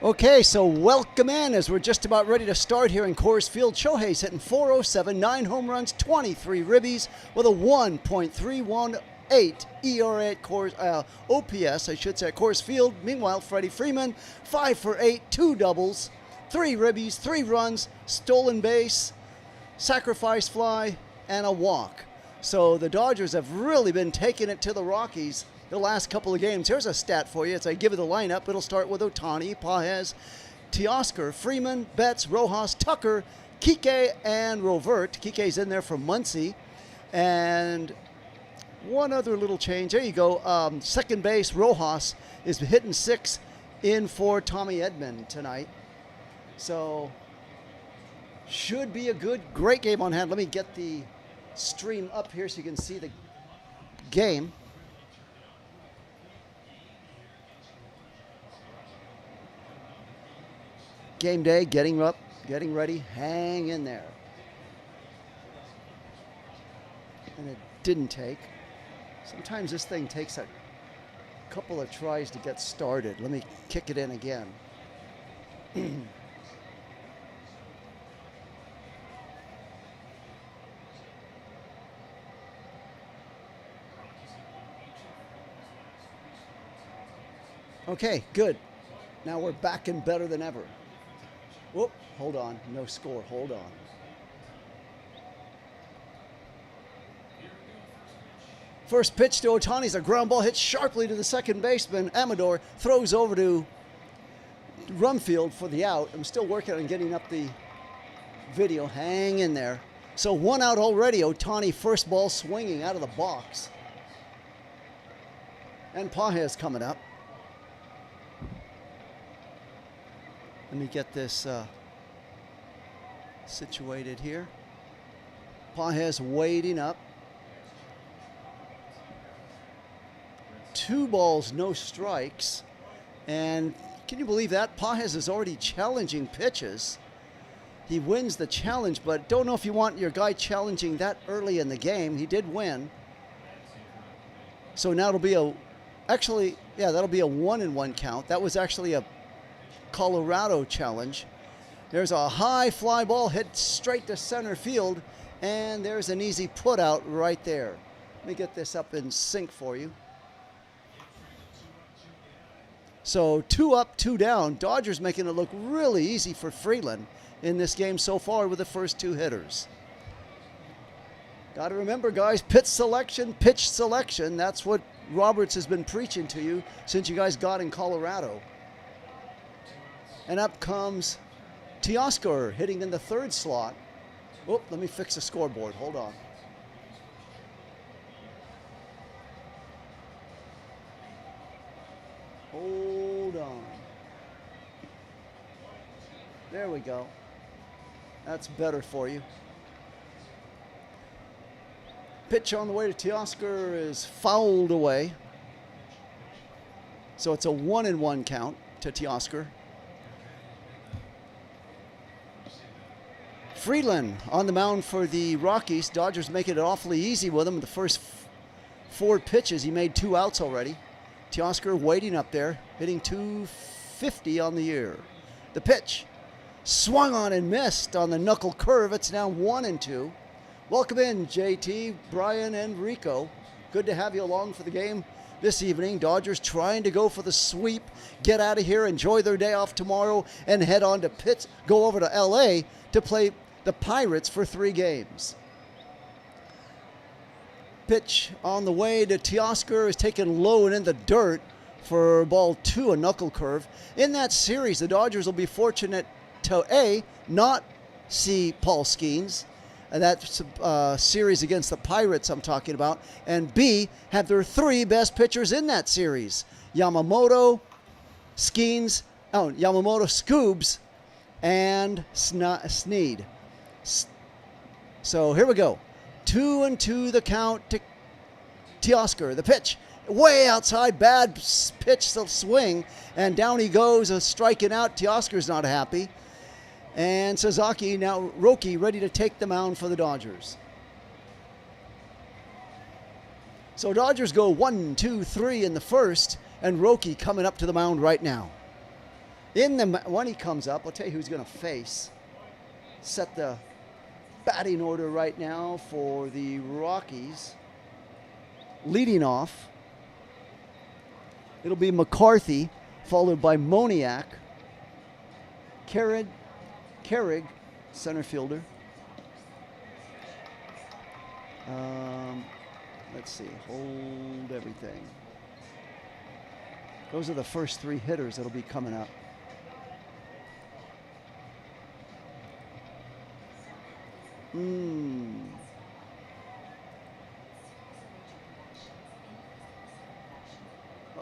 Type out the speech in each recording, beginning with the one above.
Okay, so welcome in as we're just about ready to start here in Coors Field. Shohei's hitting .407, 9 home runs, 23 ribbies with a 1.318 ERA at Coors, OPS, I should say, at Coors Field. Meanwhile, Freddie Freeman, 5 for 8, 2 doubles, 3 ribbies, 3 runs, stolen base, sacrifice fly, and a walk. So the Dodgers have really been taking it to the Rockies the last couple of games. Here's a stat for you. As I give you the lineup, it'll start with Ohtani, Pages, Teoscar, Freeman, Betts, Rojas, Tucker, Kike, and Rovert. Kike's in there for Muncy. And one other little change. There you go. Second base, Rojas is hitting 6 in for Tommy Edman tonight. So should be a great game on hand. Let me get the stream up here so you can see the game. Game day, getting up, getting ready, hang in there. And it didn't take. Sometimes this thing takes a couple of tries to get started. Let me kick it in again. Okay, good. Now we're back and better than ever. Whoop, hold on, no score, hold on. First pitch to Ohtani's a ground ball, hit sharply to the second baseman. Amador throws over to Rumfield for the out. I'm still working on getting up the video, hang in there. So 1 out already, Ohtani first ball swinging out of the box. And Pages coming up. Let me get this situated here. Pages waiting up. 2 balls, no strikes. And can you believe that? Pages is already challenging pitches. He wins the challenge, but don't know if you want your guy challenging that early in the game. He did win. So now it'll be that'll be a 1-1 count. That was actually a Colorado challenge. There's a high fly ball hit straight to center field, and there's an easy put out right there. Let me get this up in sync for you. So 2 up, 2 down. Dodgers making it look really easy for Freeland in this game so far with the first 2 hitters. Got to remember, guys, pitch selection. That's what Roberts has been preaching to you since you guys got in Colorado. And up comes Teoscar hitting in the 3rd slot. Oh, let me fix the scoreboard. Hold on. Hold on. There we go. That's better for you. Pitch on the way to Teoscar is fouled away. So it's a 1-1 count to Teoscar. Freeland on the mound for the Rockies. Dodgers making it awfully easy with him. The first 4 pitches, he made 2 outs already. Teoscar waiting up there, hitting .250 on the year. The pitch, swung on and missed on the knuckle curve. It's now 1-2. Welcome in, JT, Brian, and Rico. Good to have you along for the game this evening. Dodgers trying to go for the sweep, get out of here, enjoy their day off tomorrow, and head on to go over to LA to play the Pirates for 3 games. Pitch on the way to Teoscar is taken low and in the dirt for ball 2, a knuckle curve. In that series, the Dodgers will be fortunate to A, not see Paul Skeens, and that's series against the Pirates I'm talking about, and B, have their 3 best pitchers in that series. Yamamoto, Scoobs, and Snead. So here we go. 2-2 the count to Teoscar. The pitch way outside, bad pitch to swing, and down he goes, striking out. Teoscar's not happy. And Sasaki, now Roki, ready to take the mound for the Dodgers. So Dodgers go 1, 2, 3 in the first, and Roki coming up to the mound right now. When he comes up, I'll tell you who's going to face. Set the batting order right now for the Rockies. Leading off, it'll be McCarthy, followed by Moniak, Carrig, center fielder. Let's see, hold everything. Those are the first three hitters that'll be coming up.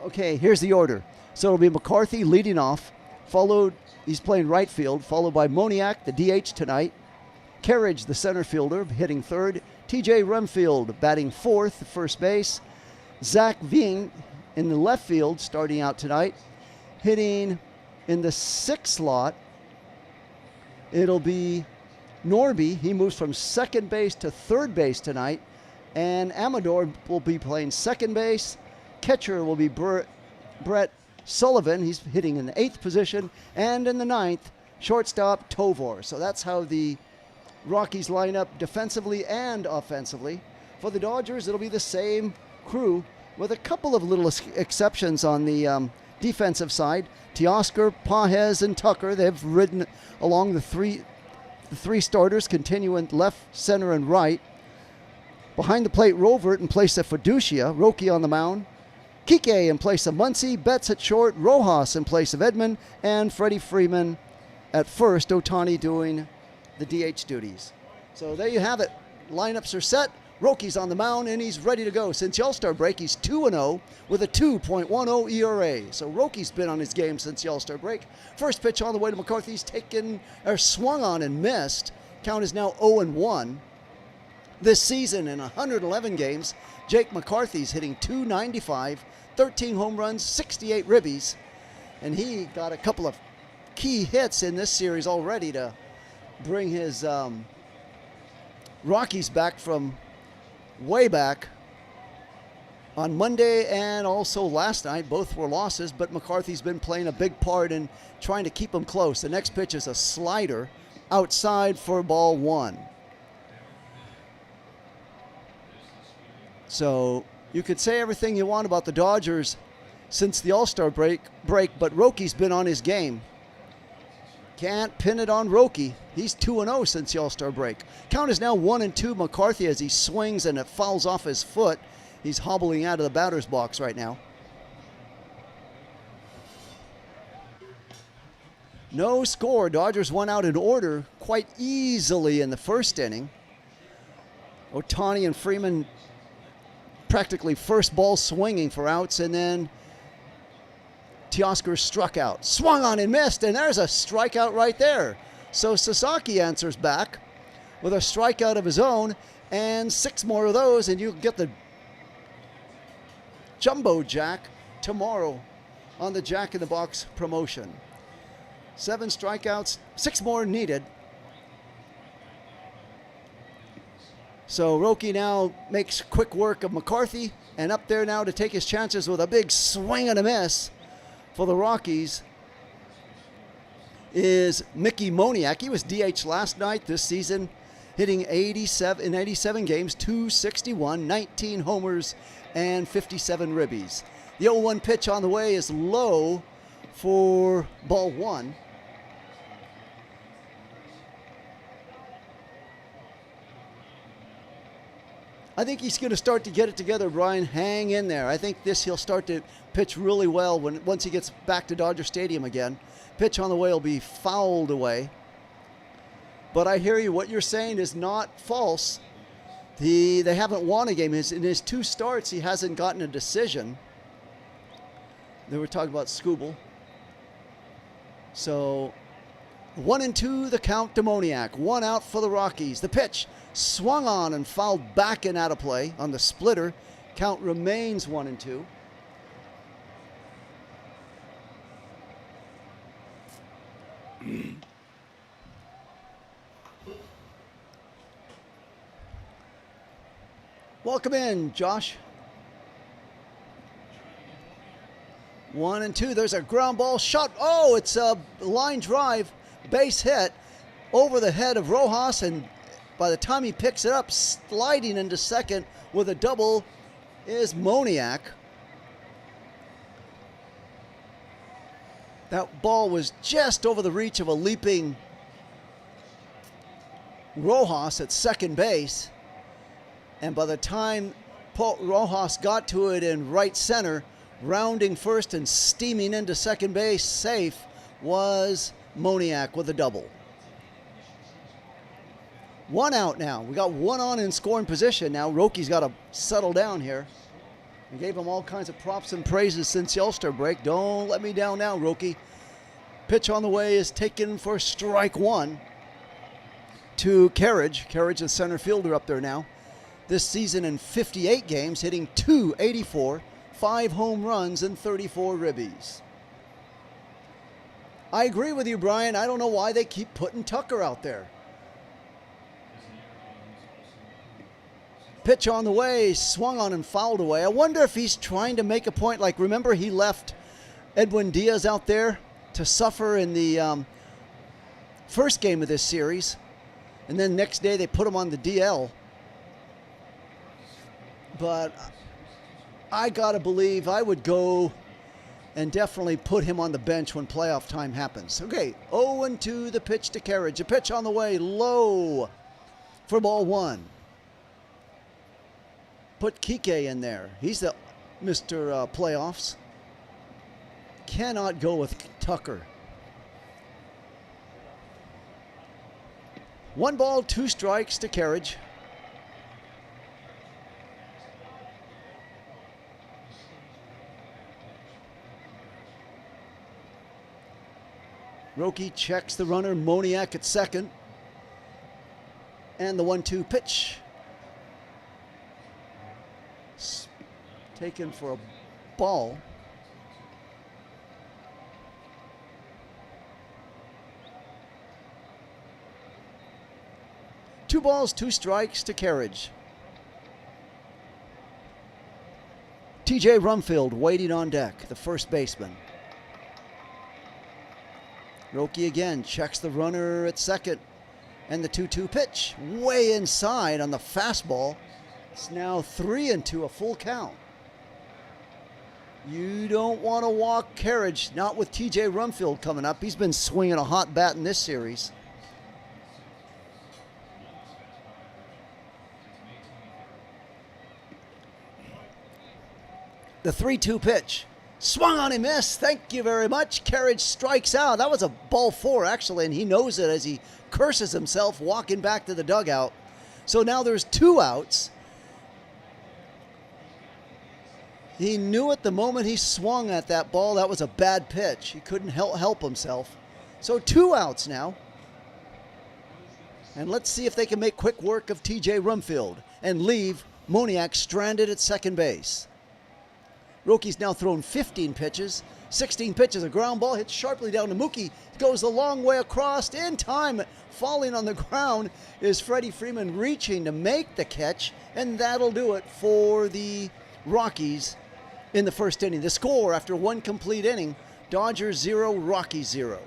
Okay, here's the order. So it'll be McCarthy leading off, he's playing right field, followed by Moniak, the DH tonight, Carriage, the center fielder, hitting third, TJ Rumfield batting fourth, first base, Zach Ving in the left field starting out tonight, hitting in the sixth slot, it'll be Norby. He moves from second base to third base tonight, and Amador will be playing second base. Catcher will be Brett Sullivan. He's hitting in the eighth position, and in the ninth, shortstop Tovar. So that's how the Rockies line up defensively and offensively. For the Dodgers, it'll be the same crew with a couple of little exceptions on the defensive side. Teoscar, Pajes, and Tucker, they've ridden along the three starters, continuing left, center, and right. Behind the plate, Rovert in place of Fiducia, Roki on the mound, Kike in place of Muncy, Betts at short, Rojas in place of Edman, and Freddie Freeman at first, Ohtani doing the DH duties. So there you have it. Lineups are set. Roki's on the mound, and he's ready to go. Since the All-Star break, he's 2-0 with a 2.10 ERA. So Roki's been on his game since the All-Star break. First pitch on the way to McCarthy's swung on and missed. Count is now 0-1. This season in 111 games, Jake McCarthy's hitting .295, 13 home runs, 68 ribbies, and he got a couple of key hits in this series already to bring his Rockies back from way back on Monday and also last night. Both were losses, but McCarthy's been playing a big part in trying to keep them close. The next pitch is a slider outside for ball one. So you could say everything you want about the Dodgers since the All-Star break, but Roki's been on his game. Can't pin it on Roki. He's 2-0 since the All-Star break. Count is now 1-2 McCarthy as he swings and it fouls off his foot. He's hobbling out of the batter's box right now. No score. Dodgers won out in order quite easily in the first inning. Ohtani and Freeman practically first ball swinging for outs, and then Teoscar struck out. Swung on and missed, and there's a strikeout right there. So Sasaki answers back with a strikeout of his own, and 6 more of those, and you get the Jumbo Jack tomorrow on the Jack in the Box promotion. 7 strikeouts, 6 more needed. So Roki now makes quick work of McCarthy, and up there now to take his chances with a big swing and a miss for the Rockies is Mickey Moniak. He was DH last night this season, hitting 87 games, .261, 19 homers, and 57 ribbies. The 0-1 pitch on the way is low for ball one. I think he's going to start to get it together, Brian. Hang in there. I think he'll start to pitch really well once he gets back to Dodger Stadium again. Pitch on the way will be fouled away. But I hear you. What you're saying is not false. They haven't won a game. In his 2 starts, he hasn't gotten a decision. They were talking about Skubal. So 1-2 the count to Moniak. 1 out for the Rockies. The pitch swung on and fouled back and out of play on the splitter. Count remains 1-2. Welcome in, Josh. 1-2. There's a ground ball shot. Oh, it's a line drive, base hit over the head of Rojas, and by the time he picks it up, sliding into second with a double is Moniak. That ball was just over the reach of a leaping Rojas at second base, and by the time Rojas got to it in right center, rounding first and steaming into second base safe, was Moniak with a double. 1 out now. We got 1 on in scoring position now. Rocky's got to settle down here. We gave him all kinds of props and praises since the All-Star break. Don't let me down now, Rocky. Pitch on the way is taken for strike 1 to Carriage. Carriage, the center fielder up there now. This season in 58 games, hitting .284, 5 home runs and 34 ribbies. I agree with you, Brian. I don't know why they keep putting Tucker out there. Pitch on the way, swung on and fouled away. I wonder if he's trying to make a point. Like, remember he left Edwin Diaz out there to suffer in the first game of this series. And then next day they put him on the DL. But I got to believe I would go and definitely put him on the bench when playoff time happens. Okay, 0-2 the pitch to Carriage. A pitch on the way, low for ball 1. Put Kike in there. He's the Mr. Playoffs. Cannot go with Tucker. 1 ball, 2 strikes to Carriage. Roki checks the runner, Moniak at second. And the 1-2 pitch. Taken for a ball. Two balls, 2 strikes to Carriage. TJ Rumfield waiting on deck, the first baseman. Roki again checks the runner at second. And the 2-2 pitch, way inside on the fastball. It's now 3-2, a full count. You don't want to walk Carriage, not with TJ Rumfield coming up. He's been swinging a hot bat in this series. The 3-2 pitch. Swung on and missed. Thank you very much. Carriage strikes out. That was a ball 4, actually, and he knows it as he curses himself walking back to the dugout. So now there's 2 outs. He knew it the moment he swung at that ball. That was a bad pitch. He couldn't help himself. So 2 outs now. And let's see if they can make quick work of TJ Rumfield and leave Moniak stranded at second base. Roki's now thrown 15 pitches. 16 pitches, a ground ball hits sharply down to Mookie. Goes a long way across in time. Falling on the ground is Freddie Freeman reaching to make the catch. And that'll do it for the Rockies in the first inning. The score after 1 complete inning, Dodgers 0, Rockies 0.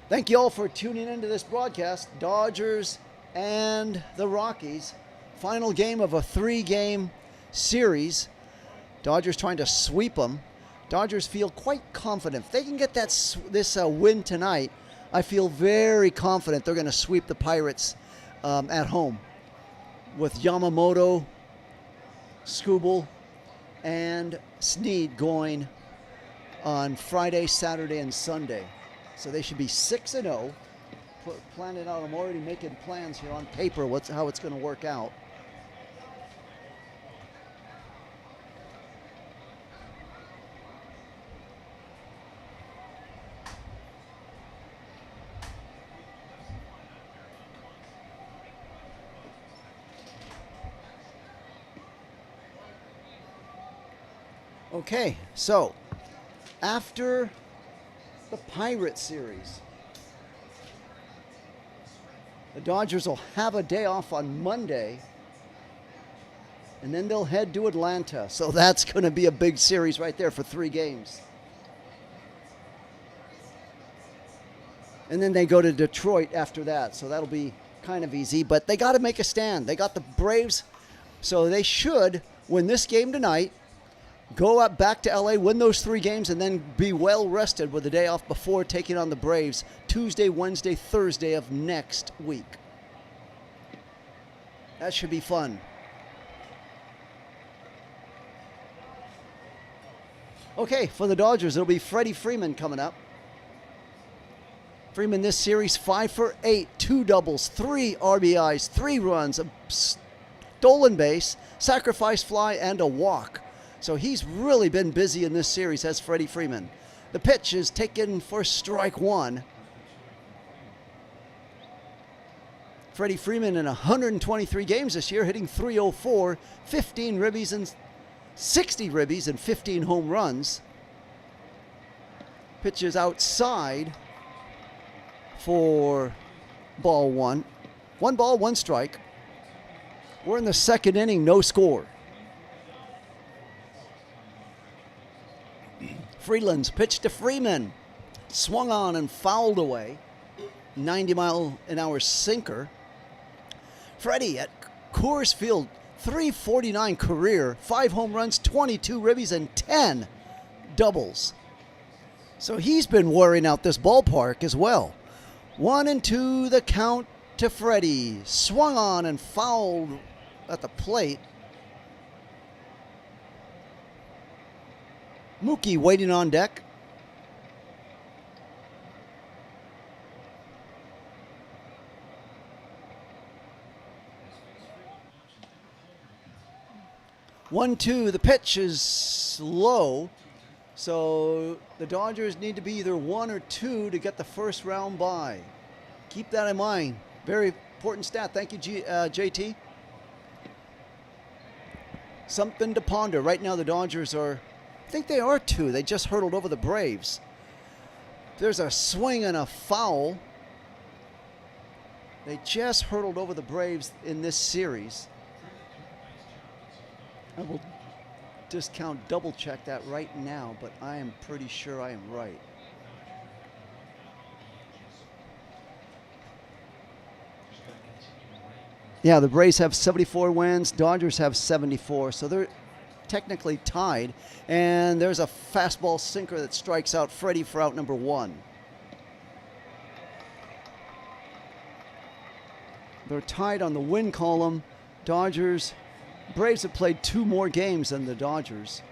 Thank you all for tuning into this broadcast. Dodgers and the Rockies. Final game of a 3-game series. Dodgers trying to sweep them. Dodgers feel quite confident. If they can get this win tonight, I feel very confident they're going to sweep the Pirates at home. With Yamamoto, Skubal, and Snead going on Friday, Saturday, and Sunday. So they should be 6-0. Planning out, I'm already making plans here on paper how it's going to work out. Okay, so after the Pirates series, the Dodgers will have a day off on Monday And then they'll head to Atlanta. So that's going to be a big series right there for 3 games. And then they go to Detroit after that. So that'll be kind of easy. But they got to make a stand. They got the Braves. So they should win this game tonight, go up back to LA, win those 3 games, and then be well rested with the day off before taking on the Braves Tuesday, Wednesday, Thursday of next week. That should be fun. Okay, for the Dodgers, it'll be Freddie Freeman coming up. Freeman this series, 5 for 8, 2 doubles, 3 RBIs, 3 runs, a stolen base, sacrifice fly, and a walk. So he's really been busy in this series, has Freddie Freeman. The pitch is taken for strike 1. Freddie Freeman in 123 games this year, hitting .304, 15 ribbies and 60 ribbies and 15 home runs. Pitch is outside for ball 1. 1 ball, 1 strike. We're in the 2nd inning, no score. Freeland's pitch to Freeman. Swung on and fouled away. 90-mile-an-hour sinker. Freddie at Coors Field, .349 career, 5 home runs, 22 ribbies, and 10 doubles. So he's been wearing out this ballpark as well. 1-2 the count to Freddie. Swung on and fouled at the plate. Mookie waiting on deck. One-two, the pitch is low, so the Dodgers need to be either 1 or 2 to get the first round bye. Keep that in mind. Very important stat. Thank you, JT. Something to ponder. Right now the Dodgers are, I think they are 2. They just hurdled over the Braves. There's a swing and a foul. They just hurdled over the Braves in this series. I will double check that right now, but I am pretty sure I am right. Yeah, the Braves have 74 wins, Dodgers have 74, so they're technically tied. And there's a fastball sinker that strikes out Freddie for out number 1. They're tied on the win column. Braves have played 2 more games than the Dodgers.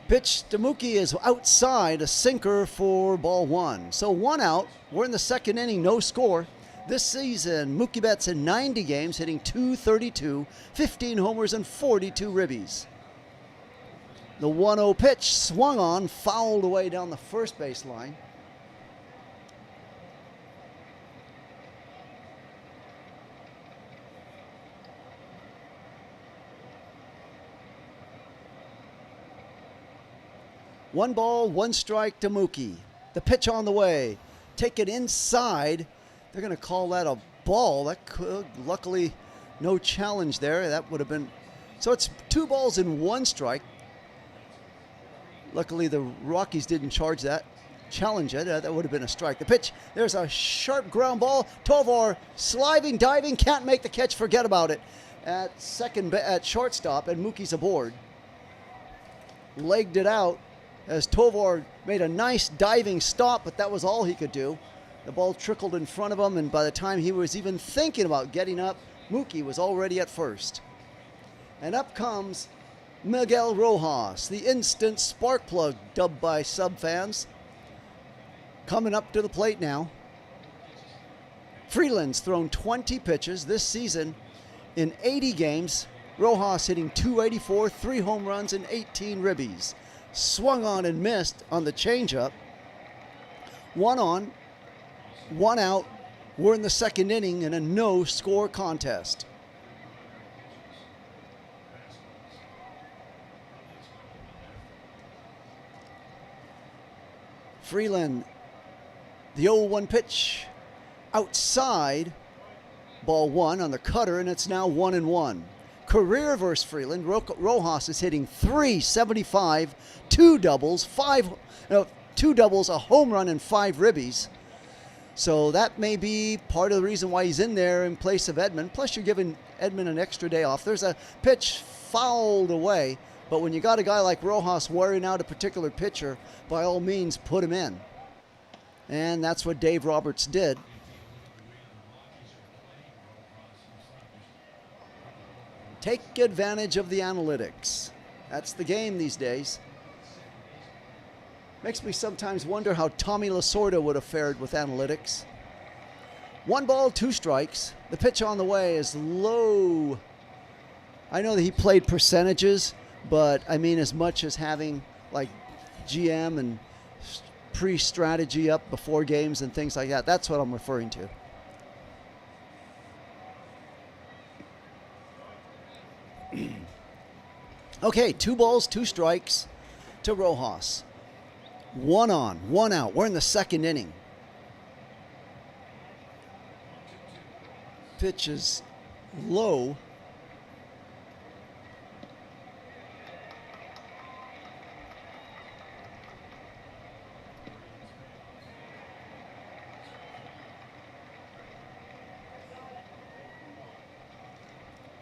Pitch to Mookie is outside, a sinker for ball 1. So 1 out. We're in the 2nd inning, no score. This season, Mookie Betts in 90 games, hitting .232, 15 homers and 42 ribbies. The 1-0 pitch swung on, fouled away down the first base line. One ball, 1 strike to Mookie. The pitch on the way. Take it inside. They're going to call that a ball. That could, luckily, no challenge there. That would have been, so it's 2 balls and 1 strike. Luckily, the Rockies didn't challenge it. That would have been a strike. The pitch, there's a sharp ground ball. Tovar sliding, diving, can't make the catch. Forget about it. At shortstop, and Mookie's aboard. Legged it out as Tovar made a nice diving stop, but that was all he could do. The ball trickled in front of him, and by the time he was even thinking about getting up, Mookie was already at first. And up comes Miguel Rojas, the instant spark plug, dubbed by sub fans. Coming up to the plate now. Freeland's thrown 20 pitches this season in 80 games. Rojas hitting .284, 3 home runs and 18 ribbies. Swung on and missed on the changeup. 1 on, 1 out. We're in the 2nd inning in a no-score contest. Freeland, the 0-1 pitch, outside, ball one on the cutter, and it's now 1-1. Career versus Freeland. Rojas is hitting .375, two doubles, a home run, and 5 ribbies. So that may be part of the reason why he's in there in place of Edman. Plus, you're giving Edman an extra day off. There's a pitch fouled away, but when you got a guy like Rojas wearing out a particular pitcher, by all means, put him in. And that's what Dave Roberts did. Take advantage of the analytics. That's the game these days. Makes me sometimes wonder how Tommy Lasorda would have fared with analytics. 1 ball, 2 strikes. The pitch on the way is low. I know that he played percentages, but I mean as much as having like GM and pre-strategy up before games and things like that. That's what I'm referring to. Okay, 2 balls, 2 strikes to Rojas. 1 on, 1 out. We're in the second inning. Pitch is low.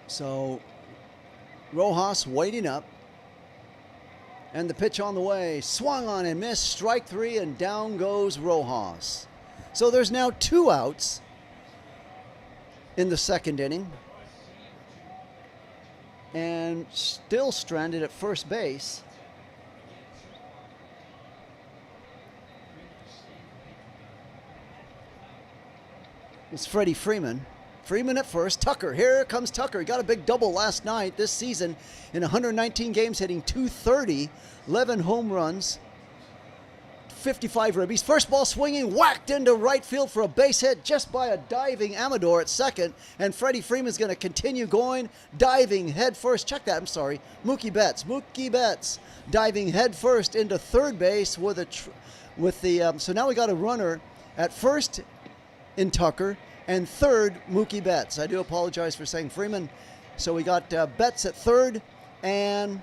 So Rojas waiting up. And the pitch on the way, swung on and missed, strike 3, and down goes Rojas. So there's now 2 outs in the second inning. And still stranded at first base. It's Freddie Freeman. Freeman at first. Tucker. Here comes Tucker. He got a big double last night this season in 119 games, hitting .230, 11 home runs, 55 ribbies. First ball swinging, whacked into right field for a base hit just by a diving Amador at second. And Freddie Freeman's going to continue going, diving head first. Check that. I'm sorry. Mookie Betts diving head first into third base so now we got a runner at first in Tucker. And third, Mookie Betts. I do apologize for saying Freeman. So we got Betts at third and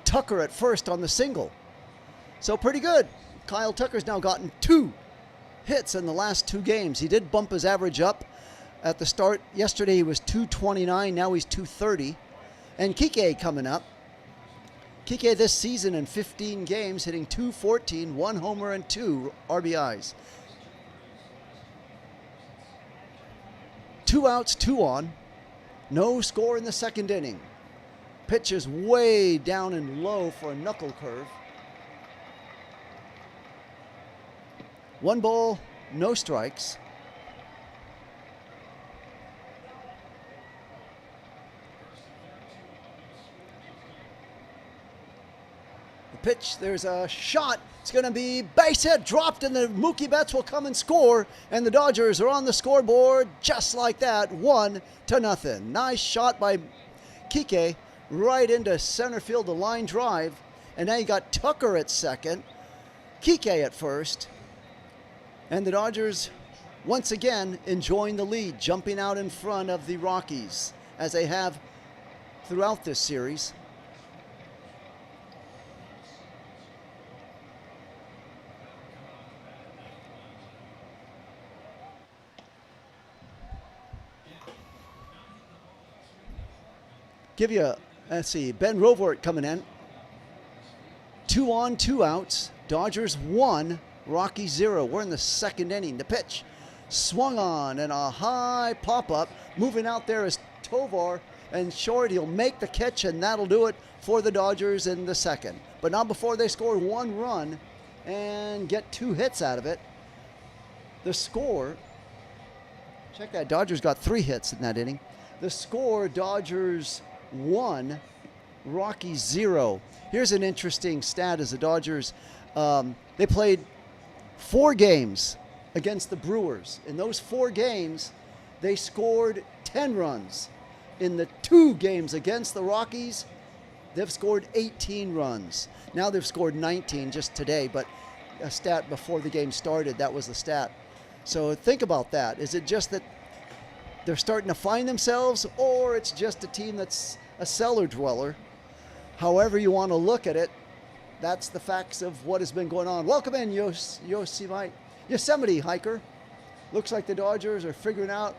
Tucker at first on the single. So pretty good. Kyle Tucker's now gotten 2 hits in the last 2 games. He did bump his average up at the start. Yesterday he was .229. Now he's .230. And Kike coming up. Kike this season in 15 games hitting .214, 1 homer and 2 RBIs. 2 outs, 2 on. No score in the second inning. Pitch is way down and low for a knuckle curve. 1 ball, no strikes. The pitch, there's a shot. It's going to be base hit, dropped, and the Mookie Betts will come and score. And the Dodgers are on the scoreboard just like that, 1-0. Nice shot by Kike right into center field, the line drive. And now you got Tucker at second, Kike at first. And the Dodgers, once again, enjoying the lead, jumping out in front of the Rockies, as they have throughout this series. Give you let's see, Ben Rovert coming in. 2 on, 2 outs. Dodgers 1, Rockies 0. We're in the second inning. The pitch swung on and a high pop-up. Moving out there is Tovar and short. He'll make the catch, and that'll do it for the Dodgers in the second. But not before they score 1 run and get 2 hits out of it. The score, check that, Dodgers got 3 hits in that inning. The score, Dodgers 1, Rockies 0. Here's an interesting stat as the Dodgers, they played 4 games against the Brewers. In those 4 games, they scored 10 runs. In the 2 games against the Rockies, They've scored 18 runs. Now they've scored 19 just today, but a stat before the game started, that was the stat. So think about that. Is it just that they're starting to find themselves, or it's just a team that's a cellar dweller? However you want to look at it, that's the facts of what has been going on. Welcome in, Yosemite hiker. Looks like the Dodgers are figuring out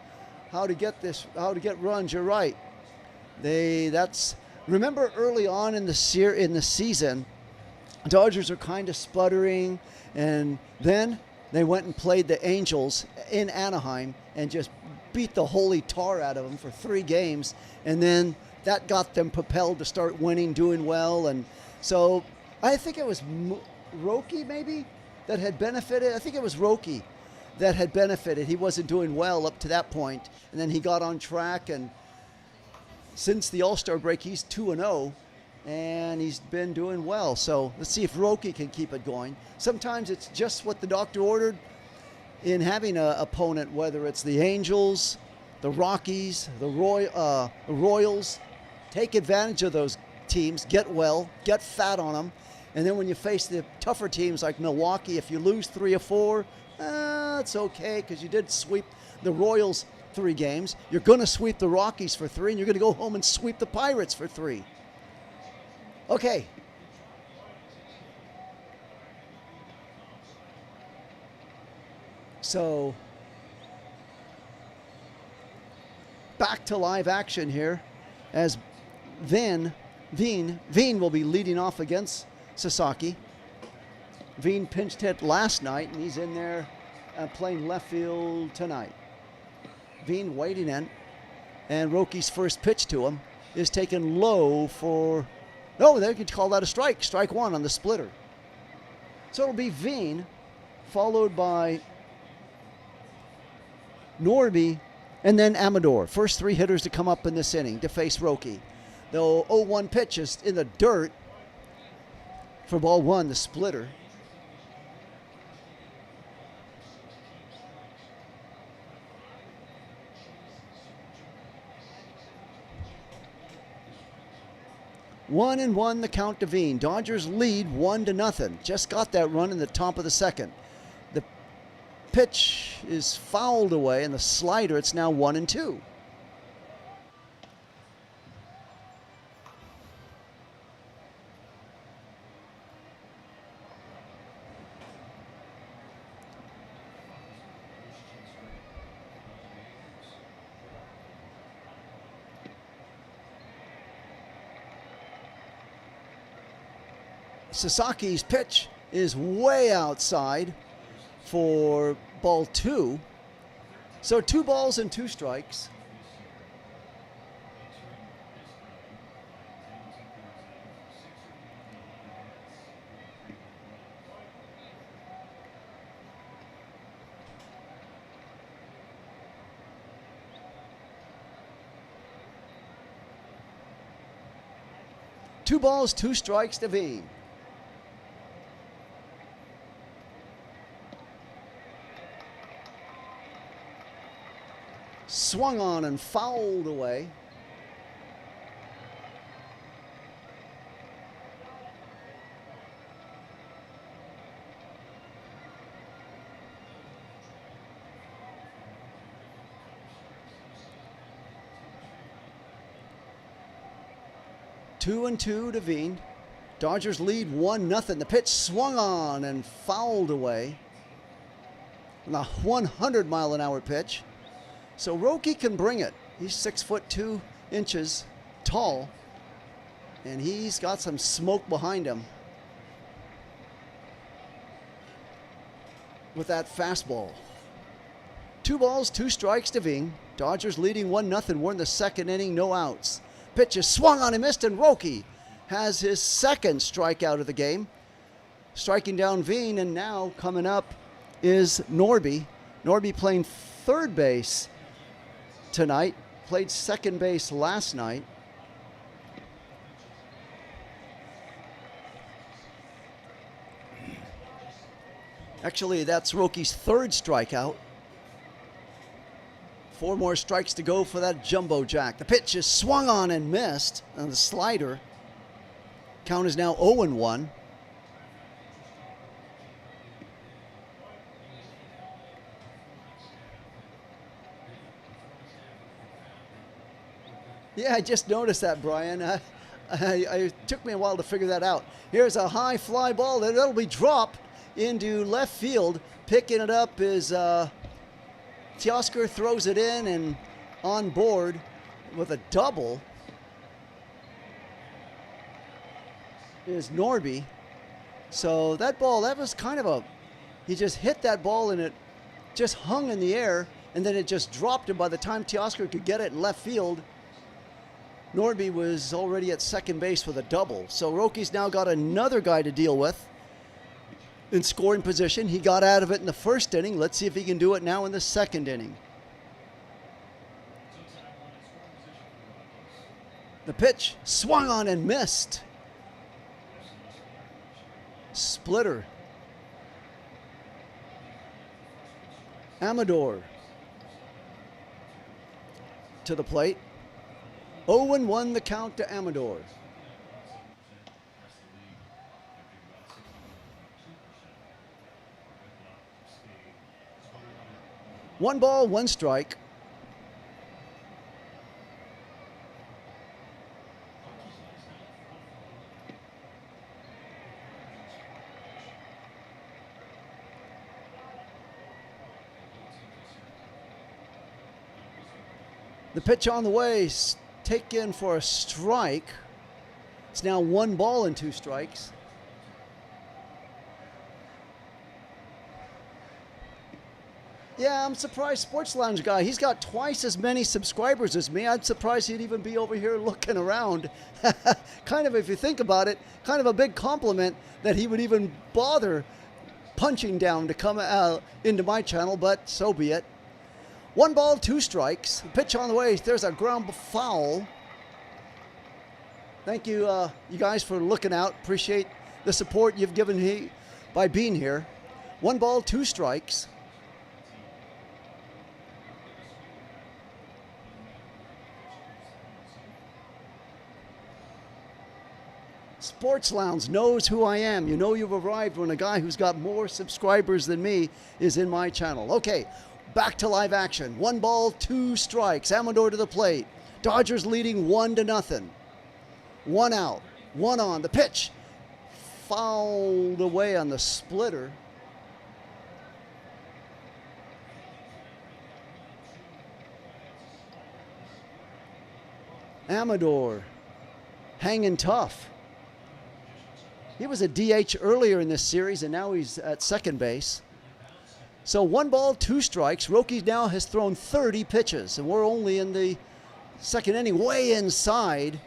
how to get runs. You're right. Remember early on in the season, Dodgers are kind of sputtering, and then they went and played the Angels in Anaheim and just beat the holy tar out of them for 3 games, and then that got them propelled to start winning, doing well. And so I think it was Rocky maybe that had benefited. I think it was Rocky that had benefited. He wasn't doing well up to that point, and then he got on track, and since the All-Star break, he's 2-0, and he's been doing well. So let's see if Rocky can keep it going. Sometimes it's just what the doctor ordered in having an opponent, whether it's the Angels, the Rockies, the Royals. Take advantage of those teams, get well, get fat on them, and then when you face the tougher teams like Milwaukee, if you lose 3 or 4, it's okay, because you did sweep the Royals 3 games. You're going to sweep the Rockies for 3, and you're going to go home and sweep the Pirates for 3. Okay. So, back to live action here as Veen will be leading off against Sasaki. Veen pinched hit last night, and he's in there playing left field tonight. Veen waiting in, and Rocky's first pitch to him is taken low for, they could call that a strike. Strike 1 on the splitter. So it'll be Veen, followed by Norby, and then Amador. First 3 hitters to come up in this inning to face Rocky. The 0-1 pitch is in the dirt for ball 1, the splitter. One and 1 the count to Veen. Dodgers lead 1-0. Just got that run in the top of the second. The pitch is fouled away, and the slider, it's now 1-2. Sasaki's pitch is way outside for ball 2. So 2 balls and 2 strikes. Two balls, 2 strikes to Veen. Swung on and fouled away. Two and 2 to Veen. Dodgers lead 1-0. The pitch swung on and fouled away. And a 100-mile-an-hour pitch. So Rocky can bring it. He's 6'2" tall, and he's got some smoke behind him with that fastball. 2 balls, 2 strikes to Veen. Dodgers leading 1-0. We're in the second inning, no outs. Pitch is swung on and missed, and Rocky has his second strikeout of the game, striking down Veen. And now coming up is Norby. Norby playing third base tonight, played second base last night. Actually, that's Rocky's 3rd strikeout. 4 more strikes to go for that jumbo jack. The pitch is swung on and missed on the slider. Count is now 0-1. Yeah, I just noticed that, Brian. It took me a while to figure that out. Here's a high fly ball, and it'll be dropped into left field. Picking it up is Teoscar, throws it in, and on board with a double is Norby. So that ball, that was kind of he just hit that ball and it just hung in the air, and then it just dropped, and by the time Teoscar could get it in left field, Norby was already at second base with a double. So Rockies now got another guy to deal with in scoring position. He got out of it in the first inning. Let's see if he can do it now in the second inning. The pitch swung on and missed. Splitter. Amador to the plate. 0-1 the count to Amador. One ball, one strike. The pitch on the way, taken for a strike. It's now 1 ball and 2 strikes. Yeah, I'm surprised Sports Lounge guy, he's got twice as many subscribers as me. I'm surprised he'd even be over here looking around. Kind of, if you think about it, kind of a big compliment that he would even bother punching down to come into my channel, but so be it. 1 ball, 2 strikes. Pitch on the way, there's a ground foul. Thank you, you guys, for looking out. Appreciate the support you've given me by being here. 1 ball, 2 strikes. Sports Lounge knows who I am. You know you've arrived when a guy who's got more subscribers than me is in my channel. Okay, back to live action. 1 ball, 2 strikes. Amador to the plate. Dodgers leading 1-0. 1 out, 1 on. The pitch fouled away on the splitter. Amador hanging tough. He was a DH earlier in this series, and now he's at second base. So 1 ball, 2 strikes. Rockies now has thrown 30 pitches, and we're only in the second inning, way inside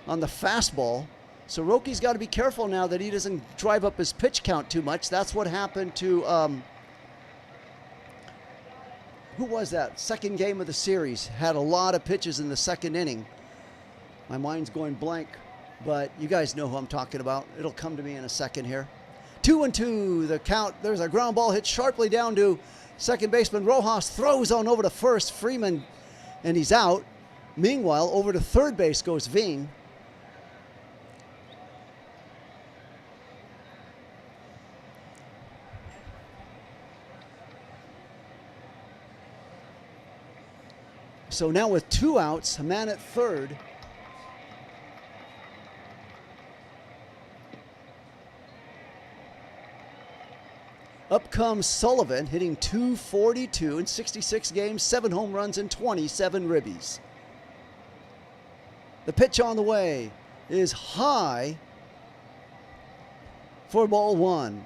on the fastball. So Rocky's got to be careful now that he doesn't drive up his pitch count too much. That's what happened to, who was that? Second game of the series. Had a lot of pitches in the second inning. My mind's going blank, but you guys know who I'm talking about. It'll come to me in a second here. 2-2 the count. There's a ground ball hit sharply down to second baseman. Rojas throws on over to first. Freeman, and he's out. Meanwhile, over to third base goes Veen. So now with 2 outs, a man at third. Up comes Sullivan, hitting .242 in 66 games, 7 home runs and 27 ribbies. The pitch on the way is high for ball 1.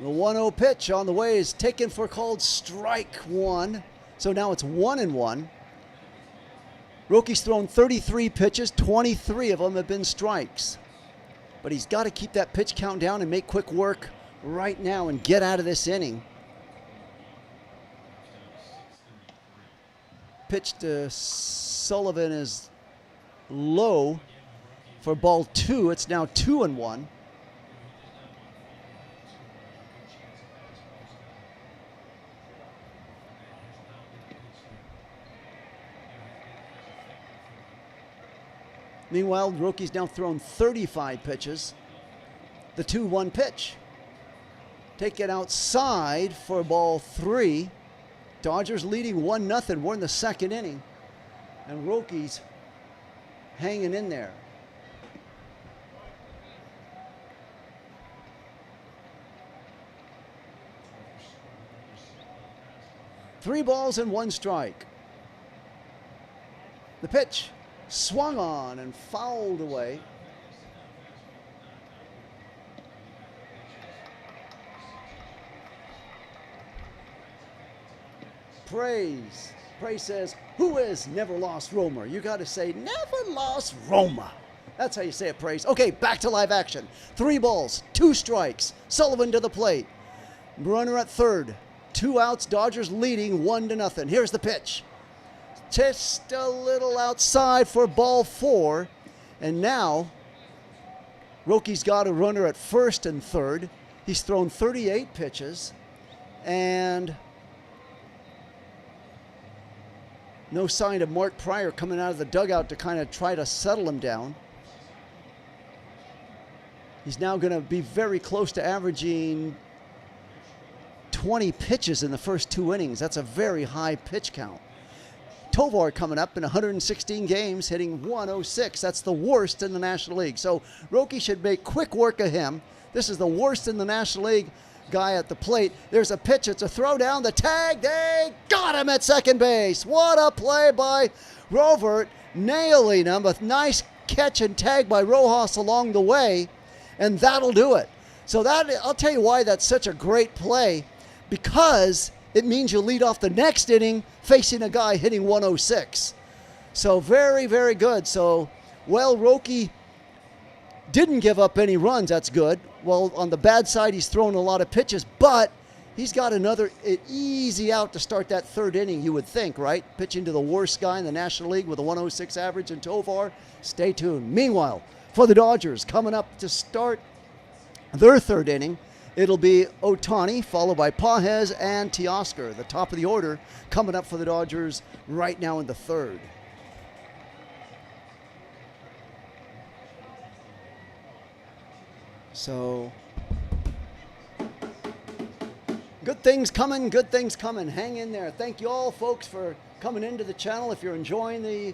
The 1-0 pitch on the way is taken for called strike 1. So now it's 1-1. Rocky's thrown 33 pitches, 23 of them have been strikes. But he's got to keep that pitch count down and make quick work right now and get out of this inning. Pitch to Sullivan is low for ball 2. It's now 2-1. Meanwhile, the Rockies now thrown 35 pitches. The 2-1 pitch. Taken outside for ball 3. Dodgers leading 1-0. We're in the second inning. And Rockies hanging in there. Three balls and 1 strike. The pitch swung on and fouled away. Praise says, who is never lost Roma? You got to say, never lost Roma. That's how you say it, Praise. Okay, back to live action. 3 balls, 2 strikes. Sullivan to the plate. Runner at third. 2 outs, Dodgers leading 1-0. Here's the pitch. Just a little outside for ball 4. And now, Rocky's got a runner at first and third. He's thrown 38 pitches. And no sign of Mark Pryor coming out of the dugout to kind of try to settle him down. He's now going to be very close to averaging 20 pitches in the first 2 innings. That's a very high pitch count. Tovar coming up in 116 games, hitting 106. That's the worst in the National League. So Roki should make quick work of him. This is the worst in the National League guy at the plate. There's a pitch. It's a throw down. The tag. They got him at second base. What a play by Rovert, nailing him. A nice catch and tag by Rojas along the way, and that'll do it. So that, I'll tell you why that's such a great play, because it means you lead off the next inning facing a guy hitting 106. So very, very good. So, well, Roki didn't give up any runs. That's good. Well, on the bad side, he's thrown a lot of pitches, but he's got another easy out to start that third inning, you would think, right? Pitching to the worst guy in the National League with a 106 average in Tovar. Stay tuned. Meanwhile, for the Dodgers, coming up to start their third inning, it'll be Ohtani, followed by Pages and Teoscar. The top of the order coming up for the Dodgers right now in the third. So, good things coming, good things coming. Hang in there. Thank you all, folks, for coming into the channel. If you're enjoying the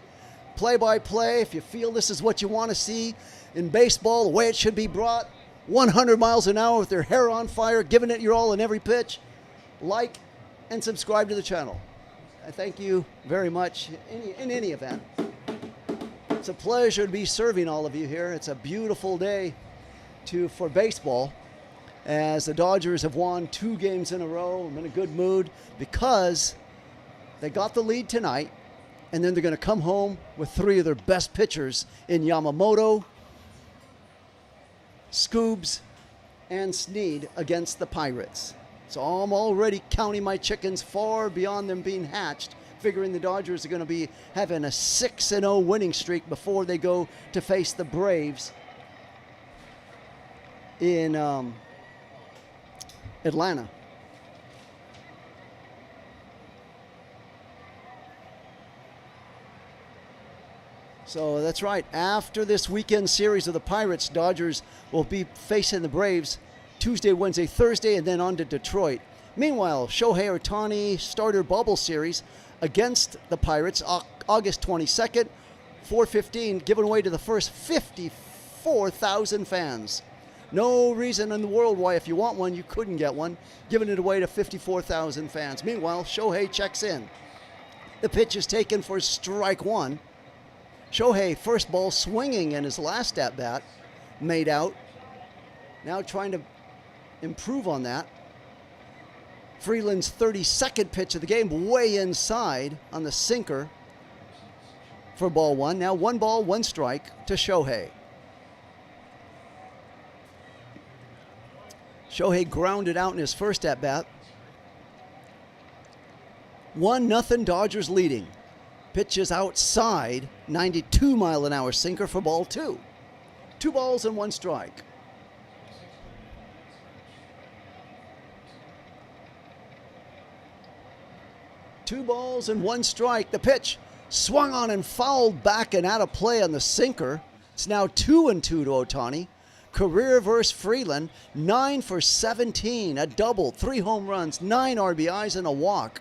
play-by-play, if you feel this is what you want to see in baseball, the way it should be brought, 100 miles an hour with their hair on fire, giving it your all in every pitch, like and subscribe to the channel. I thank you very much in any event. It's a pleasure to be serving all of you here. It's a beautiful day for baseball, as the Dodgers have won 2 games in a row. I'm in a good mood because they got the lead tonight, and then they're going to come home with 3 of their best pitchers in Yamamoto, Scoobs, and Snead against the Pirates. So I'm already counting my chickens far beyond them being hatched, figuring the Dodgers are going to be having a 6-0 winning streak before they go to face the Braves in Atlanta. So that's right. After this weekend series of the Pirates, Dodgers will be facing the Braves Tuesday, Wednesday, Thursday, and then on to Detroit. Meanwhile, Shohei Ohtani starter bubble series against the Pirates, August 22nd, 4:15, given away to the first 54,000 fans. No reason in the world why, if you want one, you couldn't get one. Giving it away to 54,000 fans. Meanwhile, Shohei checks in. The pitch is taken for strike 1. Shohei, first ball swinging in his last at-bat, made out. Now trying to improve on that. Freeland's 32nd pitch of the game, way inside on the sinker for ball 1. Now 1 ball, 1 strike to Shohei. Shohei grounded out in his first at-bat. 1-0 Dodgers leading. Pitch is outside, 92-mile-an-hour sinker for ball 2. 2 balls and 1 strike. Two balls and 1 strike. The pitch swung on and fouled back and out of play on the sinker. It's now 2-2 to Ohtani. Career versus Freeland, 9 for 17, a double, 3 home runs, 9 RBIs, and a walk.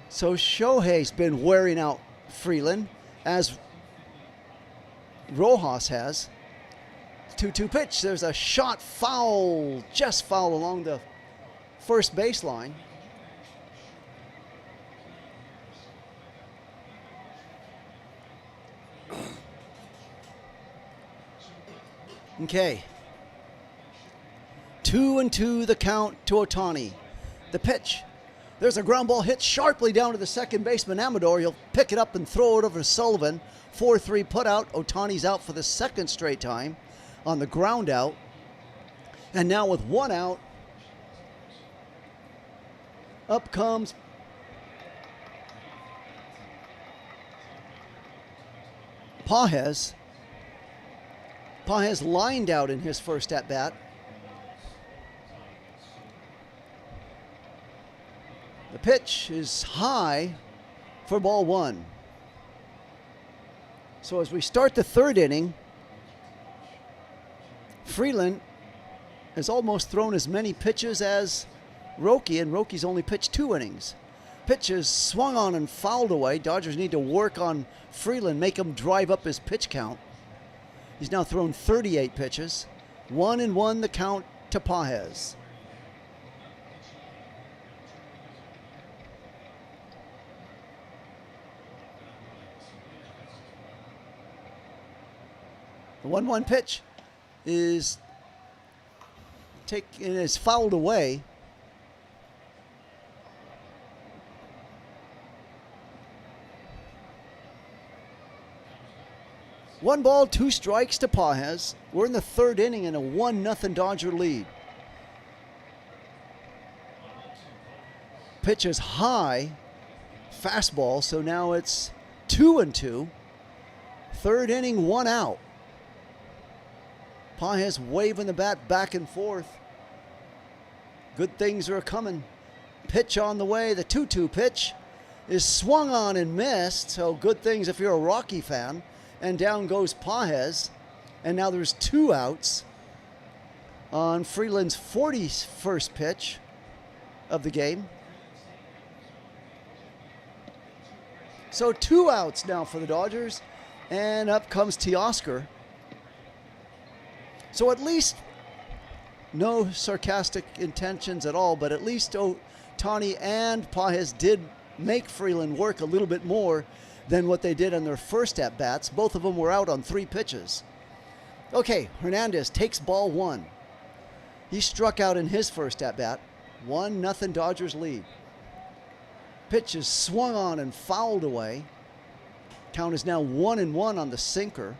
So Shohei's been wearing out Freeland, as Rojas has. 2-2 pitch. There's a shot foul, just foul along the first baseline. Okay. 2-2 the count to Ohtani. The pitch. There's a ground ball hit sharply down to the second baseman, Amador. He'll pick it up and throw it over to Sullivan. 4-3 put out. Ohtani's out for the second straight time on the ground out. And now with 1 out, up comes Pages. Pages lined out in his first at-bat. The pitch is high for ball 1. So as we start the third inning, Freeland has almost thrown as many pitches as Rocky, and Rocky's only pitched 2 innings. Pitch is swung on and fouled away. Dodgers need to work on Freeland, make him drive up his pitch count. He's now thrown 38 pitches. 1-1 the count to Pages. The 1-1 pitch is fouled away. One ball, 2 strikes to Pages. We're in the third inning in a 1-0 Dodger lead. Pitch is high, fastball, so now it's 2-2. Third inning, 1 out. Pages waving the bat back and forth. Good things are coming. Pitch on the way. The 2-2 pitch is swung on and missed, so good things if you're a Rocky fan. And down goes Pages. And now there's 2 outs on Freeland's 41st pitch of the game. So 2 outs now for the Dodgers. And up comes Teoscar. So at least, no sarcastic intentions at all, but at least Ohtani and Pages did make Freeland work a little bit more than what they did on their first at-bats. Both of them were out on 3 pitches. Okay, Hernandez takes ball 1. He struck out in his first at-bat. 1-0 Dodgers lead. Pitch is swung on and fouled away. Count is now 1-1 on the sinker.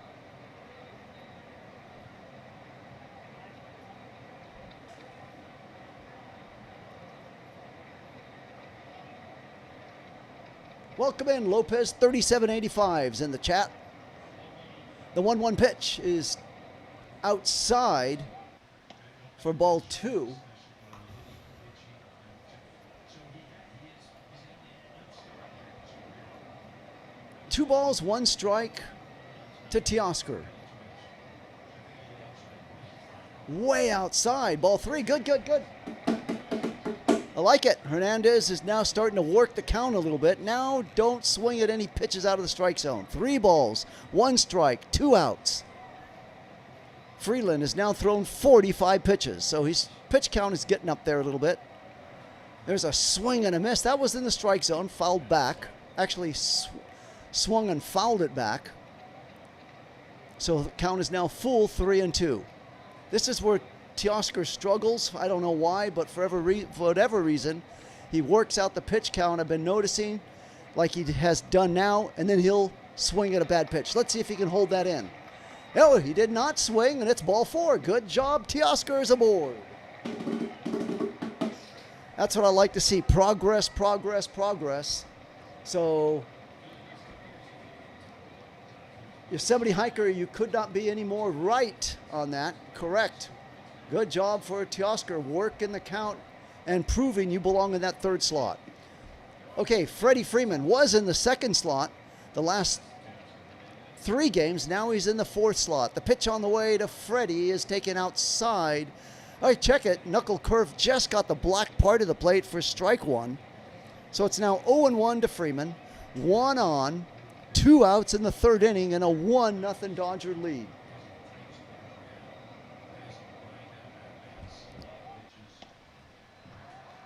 Welcome in, Lopez 3785's in the chat. The 1-1 pitch is outside for ball 2. Two balls, 1 strike to Teoscar. Way outside, ball 3, good. I like it. Hernandez is now starting to work the count a little bit. Now don't swing at any pitches out of the strike zone. 3 balls, 1 strike, 2 outs. Freeland has now thrown 45 pitches, so his pitch count is getting up there a little bit. There's a swing and a miss. That was in the strike zone, fouled back. Actually swung and fouled it back. So the count is now full, 3-2. This is where Teoscar struggles. I don't know why, but for whatever reason, he works out the pitch count. I've been noticing, like he has done now, and then he'll swing at a bad pitch. Let's see if he can hold that in. No, he did not swing, and it's ball 4. Good job, Teoscar is aboard. That's what I like to see. Progress. So, Yosemite Hiker, you could not be any more right on that. Correct. Good job for Teoscar, working the count and proving you belong in that 3rd slot. Okay, Freddie Freeman was in the 2nd slot the last 3 games. Now he's in the 4th slot. The pitch on the way to Freddie is taken outside. All right, check it. Knuckle curve just got the black part of the plate for strike 1. So it's now 0-1 to Freeman. 1 on, 2 outs in the 3rd inning, and a 1-0 Dodger lead.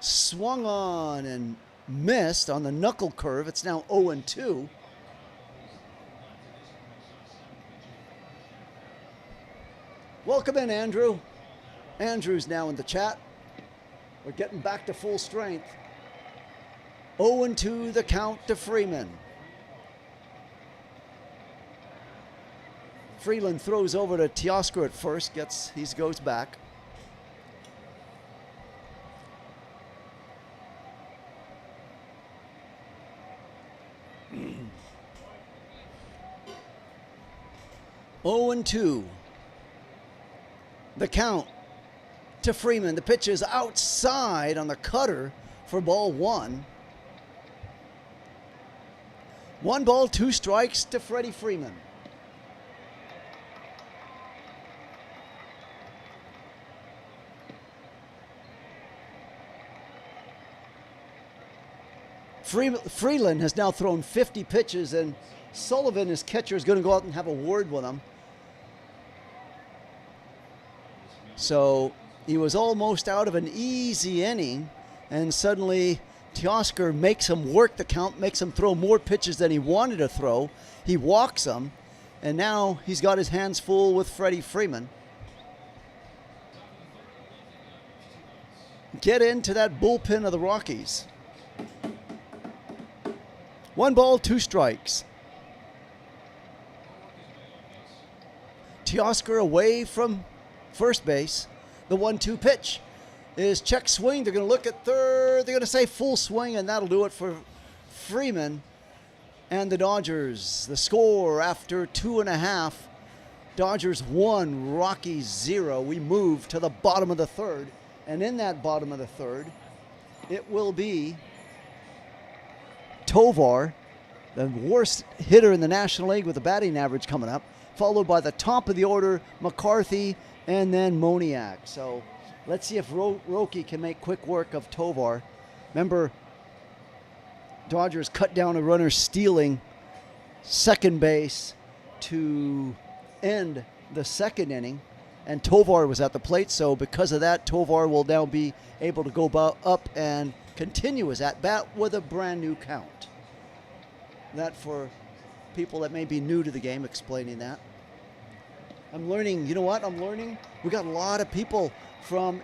Swung on and missed on the knuckle curve. It's now 0-2. Welcome in, Andrew. Andrew's now in the chat. We're getting back to full strength. 0-2 the count to Freeman. Freeland throws over to Teoscar at first. He goes back. Oh and 2. The count to Freeman. The pitch is outside on the cutter for ball 1. 1 ball, 2 strikes to Freddie Freeman. Freeland has now thrown 50 pitches, and Sullivan, his catcher, is going to go out and have a word with him. So he was almost out of an easy inning, and suddenly Teoscar makes him work the count, makes him throw more pitches than he wanted to throw. He walks him, and now he's got his hands full with Freddie Freeman. Get into that bullpen of the Rockies. 1 ball, 2 strikes. Teoscar away from first base. The 1-2 pitch is check swing. They're going to look at third. They're going to say full swing, and that'll do it for Freeman and the Dodgers. The score after 2.5. Dodgers 1, Rockies 0. We move to the bottom of the 3rd. And in that bottom of the 3rd, it will be Tovar, the worst hitter in the National League with a batting average coming up, followed by the top of the order, McCarthy, and then Moniak. So let's see if Roki can make quick work of Tovar. Remember, Dodgers cut down a runner stealing second base to end the 2nd inning, and Tovar was at the plate. So because of that, Tovar will now be able to go up and continue his at-bat with a brand new count. That for people that may be new to the game, explaining that. I'm learning, you know what I'm learning? We got a lot of people from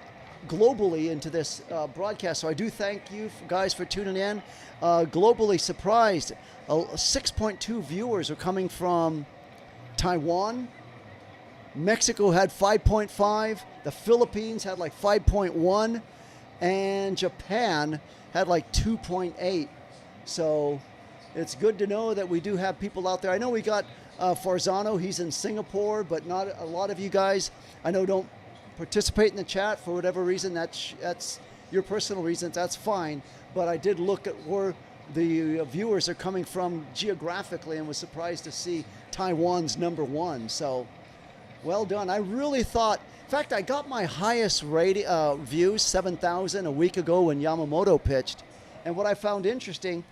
globally into this broadcast, so I do thank you guys for tuning in. Globally surprised, 6.2 viewers are coming from Taiwan. Mexico had 5.5, the Philippines had like 5.1, and Japan had like 2.8. So it's good to know that we do have people out there. I know we got Farzano, he's in Singapore, but not a lot of you guys I know don't participate in the chat for whatever reason. That's your personal reasons, that's fine. But I did look at where the viewers are coming from geographically and was surprised to see Taiwan's #1. So well done. I really thought, in fact, I got my highest views, 7,000 a week ago when Yamamoto pitched. And what I found interesting,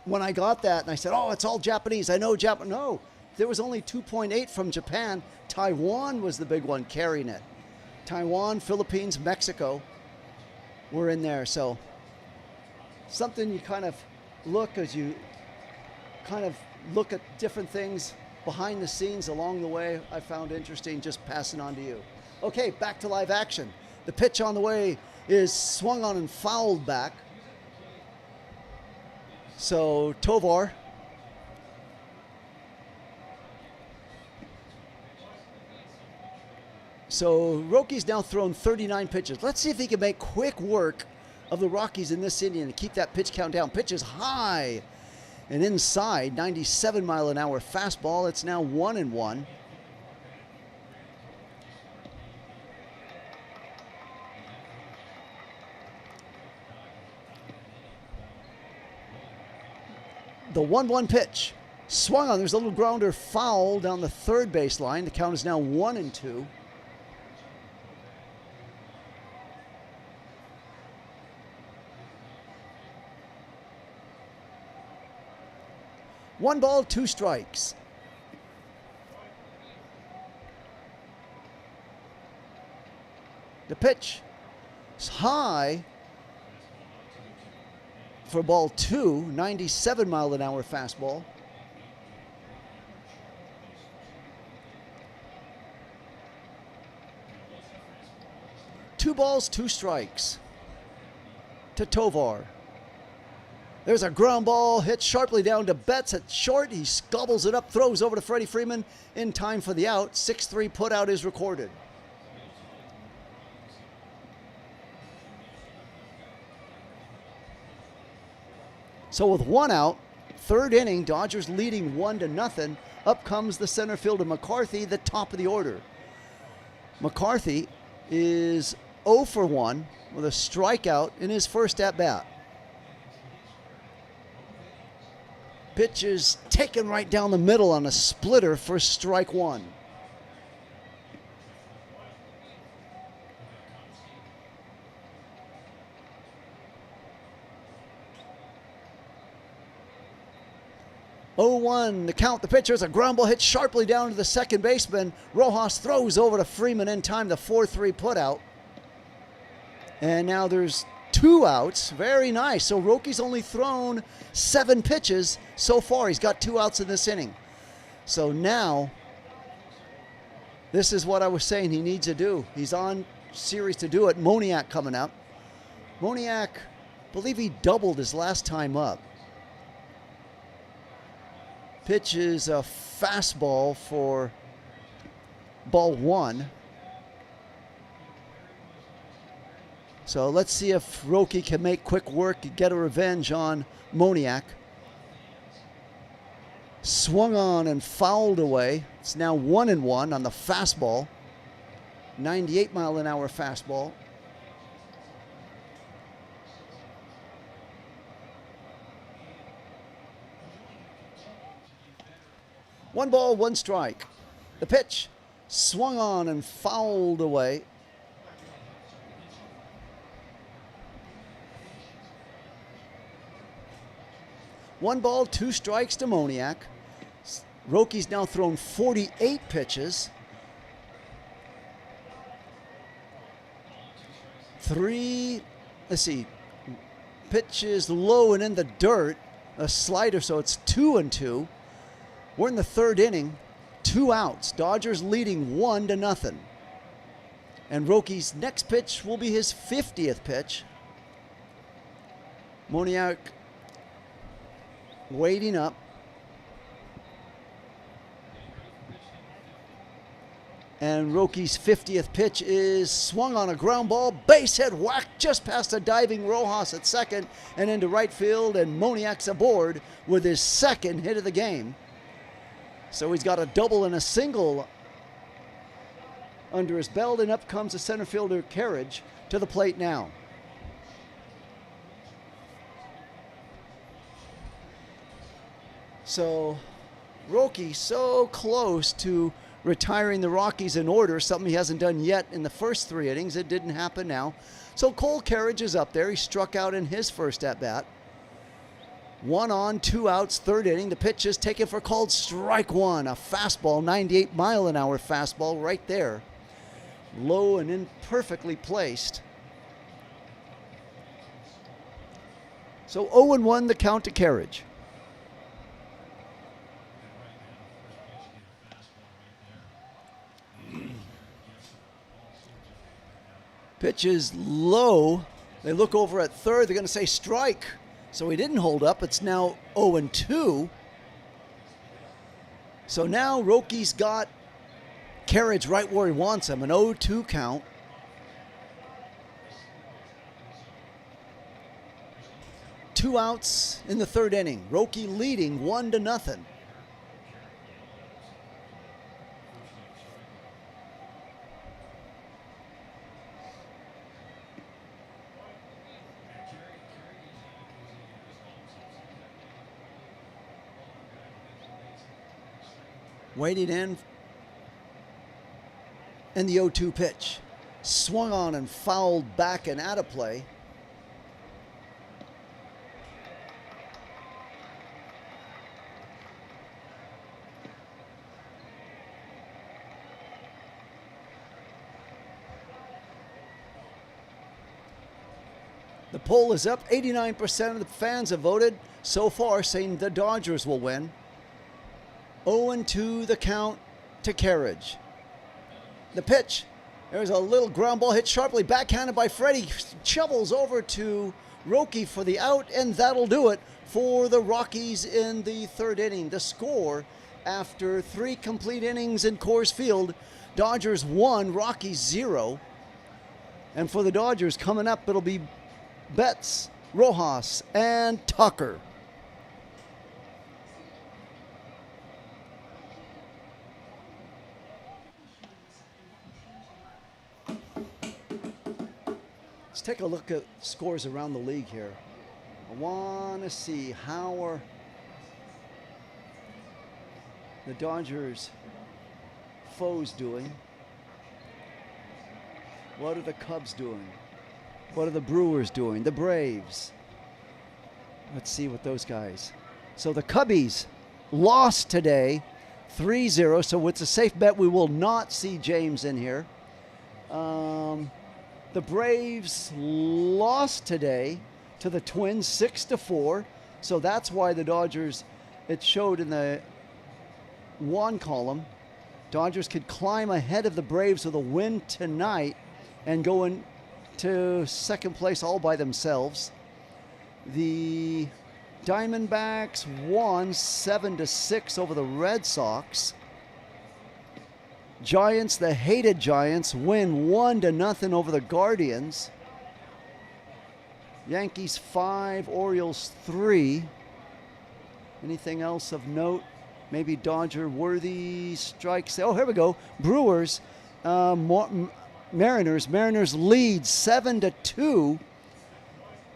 when I got that and I said, oh, it's all Japanese, I know Japan. No, there was only 2.8 from Japan. Taiwan was the big one carrying it. Taiwan, Philippines, Mexico were in there. So something you kind of look as you kind of look at different things behind the scenes along the way, I found interesting, just passing on to you. Okay, back to live action. The pitch on the way is swung on and fouled back. So Tovar Roki's now thrown 39 pitches. Let's see if he can make quick work of the Rockies in this inning and keep that pitch count down. Pitch is high and inside, 97-mile-an-hour fastball. It's now 1-1. The 1-1 pitch Swung on. There's a little grounder foul down the third baseline. The count is now 1-2. One ball, two strikes. The pitch is high for ball two, 97 mile an hour fastball. Two balls, two strikes to Tovar. There's a ground ball hit sharply down to Betts at short. He gobbles it up, throws over to Freddie Freeman in time for the out. 6-3 putout is recorded. So with one out, third inning, Dodgers leading 1-0. Up comes the center fielder McCarthy, the top of the order. McCarthy is 0 for 1 with a strikeout in his first at-bat. Pitch is taken right down the middle on a splitter for strike one. Oh, 1 the count. The pitcher is a ground ball hit sharply down to the second baseman. Rojas throws over to Freeman in time. The 4-3 putout. And now there's 2 outs. Very nice. So Rocky's only thrown 7 pitches so far. He's got 2 outs in this inning. So now, this is what I was saying he needs to do. He's on series to do it. Moniak coming up. Moniak, I believe he doubled his last time up. Pitch is a fastball for ball 1. So let's see if Rocky can make quick work, get a revenge on Moniak. Swung on and fouled away. It's now 1-1 on the fastball. 98 mile an hour fastball. One ball, one strike. The pitch swung on and fouled away. One ball, 2 strikes to Moniak. Rocky's now thrown 48 pitches. 3, let's see, pitches low and in the dirt, a slider, so it's 2-2. We're in the third inning, 2 outs. Dodgers leading 1-0. And Rocky's next pitch will be his 50th pitch. Moniak waiting up. And Rocky's 50th pitch is swung on a ground ball, base hit, whacked just past a diving Rojas at second and into right field, and Moniak's aboard with his second hit of the game. So he's got a double and a single under his belt, and up comes the center fielder Carriage to the plate now. So Rocky so close to retiring the Rockies in order, something he hasn't done yet in the first 3 innings. It didn't happen now. So Cole Carriage is up there. He struck out in his first at-bat. 1 on, 2 outs, third inning. The pitch is taken for called strike 1. A fastball, 98 mile an hour fastball right there. Low and imperfectly placed. So 0-1 the count to Carriage. Pitch is low. They look over at third. They're going to say strike. So he didn't hold up. It's now 0-2. So now Rocky's got Carriage right where he wants him. An 0-2 count. Two outs in the third inning. Rocky leading 1-0. Waiting in. And the 0-2 pitch. Swung on and fouled back and out of play. The poll is up. 89% of the fans have voted so far saying the Dodgers will win. 0-2 the count to Carriage. The pitch. There's a little ground ball hit sharply, backhanded by Freddie. Shovels over to Rockies for the out, and that'll do it for the Rockies in the third inning. The score after 3 complete innings in Coors Field, Dodgers 1, Rockies 0. And for the Dodgers coming up, it'll be Betts, Rojas, and Tucker. Let's take a look at scores around the league here. I want to see how are the Dodgers foes doing. What are the Cubs doing? What are the Brewers doing? The Braves. Let's see what those guys. So the Cubbies lost today 3-0. So it's a safe bet we will not see James in here. The Braves lost today to the Twins 6-4. So that's why the Dodgers, it showed in the one column, Dodgers could climb ahead of the Braves with a win tonight and go into second place all by themselves. The Diamondbacks won 7-6 over the Red Sox. Giants, the hated Giants, win 1-0 over the Guardians. Yankees 5, Orioles 3. Anything else of note? Maybe Dodger-worthy strikes. Oh, here we go. Brewers, Mariners. Mariners lead 7-2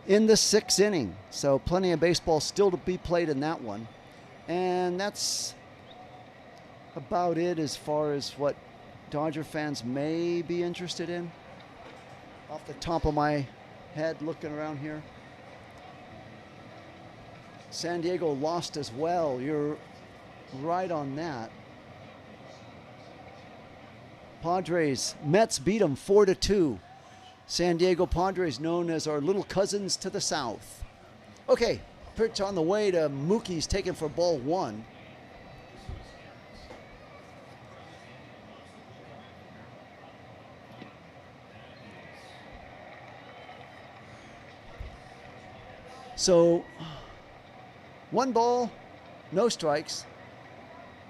in the 6th inning. So plenty of baseball still to be played in that one. And that's about it as far as what Dodger fans may be interested in. Off the top of my head, looking around here. San Diego lost as well. You're right on that. Padres, Mets beat them 4-2. San Diego Padres, known as our little cousins to the south. Okay, pitch on the way to Mookie's taken for ball 1. So, 1 ball, no strikes.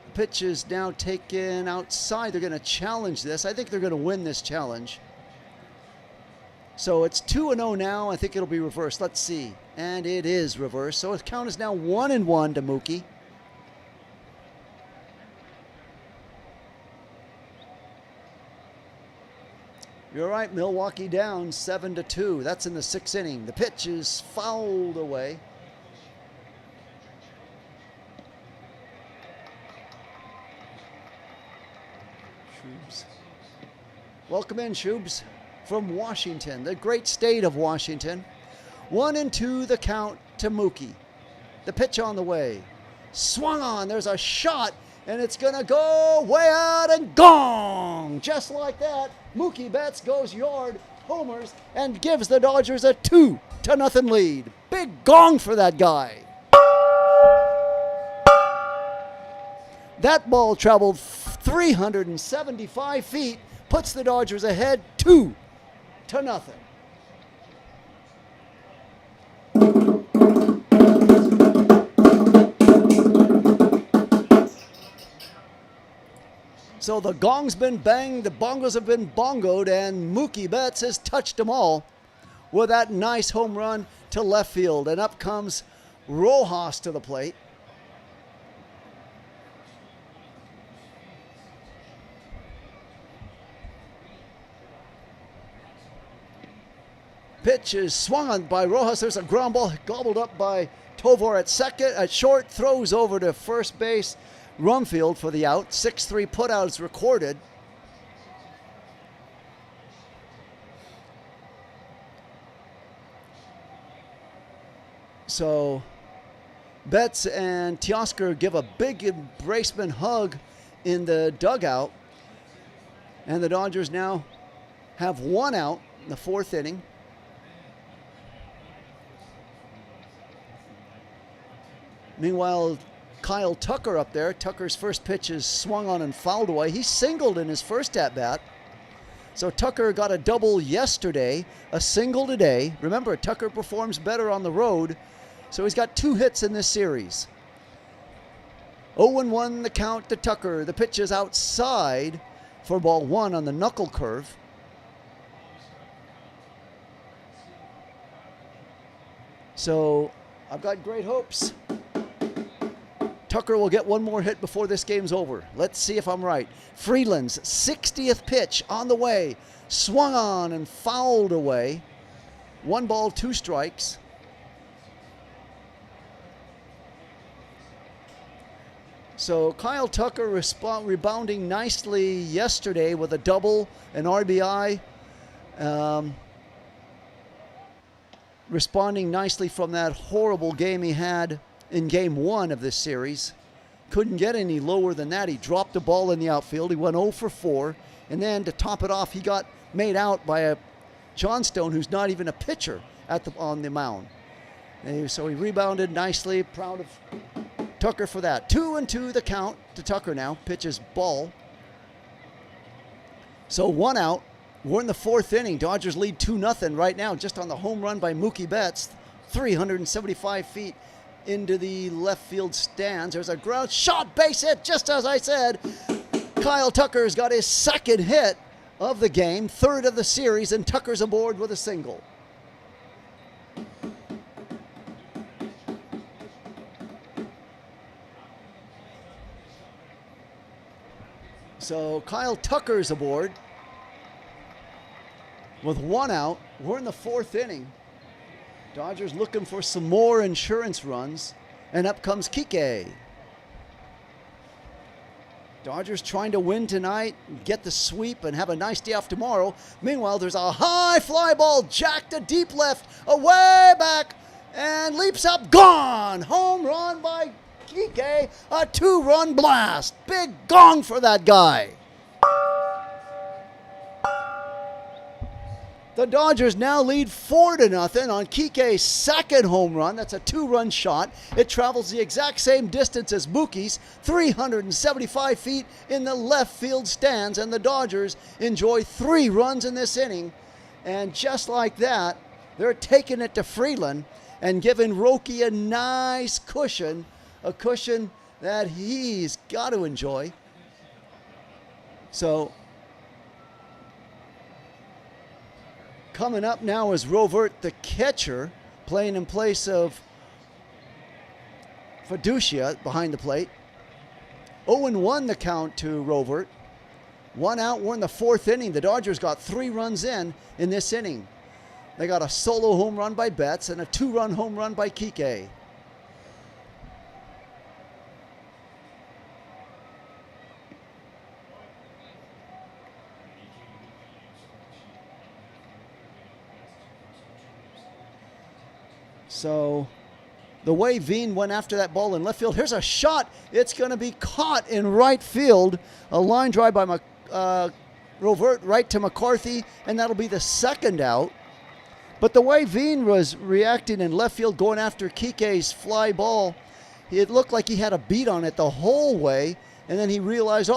The pitch is now taken outside. They're going to challenge this. I think they're going to win this challenge. So it's 2-0 now. I think it'll be reversed. Let's see. And it is reversed. So the count is now 1-1 to Mookie. You're right, Milwaukee down 7-2. That's in the 6th inning. The pitch is fouled away. Shubes. Welcome in, Shubes, from Washington, the great state of Washington. 1-2 the count to Mookie. The pitch on the way. Swung on. There's a shot, and it's going to go way out and gong. Just like that, Mookie Betts goes yard, homers, and gives the Dodgers a 2-0 lead. Big gong for that guy. That ball traveled 375 feet, puts the Dodgers ahead 2-0. So the gong's been banged, the bongos have been bongoed, and Mookie Betts has touched them all with that nice home run to left field. And up comes Rojas to the plate. Pitch is swung on by Rojas. There's a ground ball gobbled up by Tovar at second. At short, throws over to first base. Rumfield for the out. 6-3 putout is recorded. So Betts and Teoscar give a big embracement hug in the dugout. And the Dodgers now have one out in the fourth inning. Meanwhile, Kyle Tucker up there. Tucker's first pitch is swung on and fouled away. He singled in his first at-bat. So Tucker got a double yesterday, a single today. Remember, Tucker performs better on the road, so he's got 2 hits in this series. 0-1 the count to Tucker. The pitch is outside for ball 1 on the knuckle curve. So I've got great hopes. Tucker will get one more hit before this game's over. Let's see if I'm right. Freeland's 60th pitch on the way. Swung on and fouled away. 1 ball, 2 strikes. So Kyle Tucker rebounding nicely yesterday with a double, an RBI. Responding nicely from that horrible game he had in game 1 of this series. Couldn't get any lower than that. He dropped the ball in the outfield. He went 0 for 4. And then to top it off, he got made out by a Johnstone who's not even a pitcher on the mound. And so he rebounded nicely. Proud of Tucker for that. 2-2 the count to Tucker now. Pitches ball. So 1 out. We're in the 4th inning. Dodgers lead 2-0 right now just on the home run by Mookie Betts. 375 feet into the left field stands. There's a ground shot, base hit, just as I said. Kyle Tucker's got his 2nd hit of the game, 3rd of the series, and Tucker's aboard with a single. So Kyle Tucker's aboard with 1 out. We're in the 4th inning. Dodgers looking for some more insurance runs. And up comes Kike. Dodgers trying to win tonight, get the sweep, and have a nice day off tomorrow. Meanwhile, there's a high fly ball jacked to deep left, away back, and leaps up, gone. Home run by Kike, a 2-run blast. Big gong for that guy. The Dodgers now lead 4-0 on Kike's 2nd home run. That's a 2-run shot. It travels the exact same distance as Mookie's, 375 feet in the left field stands, and the Dodgers enjoy 3 runs in this inning. And just like that, they're taking it to Freeland and giving Rocky a nice cushion, a cushion that he's got to enjoy. So coming up now is Rovert, the catcher, playing in place of Fiducia behind the plate. 0-1 the count to Rovert. 1 out, we're in the 4th inning. The Dodgers got 3 runs in this inning. They got a solo home run by Betts and a 2-run home run by Kike. So the way Veen went after that ball in left field, here's a shot. It's going to be caught in right field. A line drive by Rovert right to McCarthy, and that'll be the 2nd out. But the way Veen was reacting in left field, going after Kike's fly ball, it looked like he had a beat on it the whole way, and then he realized,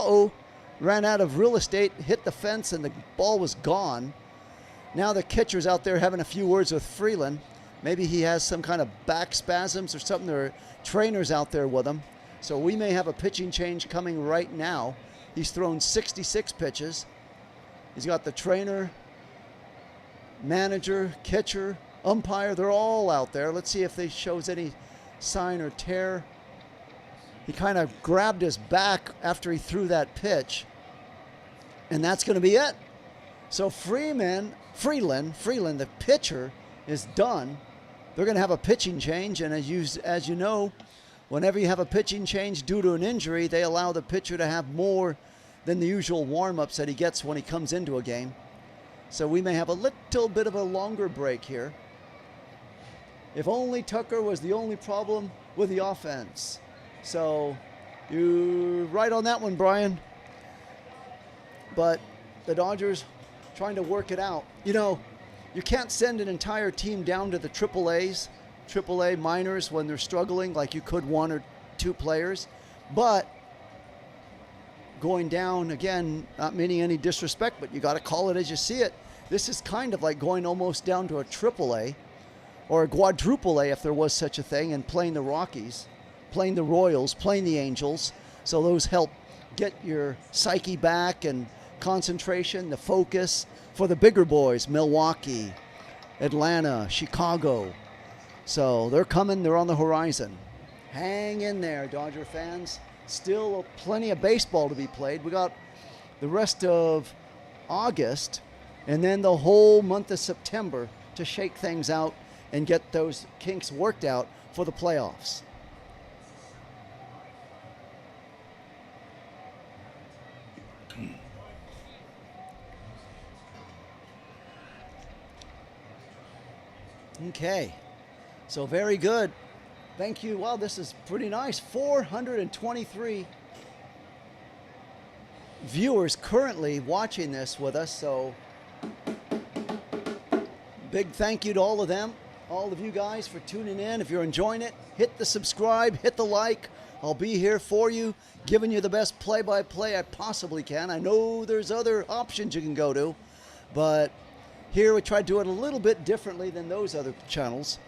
ran out of real estate, hit the fence, and the ball was gone. Now the catcher's out there having a few words with Freeland. Maybe he has some kind of back spasms or something. There are trainers out there with him. So we may have a pitching change coming right now. He's thrown 66 pitches. He's got the trainer, manager, catcher, umpire. They're all out there. Let's see if they shows any sign or tear. He kind of grabbed his back after he threw that pitch. And that's going to be it. So Freeland, the pitcher, is done. They're going to have a pitching change, and as you know, whenever you have a pitching change due to an injury, they allow the pitcher to have more than the usual warm-ups that he gets when he comes into a game. So we may have a little bit of a longer break here. If only Tucker was the only problem with the offense. So you're right on that one, Brian. But the Dodgers trying to work it out. You know, you can't send an entire team down to the AAA minors when they're struggling like you could one or two players. But going down, again, not meaning any disrespect, but you got to call it as you see it. This is kind of like going almost down to a AAA or a quadruple A if there was such a thing, and playing the Rockies, playing the Royals, playing the Angels. So those help get your psyche back and concentration, the focus for the bigger boys, Milwaukee, Atlanta, Chicago. So they're coming, they're on the horizon. Hang in there, Dodger fans. Still plenty of baseball to be played. We got the rest of August and then the whole month of September to shake things out and get those kinks worked out for the playoffs. Okay, so very good. Thank you. Wow, this is pretty nice. 423 viewers currently watching this with us, so big thank you to all of them, all of you guys for tuning in. If you're enjoying it, hit the subscribe, hit the like. I'll be here for you, giving you the best play-by-play I possibly can. I know there's other options you can go to, but here we try to do it a little bit differently than those other channels.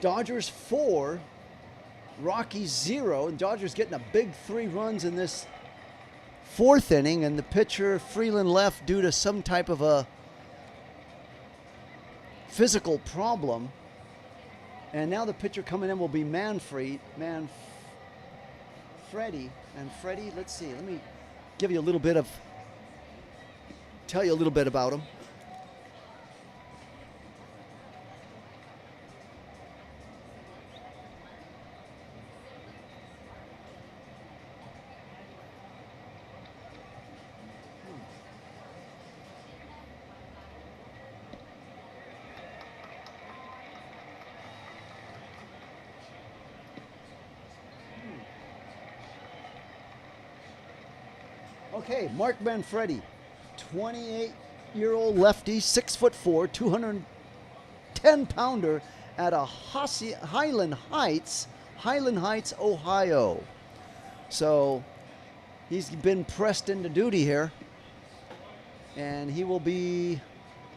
Dodgers 4, Rockies 0, and Dodgers getting a big 3 runs in this 4th inning, and the pitcher Freeland left due to some type of a physical problem. And now the pitcher coming in will be Manfredi. And Freddie, let's see, let me give you a little bit of, tell you a little bit about him. Okay, Mark Manfredi, 28-year-old lefty, 6'4", 210-pounder at a Highland Heights, Ohio. So he's been pressed into duty here, and he will be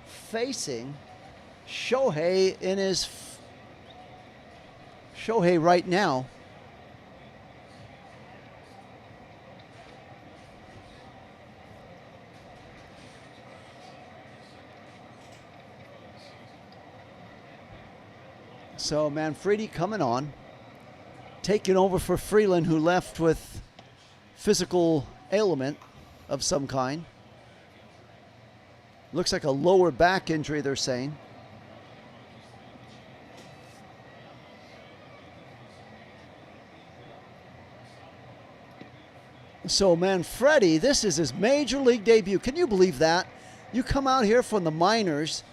facing Shohei Shohei right now. So Manfredi coming on, taking over for Freeland, who left with physical ailment of some kind. Looks like a lower back injury, they're saying. So Manfredi, this is his major league debut. Can you believe that? You come out here from the minors,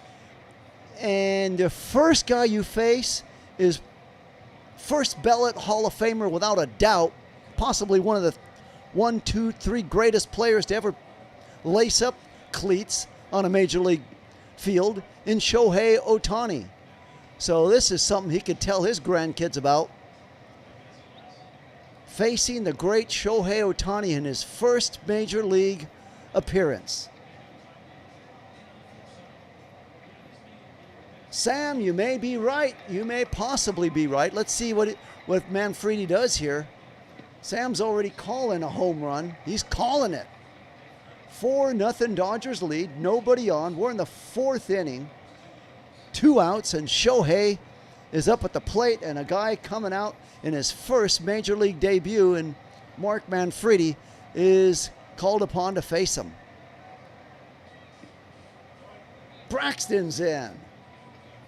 and the first guy you face is first ballot Hall of Famer without a doubt, possibly one of the 1, 2, 3 greatest players to ever lace up cleats on a major league field in Shohei Ohtani. So this is something he could tell his grandkids about. Facing the great Shohei Ohtani in his first major league appearance. Sam, you may be right. You may possibly be right. Let's see what Manfredi does here. Sam's already calling a home run. He's calling it. 4-0 Dodgers lead. Nobody on. We're in the 4th inning. 2 outs, and Shohei is up at the plate, and a guy coming out in his first major league debut, and Mark Manfredi is called upon to face him. Braxton's in.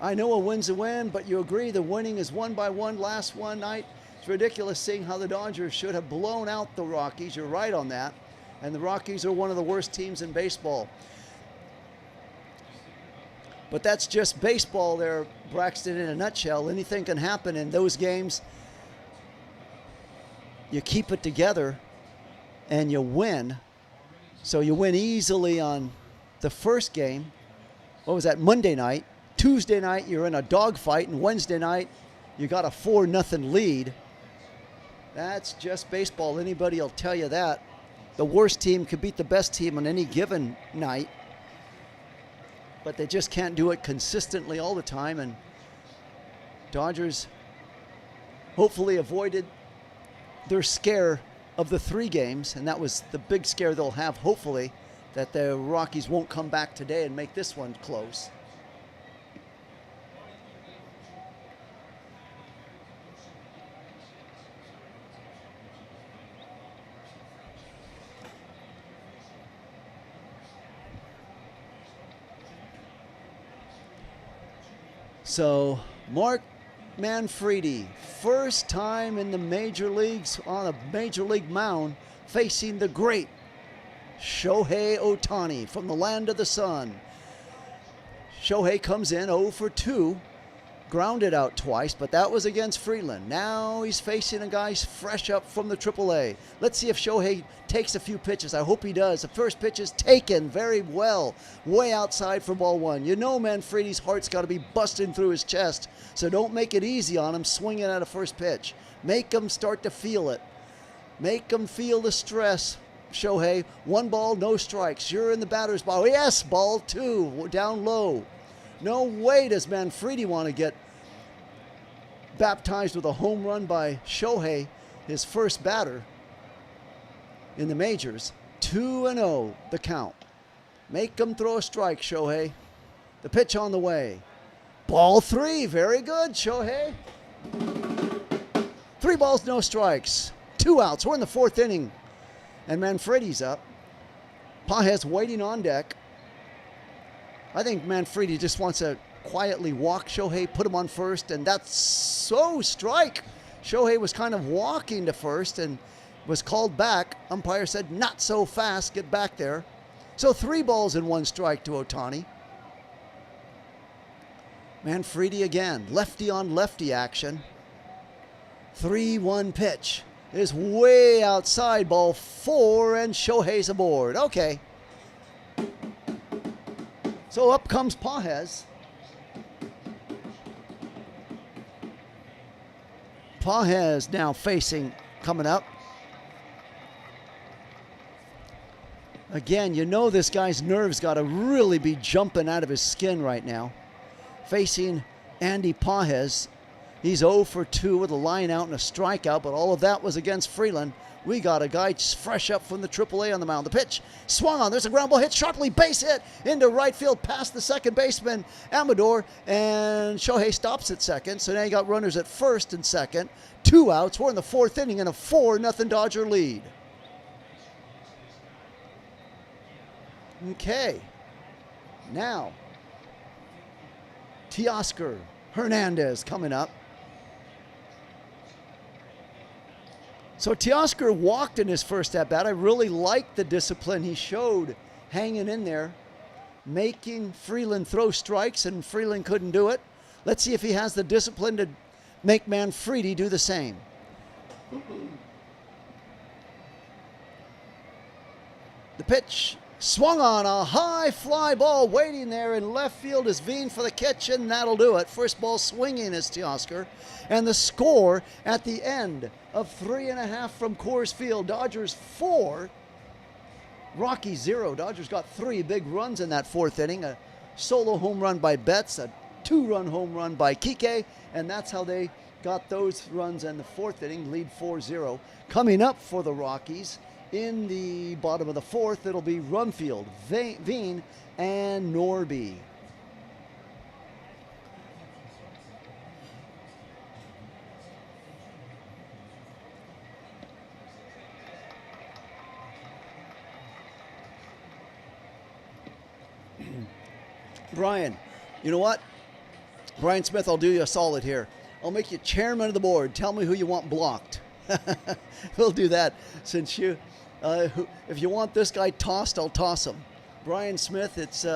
I know a win's a win, but you agree the winning is one by one last one night. It's ridiculous seeing how the Dodgers should have blown out the Rockies. You're right on that. And the Rockies are one of the worst teams in baseball. But that's just baseball there, Braxton, in a nutshell. Anything can happen in those games. You keep it together and you win. So you win easily on the first game. What was that, Monday night? Tuesday night, you're in a dogfight, and Wednesday night, you got a 4-0 lead. That's just baseball. Anybody will tell you that. The worst team could beat the best team on any given night, but they just can't do it consistently all the time, and Dodgers hopefully avoided their scare of the 3 games, and that was the big scare they'll have, hopefully, that the Rockies won't come back today and make this one close. So, Mark Manfredi, first time in the major leagues on a major league mound, facing the great Shohei Ohtani from the land of the sun. Shohei comes in 0 for 2, grounded out twice, but that was against Freeland. Now he's facing a guy fresh up from the AAA. Let's see if Shohei takes a few pitches. I hope he does. The first pitch is taken very well, way outside for ball 1. You know Manfredi's heart's got to be busting through his chest, so don't make it easy on him swinging at a first pitch. Make him start to feel it. Make him feel the stress. Shohei, 1 ball, no strikes. You're in the batter's box. Yes, ball 2, down low. No way does Manfredi want to get baptized with a home run by Shohei, his first batter in the majors. 2-0 the count. Make him throw a strike, Shohei. The pitch on the way. Ball 3, very good, Shohei. 3 balls, no strikes. 2 outs. We're in the 4th inning. And Manfredi's up. Pages waiting on deck. I think Manfredi just wants to quietly walk Shohei, put him on first, and that's so strike. Shohei was kind of walking to first and was called back. Umpire said, not so fast, get back there. So 3 balls and 1 strike to Ohtani. Manfredi again, lefty on lefty action. 3-1 pitch is way outside, ball 4, and Shohei's aboard. Okay. So up comes Pages. Pages now coming up. Again, you know this guy's nerves got to really be jumping out of his skin right now. Facing Andy Pages. He's 0 for 2 with a line out and a strikeout, but all of that was against Freeland. We got a guy fresh up from the AAA on the mound. The pitch swung on. There's a ground ball hit sharply. Base hit into right field past the second baseman, Amador, and Shohei stops at second. So now you got runners at first and second. 2 outs. We're in the 4th inning and a 4-0 Dodger lead. Okay. Now, Teoscar Hernandez coming up. So Teoscar walked in his first at-bat. I really liked the discipline he showed hanging in there, making Freeland throw strikes, and Freeland couldn't do it. Let's see if he has the discipline to make Manfredi do the same. The pitch swung on, a high fly ball waiting there in left field is Veen for the catch, and that'll do it. First ball swinging is Teoscar. And the score at the end of 3.5 from Coors Field, Dodgers 4, Rockies 0. Dodgers got 3 big runs in that 4th inning. A solo home run by Betts, a 2-run home run by Kike, and that's how they got those runs in the 4th inning, lead 4-0. Coming up for the Rockies in the bottom of the 4th, it'll be Rumfield, Veen, and Norby. Brian, you know what? Brian Smith, I'll do you a solid here. I'll make you chairman of the board. Tell me who you want blocked. We'll do that since you, if you want this guy tossed, I'll toss him. Brian Smith, it's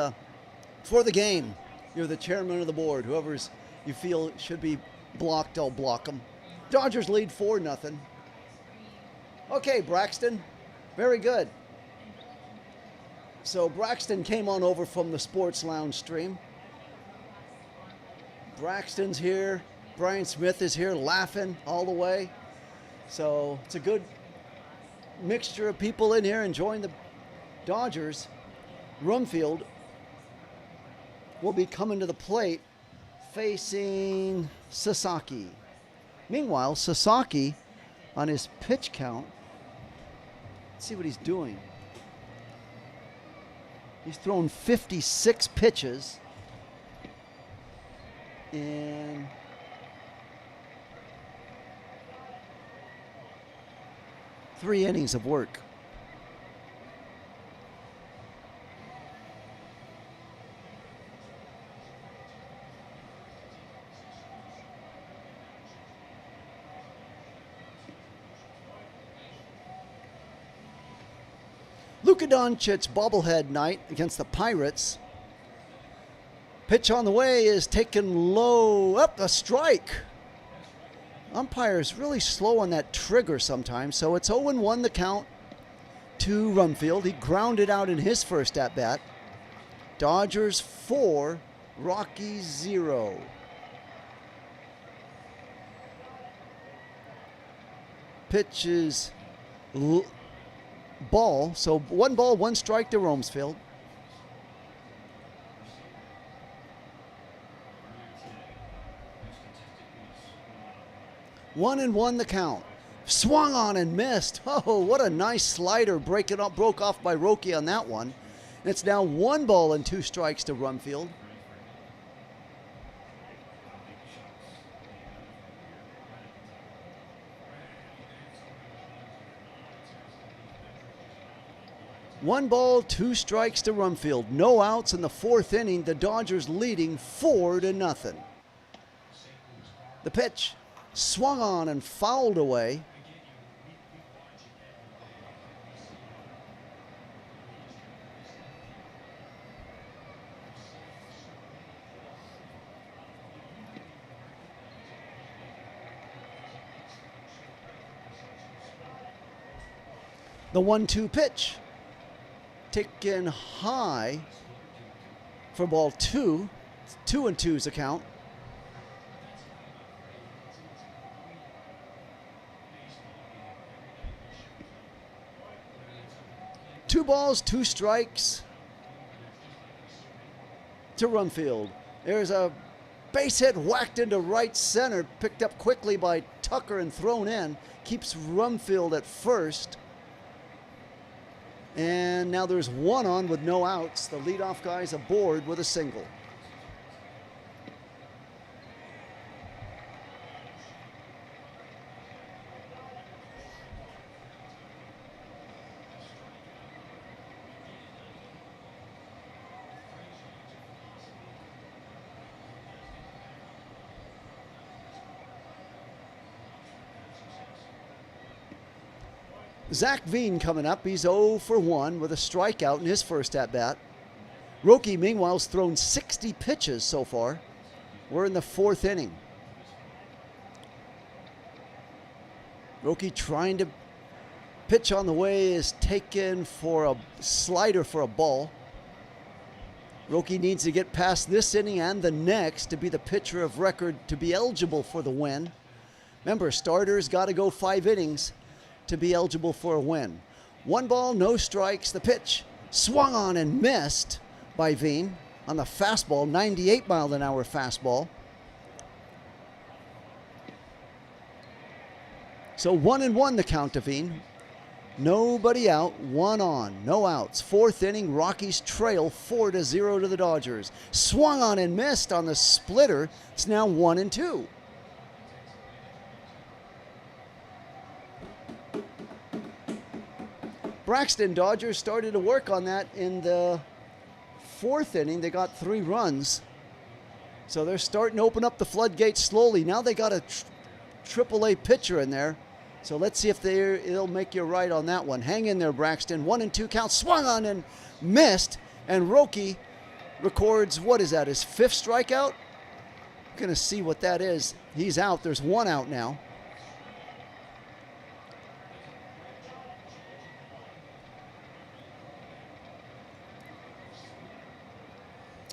for the game. You're the chairman of the board. Whoever's you feel should be blocked, I'll block them. Dodgers lead 4-0. Okay, Braxton. Very good. So Braxton came on over from the Sports Lounge stream. Braxton's here. Brian Smith is here laughing all the way. So it's a good mixture of people in here enjoying the Dodgers. Rumfield will be coming to the plate facing Sasaki. Meanwhile, Sasaki on his pitch count, let's see what he's doing. He's thrown 56 pitches in 3 innings of work. Luka Doncic's bobblehead night against the Pirates. Pitch on the way is taken low. Up, a strike. Umpire's really slow on that trigger sometimes, so it's 0-1 the count to Rumfield. He grounded out in his first at-bat. Dodgers 4, Rockies 0. Pitch is ball, so 1 ball, 1 strike to Rumsfeld. One and one the count. Swung on and missed. Oh, what a nice slider broke off by Roki on that one. And it's now 1 ball and 2 strikes to Rumfield. One ball, 2 strikes to Rumfield. No outs in the 4th inning. The Dodgers leading 4-0. The pitch swung on and fouled away. The 1-2 pitch taken high for ball 2. 2-2's a count. Two balls, 2 strikes to Rumfield. There's a base hit whacked into right center, picked up quickly by Tucker and thrown in. Keeps Rumfield at first. And now there's 1 on with no outs. The leadoff guy's aboard with a single. Zach Veen coming up. He's 0 for 1 with a strikeout in his first at-bat. Roki, meanwhile, has thrown 60 pitches so far. We're in the 4th inning. Roki trying to pitch on the way is taken for a slider for a ball. Roki needs to get past this inning and the next to be the pitcher of record to be eligible for the win. Remember, starters got to go 5 innings to be eligible for a win. 1 ball, no strikes. The pitch swung on and missed by Veen on the fastball, 98-mile-an-hour fastball. So 1-1 the count to Veen. Nobody out, 1 on, no outs. 4th inning, Rockies trail 4-0 to the Dodgers. Swung on and missed on the splitter. It's now 1-2. Braxton, Dodgers started to work on that in the 4th inning. They got 3 runs. So they're starting to open up the floodgates slowly. Now they got a AAA pitcher in there. So let's see if it'll make you right on that one. Hang in there, Braxton. 1-2 count. Swung on and missed. And Rocky records, what is that, his 5th strikeout? Going to see what that is. He's out. There's 1 out now.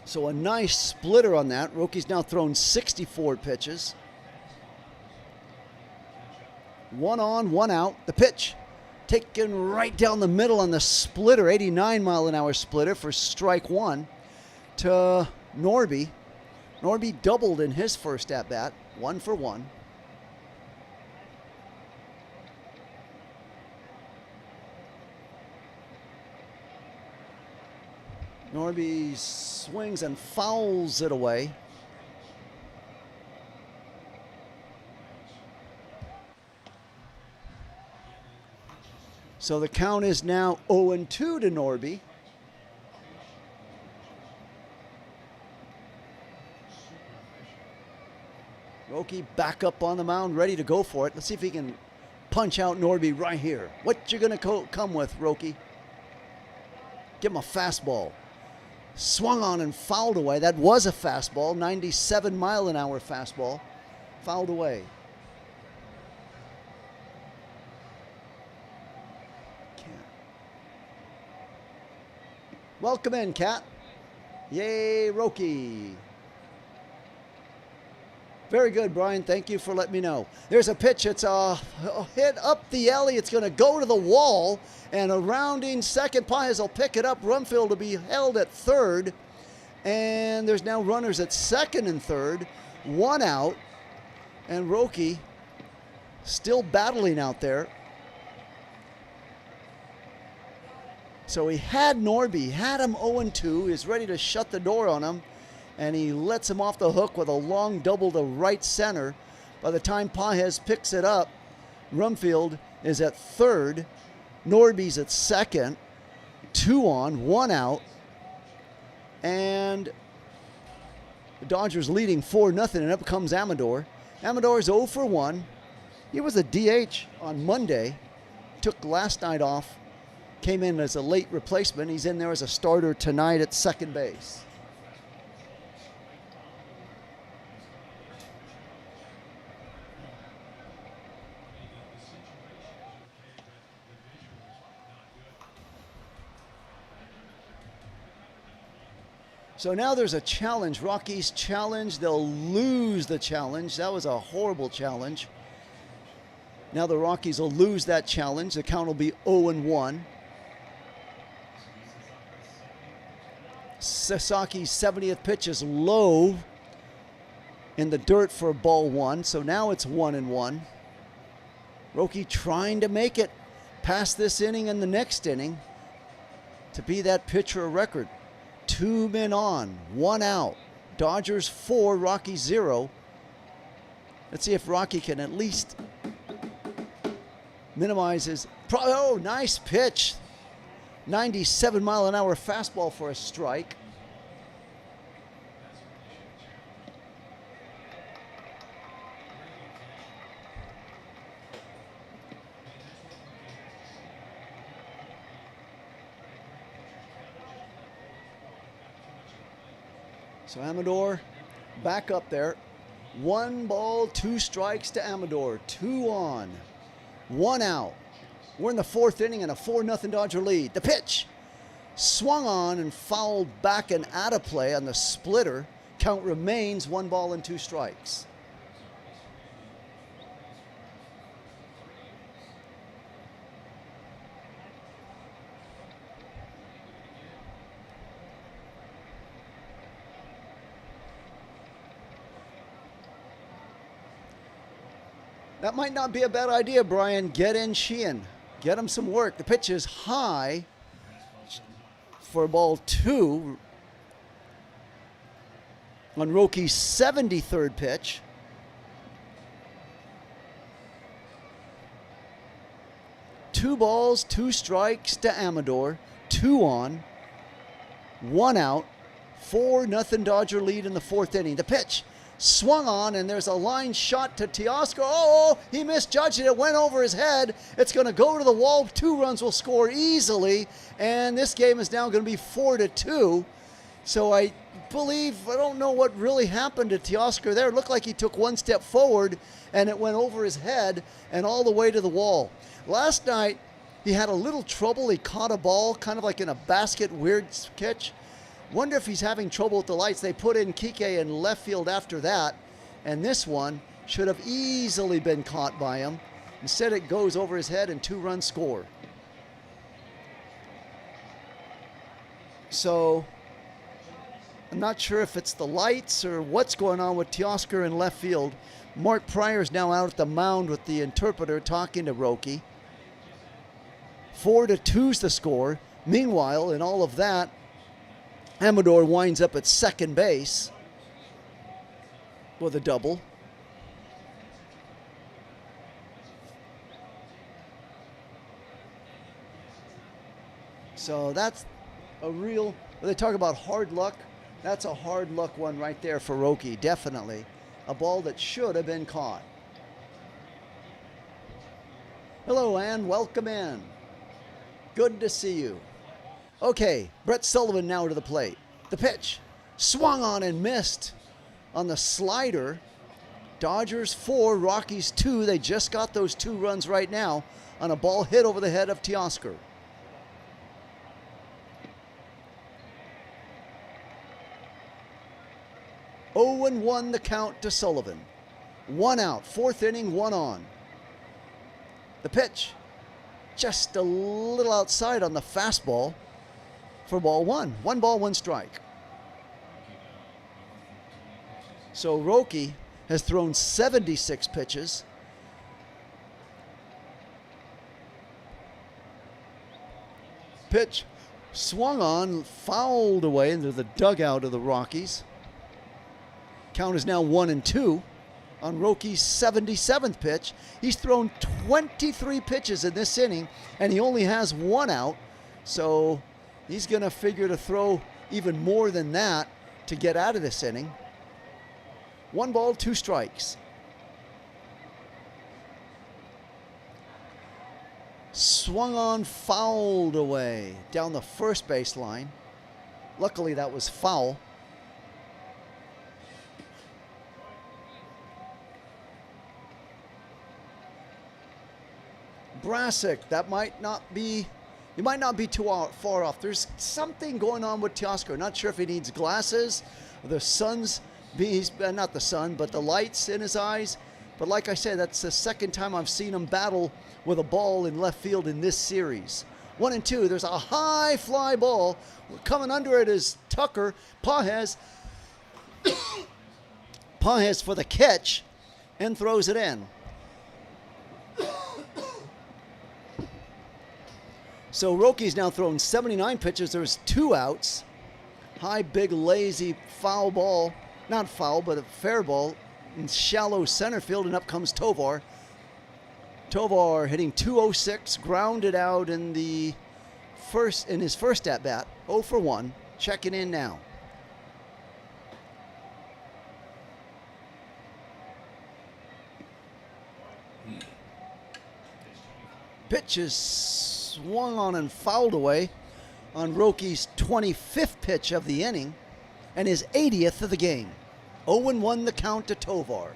So a nice splitter on that. Rocky's now thrown 64 pitches. 1 on, 1 out. The pitch taken right down the middle on the splitter. 89-mile-an-hour splitter for strike 1 to Norby. Norby doubled in his first at-bat. 1 for 1. Norby swings and fouls it away. So the count is now 0-2 to Norby. Rocky back up on the mound, ready to go for it. Let's see if he can punch out Norby right here. What you gonna come with, Rocky? Give him a fastball. Swung on and fouled away. That was a fastball, 97-mile-an-hour fastball. Fouled away. Welcome in, Cat. Yay, Rocky. Very good, Brian. Thank you for letting me know. There's a pitch. It's a hit up the alley. It's going to go to the wall. And a rounding second. Paez will pick it up. Rumfield will be held at third. And there's now runners at second and third. 1 out. And Rocky still battling out there. So he had Norby, had him 0-2. He's ready to shut the door on him. And he lets him off the hook with a long double to right center. By the time Paez picks it up, Rumfield is at third. Norby's at second. 2 on, 1 out. And the Dodgers leading 4-0, and up comes Amador. Amador's 0 for 1. He was a DH on Monday. Took last night off. Came in as a late replacement. He's in there as a starter tonight at second base. So now there's a challenge. Rockies challenge. They'll lose the challenge. That was a horrible challenge. Now the Rockies will lose that challenge. The count will be 0-1. Sasaki's 70th pitch is low in the dirt for ball 1. So now it's 1-1. Rocky trying to make it past this inning and the next inning to be that pitcher record. 2 men on, 1 out. Dodgers 4, Rockies 0. Let's see if Rocky can at least minimize his... Oh, nice pitch. 97-mile-an-hour fastball for a strike. So Amador back up there. 1 ball, 2 strikes to Amador. 2 on, 1 out. We're in the 4th inning and a 4-0 Dodger lead. The pitch swung on and fouled back and out of play on the splitter. Count remains 1 ball and 2 strikes. That might not be a bad idea, Brian. Get in Sheehan. Get him some work. The pitch is high for ball 2 on Rocky's 73rd pitch. Two balls, 2 strikes to Amador. 2 on, 1 out. 4-0 Dodger lead in the fourth inning. The pitch swung on, and there's a line shot to Teoscar. Oh, he misjudged it. It went over his head. It's going to go to the wall. 2 runs will score easily, and this game is now going to be 4-2. So I don't know what really happened to Teoscar there. It looked like he took one step forward, and it went over his head and all the way to the wall. Last night, he had a little trouble. He caught a ball kind of like in a basket, weird catch. Wonder if he's having trouble with the lights. They put in Kike in left field after that, and this one should have easily been caught by him. Instead, it goes over his head and 2 runs score. So I'm not sure if it's the lights or what's going on with Teoscar in left field. Mark Pryor's now out at the mound with the interpreter talking to Roki. 4-2's the score. Meanwhile, in all of that, Amador winds up at second base with a double. So that's a real, when they talk about hard luck, that's a hard luck one right there for Roki, definitely. A ball that should have been caught. Hello, Ann. Welcome in. Good to see you. Okay, Brett Sullivan now to the plate. The pitch swung on and missed on the slider. Dodgers 4, Rockies 2. They just got those 2 runs right now on a ball hit over the head of Teoscar. Oh, and 1 the count to Sullivan. 1 out, 4th inning, 1 on. The pitch just a little outside on the fastball for ball 1. 1 ball, 1 strike. So Roki has thrown 76 pitches. Pitch swung on, fouled away into the dugout of the Rockies. Count is now 1-2 on Roki's 77th pitch. He's thrown 23 pitches in this inning, and he only has 1 out. So he's going to figure to throw even more than that to get out of this inning. 1 ball, 2 strikes. Swung on, fouled away down the first base line. Luckily, that was foul. Brasic, that might not be, you might not be too far off. There's something going on with Teoscar. Not sure if he needs glasses, or the sun's, not the sun, but the lights in his eyes. But like I said, that's the second time I've seen him battle with a ball in left field in this series. 1-2, there's a high fly ball. Coming under it is Tucker. Pages for the catch and throws it in. So Roki's now thrown 79 pitches. There's 2 outs. High, big, lazy, foul ball. Not foul, but a fair ball in shallow center field, and up comes Tovar. Tovar hitting .206, grounded out in his first at bat. 0 for 1. Checking in now. Pitch is swung on and fouled away on Roki's 25th pitch of the inning and his 80th of the game. 0-1 the count to Tovar.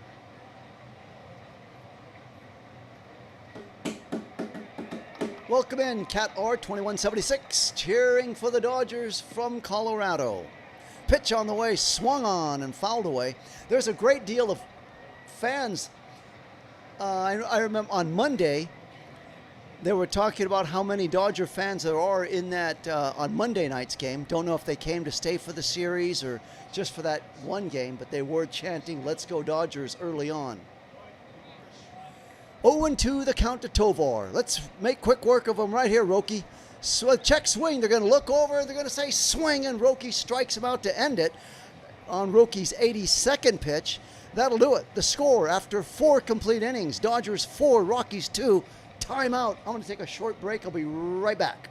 Welcome in, Cat R2176, cheering for the Dodgers from Colorado. Pitch on the way, swung on and fouled away. There's a great deal of fans. I remember on Monday, they were talking about how many Dodger fans there are in that on Monday night's game. Don't know if they came to stay for the series or just for that one game, but they were chanting, "Let's go Dodgers," early on. 0-2 the count to Tovar. Let's make quick work of them right here, Roki. So check swing. They're going to look over. They're going to say swing, and Roki strikes him out to end it on Roki's 82nd pitch. That'll do it. The score after 4 complete innings. Dodgers 4, Rockies 2. Timeout. I'm going to take a short break. I'll be right back.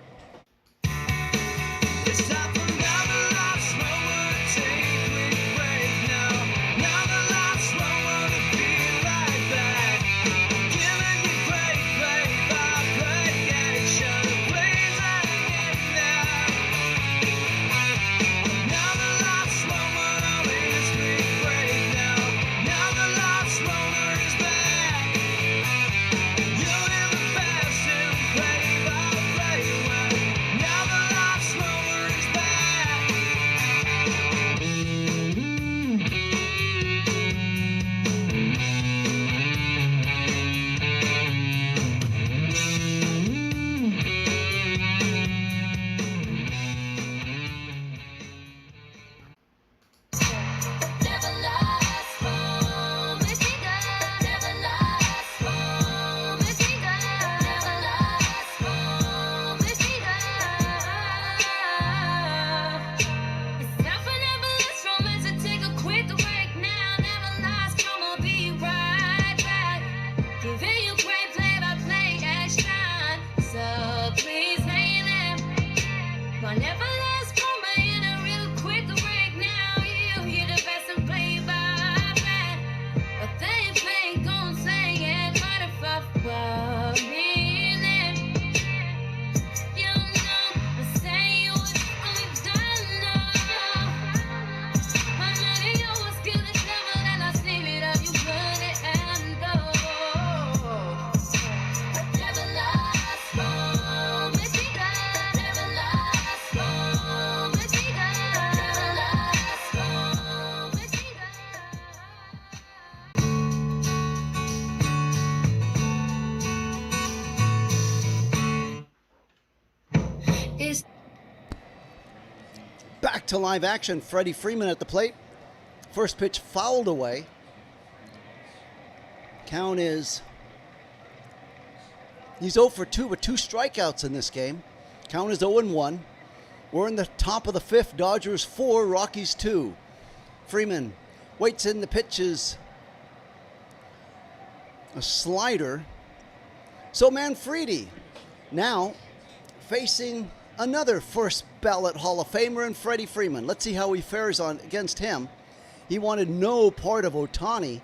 is Back to live action. Freddie Freeman at the plate. First pitch fouled away. Count is, he's 0 for 2 with 2 strikeouts in this game. Count is 0-1. We're in the top of the 5th. Dodgers 4, Rockies 2. Freeman waits in. The pitch is a slider. So Manfredi now facing another first ballot Hall of Famer in Freddie Freeman. Let's see how he fares on against him. He wanted no part of Ohtani.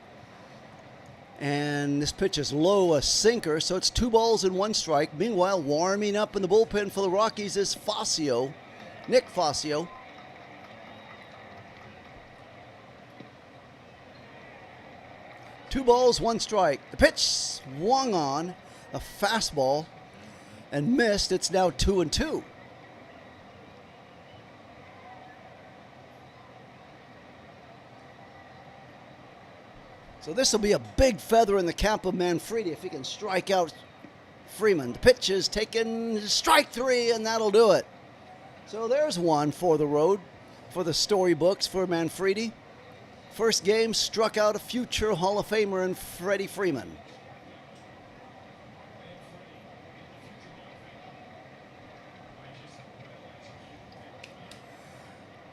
And this pitch is low, a sinker, so it's 2 balls and 1 strike. Meanwhile, warming up in the bullpen for the Rockies is Facio, Nick Facio. Two balls, 1 strike. The pitch swung on, a fastball, and missed. It's now 2-2. So this will be a big feather in the cap of Manfredi if he can strike out Freeman. The pitch is taken, strike 3, and that'll do it. So there's one for the road, for the storybooks for Manfredi. First game, struck out a future Hall of Famer in Freddie Freeman.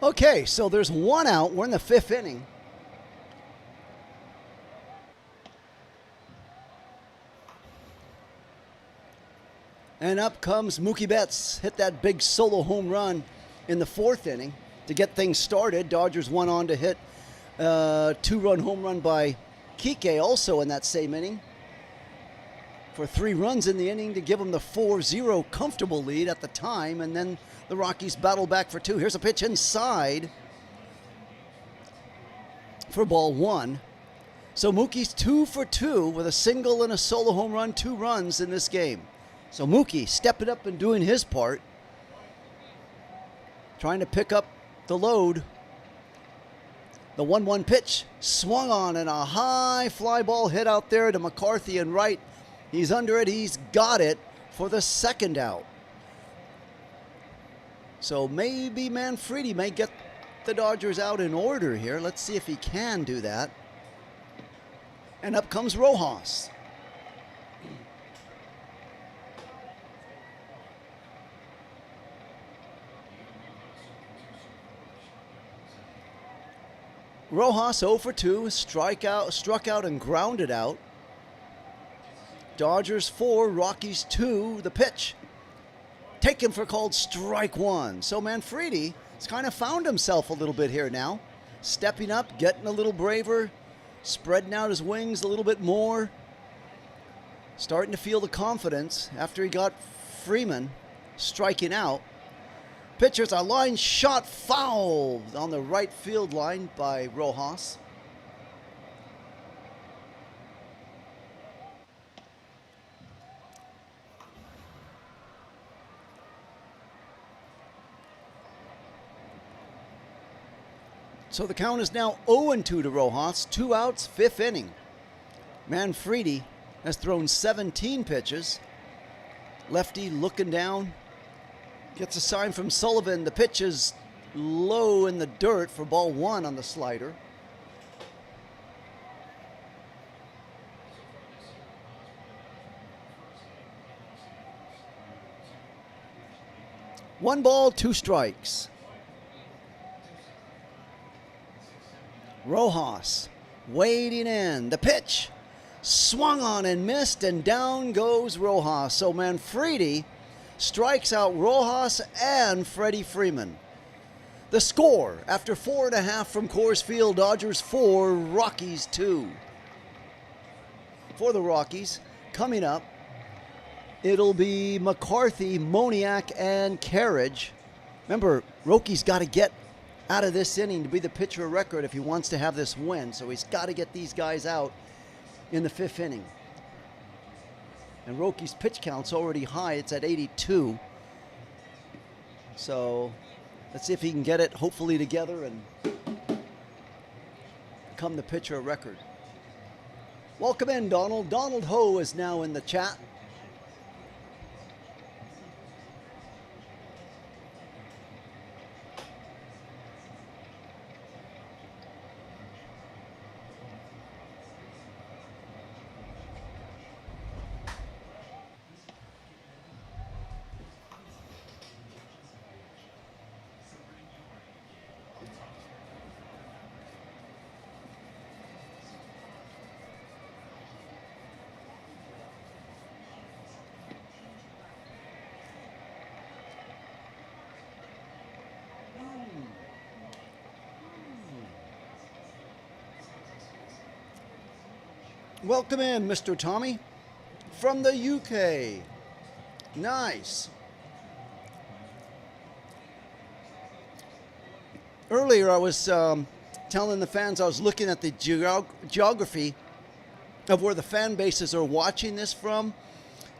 Okay, so there's 1 out. We're in the 5th inning. And up comes Mookie Betts. Hit that big solo home run in the 4th inning to get things started. Dodgers went on to hit a 2-run home run by Kike also in that same inning for 3 runs in the inning to give them the 4-0 comfortable lead at the time. And then the Rockies battle back for 2. Here's a pitch inside for ball 1. So Mookie's 2 for 2 with a single and a solo home run, 2 runs in this game. So Mookie stepping up and doing his part, trying to pick up the load. The 1-1 pitch swung on and a high fly ball hit out there to McCarthy and right. He's under it. He's got it for the 2nd out. So maybe Manfredi may get the Dodgers out in order here. Let's see if he can do that. And up comes Rojas. Rojas 0 for 2, struck out and grounded out. Dodgers 4, Rockies 2, the pitch. Taken for called strike 1. So Manfredi has kind of found himself a little bit here now. Stepping up, getting a little braver, spreading out his wings a little bit more. Starting to feel the confidence after he got Freeman striking out. Pitcher's a line shot foul on the right field line by Rojas. So the count is now 0-2 to Rojas. 2 outs, 5th inning. Manfredi has thrown 17 pitches. Lefty looking down. Gets a sign from Sullivan. The pitch is low in the dirt for ball 1 on the slider. One ball, 2 strikes. Rojas waiting in. The pitch swung on and missed, and down goes Rojas. So Manfredi strikes out Rojas and Freddie Freeman. The score after 4.5 from Coors Field, Dodgers 4, Rockies 2. For the Rockies, coming up, it'll be McCarthy, Moniak, and Carriage. Remember, Rocky's got to get out of this inning to be the pitcher of record if he wants to have this win. So he's got to get these guys out in the 5th inning. And Rocky's pitch count's already high. It's at 82. So let's see if he can get it hopefully together and become the pitcher of record. Welcome in, Donald. Donald Ho is now in the chat. Welcome in, Mr. Tommy, from the UK. Nice. Earlier, I was telling the fans I was looking at the geography of where the fan bases are watching this from,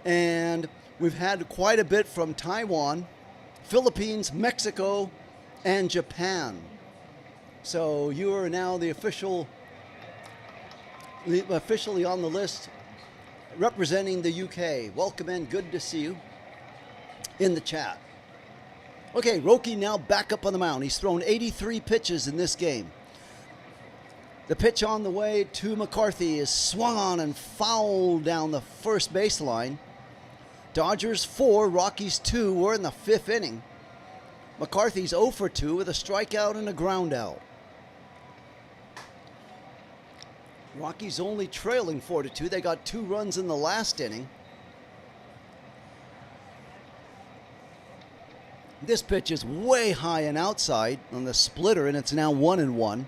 and we've had quite a bit from Taiwan, Philippines, Mexico, and Japan. So you are now the officially on the list representing the UK. Welcome in. Good to see you in the chat. Okay, Rocky now back up on the mound. He's thrown 83 pitches in this game. The pitch on the way to McCarthy is swung on and fouled down the first baseline. Dodgers 4, Rockies 2. We're in the 5th inning. McCarthy's 0 for 2 with a strikeout and a ground out. Rockies only trailing 4-2. They got 2 runs in the last inning. This pitch is way high and outside on the splitter, and it's now 1-1.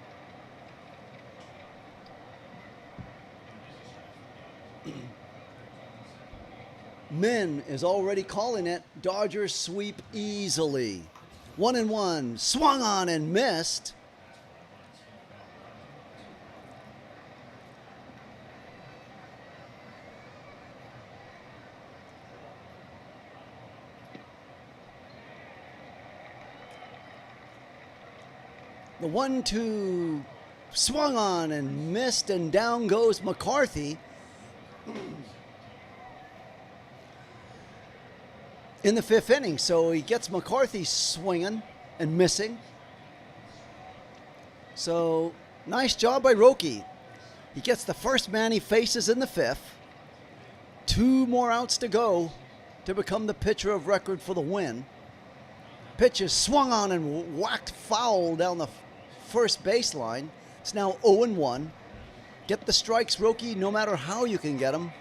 Min is already calling it. Dodgers sweep easily. 1-1. Swung on and missed. The 1-2 swung on and missed, and down goes McCarthy. In the 5th inning, so he gets McCarthy swinging and missing. So nice job by Rocky. He gets the first man he faces in the 5th. 2 more outs to go to become the pitcher of record for the win. Pitch is swung on and whacked foul down the first baseline. It's now 0-1. Get the strikes, Rocky, no matter how you can get them.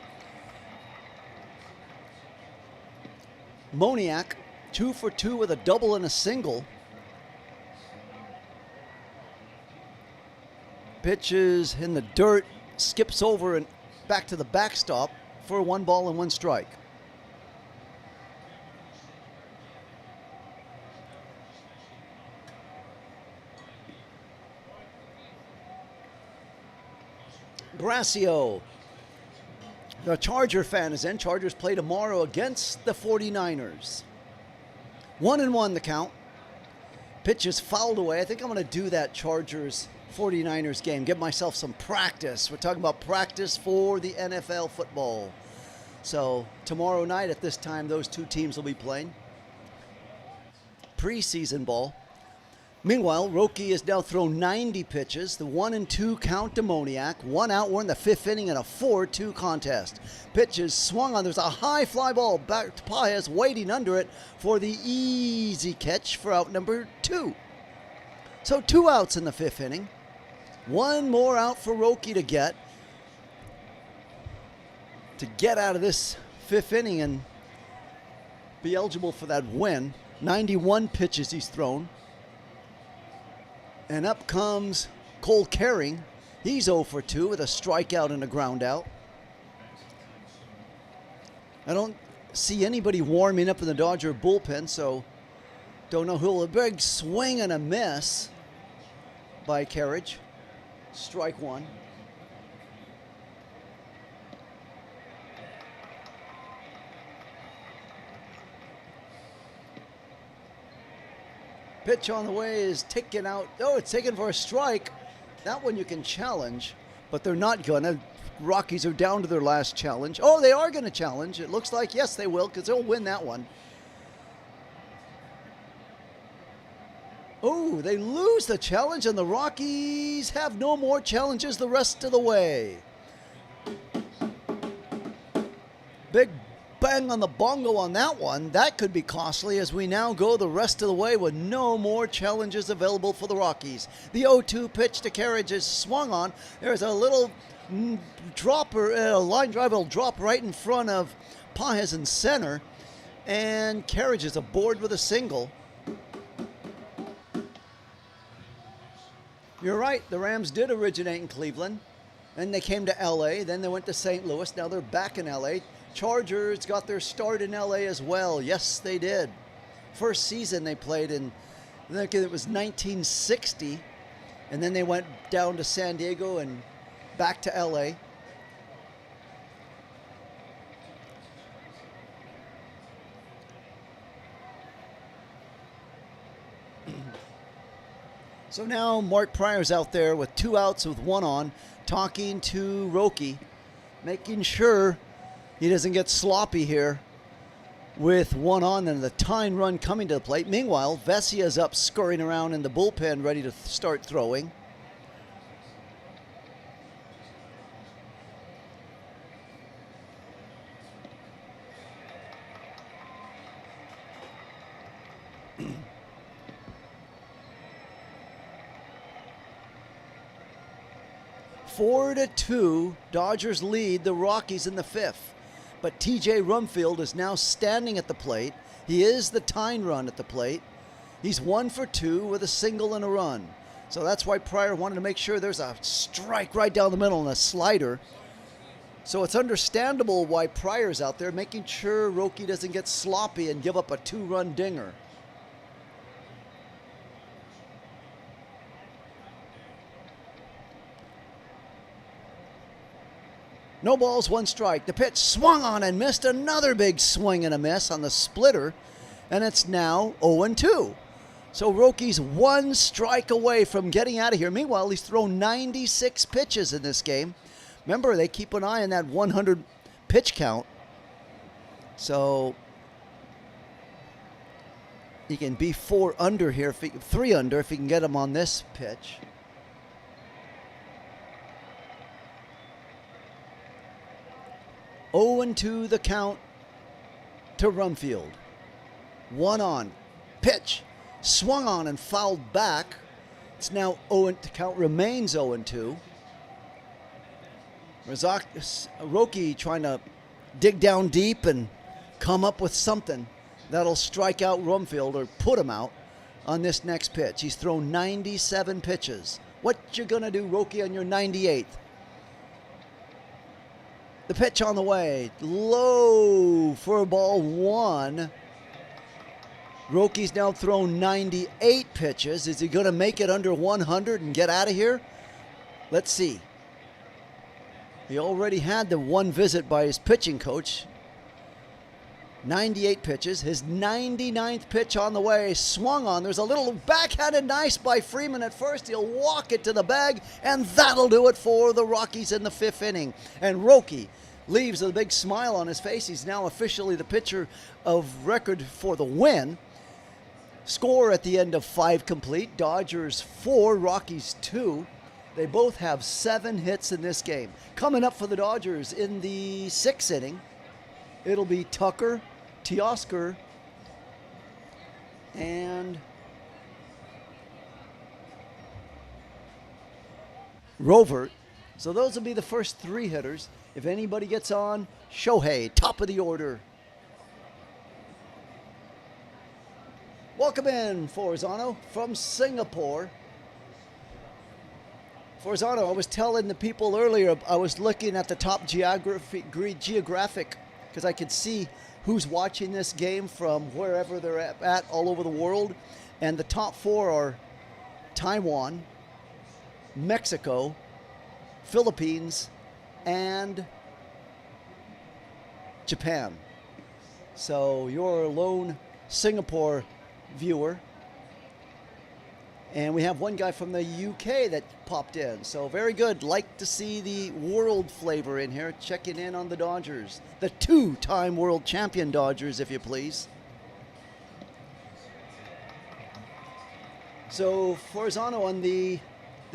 Moniak, 2 for 2 with a double and a single. Pitches in the dirt, skips over and back to the backstop for a 1 ball and 1 strike. Gracio, the Charger fan, is in. Chargers play tomorrow against the 49ers. 1-1 the count. Pitch is fouled away. I think I'm going to do that Chargers 49ers game. Give myself some practice. We're talking about practice for the NFL football. So tomorrow night at this time, those 2 teams will be playing preseason ball. Meanwhile, Rocky has now thrown 90 pitches. The 1-2 count to Moniak. 1 out. We're in the 5th inning in a 4-2 contest. Pitch is swung on. There's a high fly ball back to Paez, waiting under it for the easy catch for out number 2. So 2 outs in the 5th inning. 1 more out for Rocky to get out of this 5th inning and be eligible for that win. 91 pitches he's thrown. And up comes Cole Kering. He's 0 for 2 with a strikeout and a ground out. I don't see anybody warming up in the Dodger bullpen, so don't know who. A big swing and a miss by Carriage. Strike 1. Pitch on the way is taken out. Oh, it's taken for a strike. That one you can challenge, but they're not going to. Rockies are down to their last challenge. Oh, they are going to challenge. It looks like, yes, they will, because they'll win that one. Oh, they lose the challenge, and the Rockies have no more challenges the rest of the way. Big bang on the bongo on that one. That could be costly as we now go the rest of the way with no more challenges available for the Rockies. The 0-2 pitch to Carriage is swung on. There's a little dropper, line drive will drop right in front of Paez in center, and Carriage is aboard with a single. You're right, the Rams did originate in Cleveland. Then they came to LA. Then they went to St. Louis. Now they're back in LA. Chargers got their start in LA as well. Yes, they did. First season they played in, I think it was 1960. And then they went down to San Diego and back to LA. So now Mark Pryor's out there with 2 outs with 1 on, talking to Rocky, making sure he doesn't get sloppy here with 1 on and the tying run coming to the plate. Meanwhile, Vesia's up scurrying around in the bullpen ready to start throwing. Four to 2, Dodgers lead the Rockies in the 5th. But TJ Rumfield is now standing at the plate. He is the tying run at the plate. He's 1 for 2 with a single and a run. So that's why Pryor wanted to make sure there's a strike right down the middle and a slider. So it's understandable why Pryor's out there, making sure Rocky doesn't get sloppy and give up a 2-run dinger. No balls, 1 strike. The pitch swung on and missed. Another big swing and a miss on the splitter. And it's now 0-2. So Rocky's 1 strike away from getting out of here. Meanwhile, he's thrown 96 pitches in this game. Remember, they keep an eye on that 100 pitch count. So he can be 4 under here, 3 under if he can get him on this pitch. Oh, 2 the count to Rumfield. 1 on. Pitch. Swung on and fouled back. It's now 0, the count remains 0-2. Rocky trying to dig down deep and come up with something that'll strike out Rumfield or put him out on this next pitch. He's thrown 97 pitches. What you gonna do, Rocky, on your 98th? The pitch on the way, low for ball 1. Rocky's now thrown 98 pitches. Is he going to make it under 100 and get out of here? Let's see. He already had the 1 visit by his pitching coach. 98 pitches. His 99th pitch on the way, swung on. There's a little backhanded nice by Freeman at first. He'll walk it to the bag, and that'll do it for the Rockies in the 5th inning. And Rocky leaves with a big smile on his face. He's now officially the pitcher of record for the win. Score at the end of 5 complete. Dodgers 4, Rockies 2. They both have 7 hits in this game. Coming up for the Dodgers in the 6th inning, it'll be Tucker, Teoscar, and Rovert. So those will be the first 3 hitters. If anybody gets on, Shohei, top of the order. Welcome in, Forzano, from Singapore. Forzano, I was telling the people earlier, I was looking at the top geographic, because I could see who's watching this game from wherever they're at all over the world. And the top 4 are Taiwan, Mexico, Philippines, and Japan. So you're a lone Singapore viewer. And we have one guy from the UK that popped in. So very good. Like to see the world flavor in here, checking in on the Dodgers. The 2-time world champion Dodgers, if you please. So Forzano, on the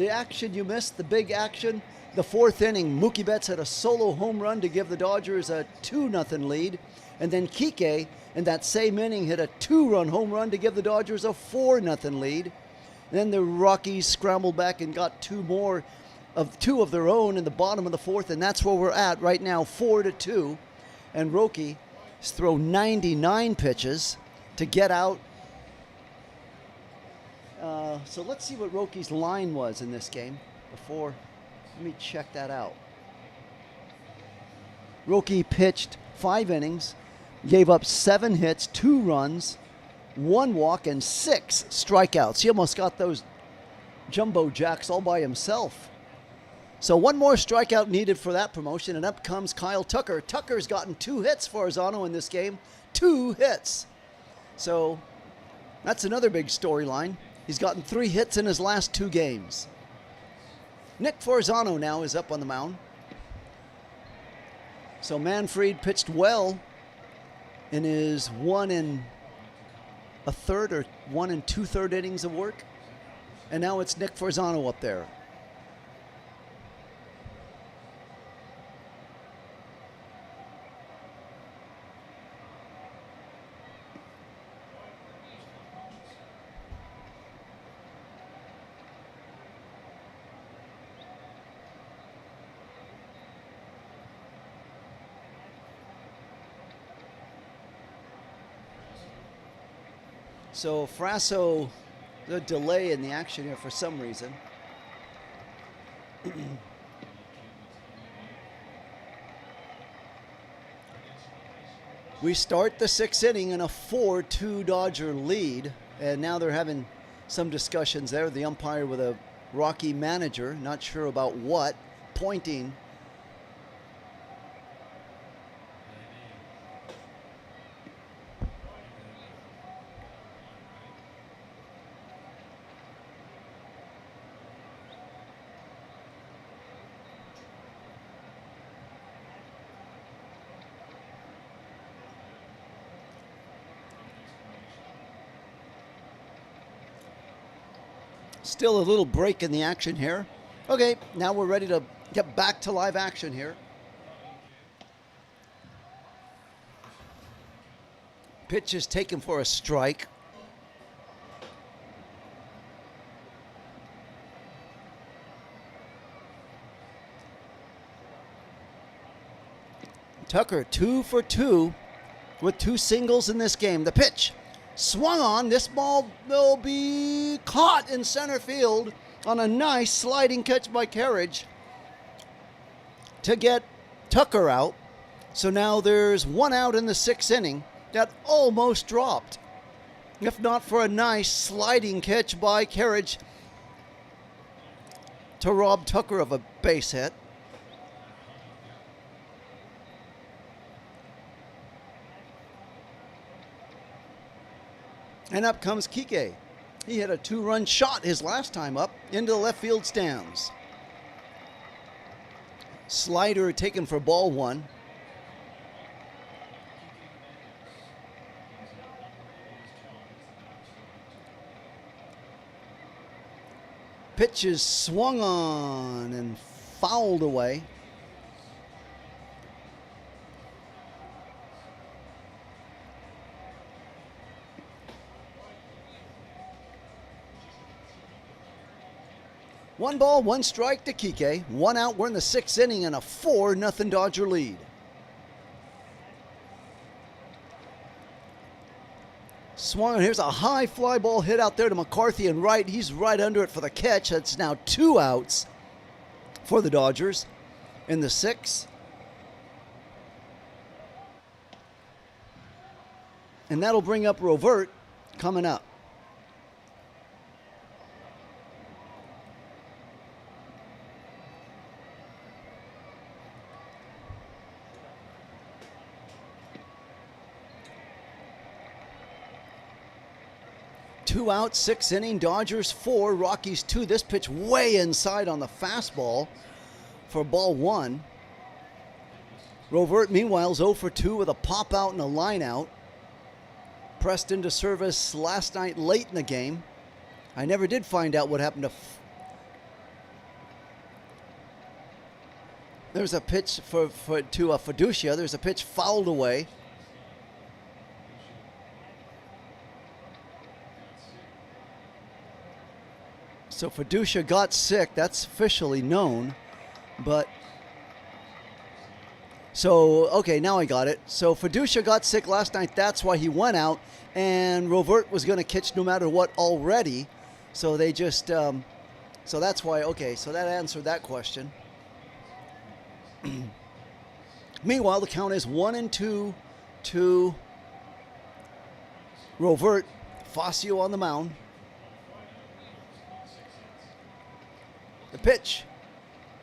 action you missed, the big action, the 4th inning, Mookie Betts had a solo home run to give the Dodgers a 2-0 lead. And then Kike, in that same inning, hit a 2-run home run to give the Dodgers a 4-0 lead. And then the Rockies scrambled back and got 2 of their own in the bottom of the 4th. And that's where we're at right now, 4-2. And Rocky has thrown 99 pitches to get out. So let's see what Rocky's line was in this game before Let me check that out. Rocky pitched 5 innings, gave up 7 hits, 2 runs, 1 walk, and 6 strikeouts. He almost got those jumbo jacks all by himself. So 1 more strikeout needed for that promotion, and up comes Kyle Tucker. Tucker's gotten 2 hits for Farzano in this game. 2 hits. So that's another big storyline. He's gotten 3 hits in his last 2 games. Nick Farzano now is up on the mound. So Manfred pitched well in his 1 1/3 or 1 2/3 innings of work. And now it's Nick Farzano up there. So Frasso, the delay in the action here for some reason. We start the 6th inning in a 4-2 Dodger lead, and now they're having some discussions there. The umpire with a Rocky manager, not sure about what, pointing. Still a little break in the action here. Okay, now we're ready to get back to live action here. Pitch is taken for a strike. Tucker 2 for 2 with 2 singles in this game. The pitch swung on. This ball will be caught in center field on a nice sliding catch by Carriage to get Tucker out. So now there's 1 out in the 6th inning. That almost dropped, if not for a nice sliding catch by Carriage to rob Tucker of a base hit. And up comes Kike. He hit a 2-run shot his last time up into the left field stands. Slider taken for ball 1. Pitch is swung on and fouled away. One ball, 1 strike to Kike. 1 out. We're in the 6th inning and a 4-0 Dodger lead. Swung. Here's a high fly ball hit out there to McCarthy and right. He's right under it for the catch. That's now 2 outs for the Dodgers in the 6th. And that'll bring up Rovert coming up. Two out, 6th inning. Dodgers 4, Rockies 2. This pitch way inside on the fastball for ball 1. Rovert, meanwhile, is 0 for 2 with a pop out and a line out. Pressed into service last night late in the game. I never did find out what happened to. There's a pitch to Fiducia. There's a pitch fouled away. So Fiducia got sick. That's officially known. But so, okay, now I got it. So Fiducia got sick last night. That's why he went out. And Rovert was going to catch no matter what already. So they just, so that's why, okay, so that answered that question. Meanwhile, the count is 1-2 to Rovert. Fazio on the mound. The pitch.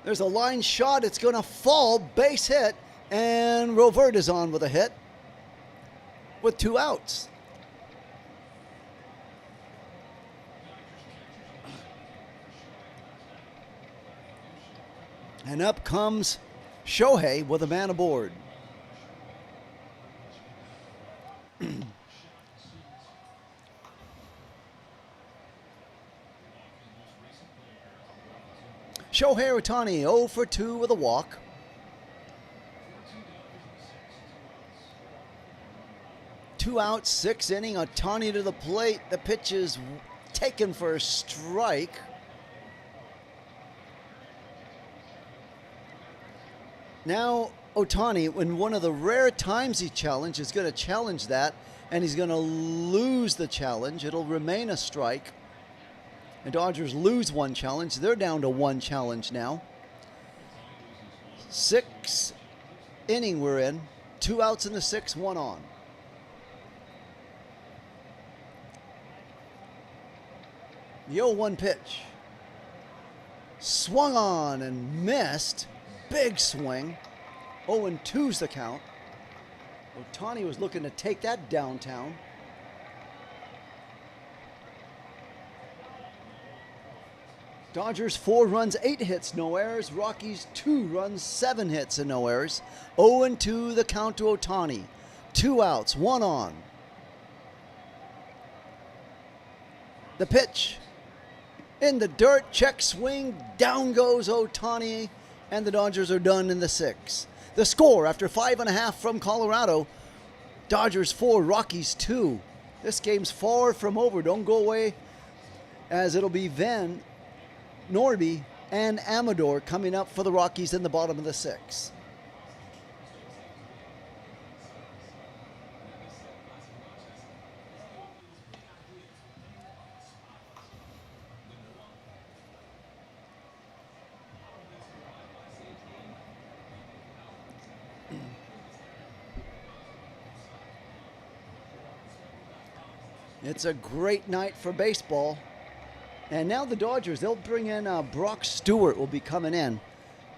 There's a line shot. It's going to fall. Base hit. And Rovert is on with a hit with 2 outs. And up comes Shohei with a man aboard. Shohei Ohtani 0 for 2 with a walk. Two outs, 6th inning. Ohtani to the plate. The pitch is taken for a strike. Now Ohtani, in one of the rare times he challenged, is going to challenge that, and he's going to lose the challenge. It'll remain a strike. The Dodgers lose 1 challenge. They're down to 1 challenge now. 6th inning we're in. 2 outs in the 6th, 1 on. The 0-1 pitch. Swung on and missed. Big swing. 0-2's the count. Ohtani was looking to take that downtown. Dodgers 4 runs, 8 hits, no errors. Rockies 2 runs, 7 hits and no errors. 0-2 the count to Ohtani. 2 outs, 1 on. The pitch. In the dirt, check swing, down goes Ohtani, and the Dodgers are done in the 6th. The score after 5.5 from Colorado, Dodgers 4, Rockies 2. This game's far from over. Don't go away, as it'll be Venn, Norby, and Amador coming up for the Rockies in the bottom of the 6th. It's a great night for baseball. And now the Dodgers, they'll bring in Brock Stewart will be coming in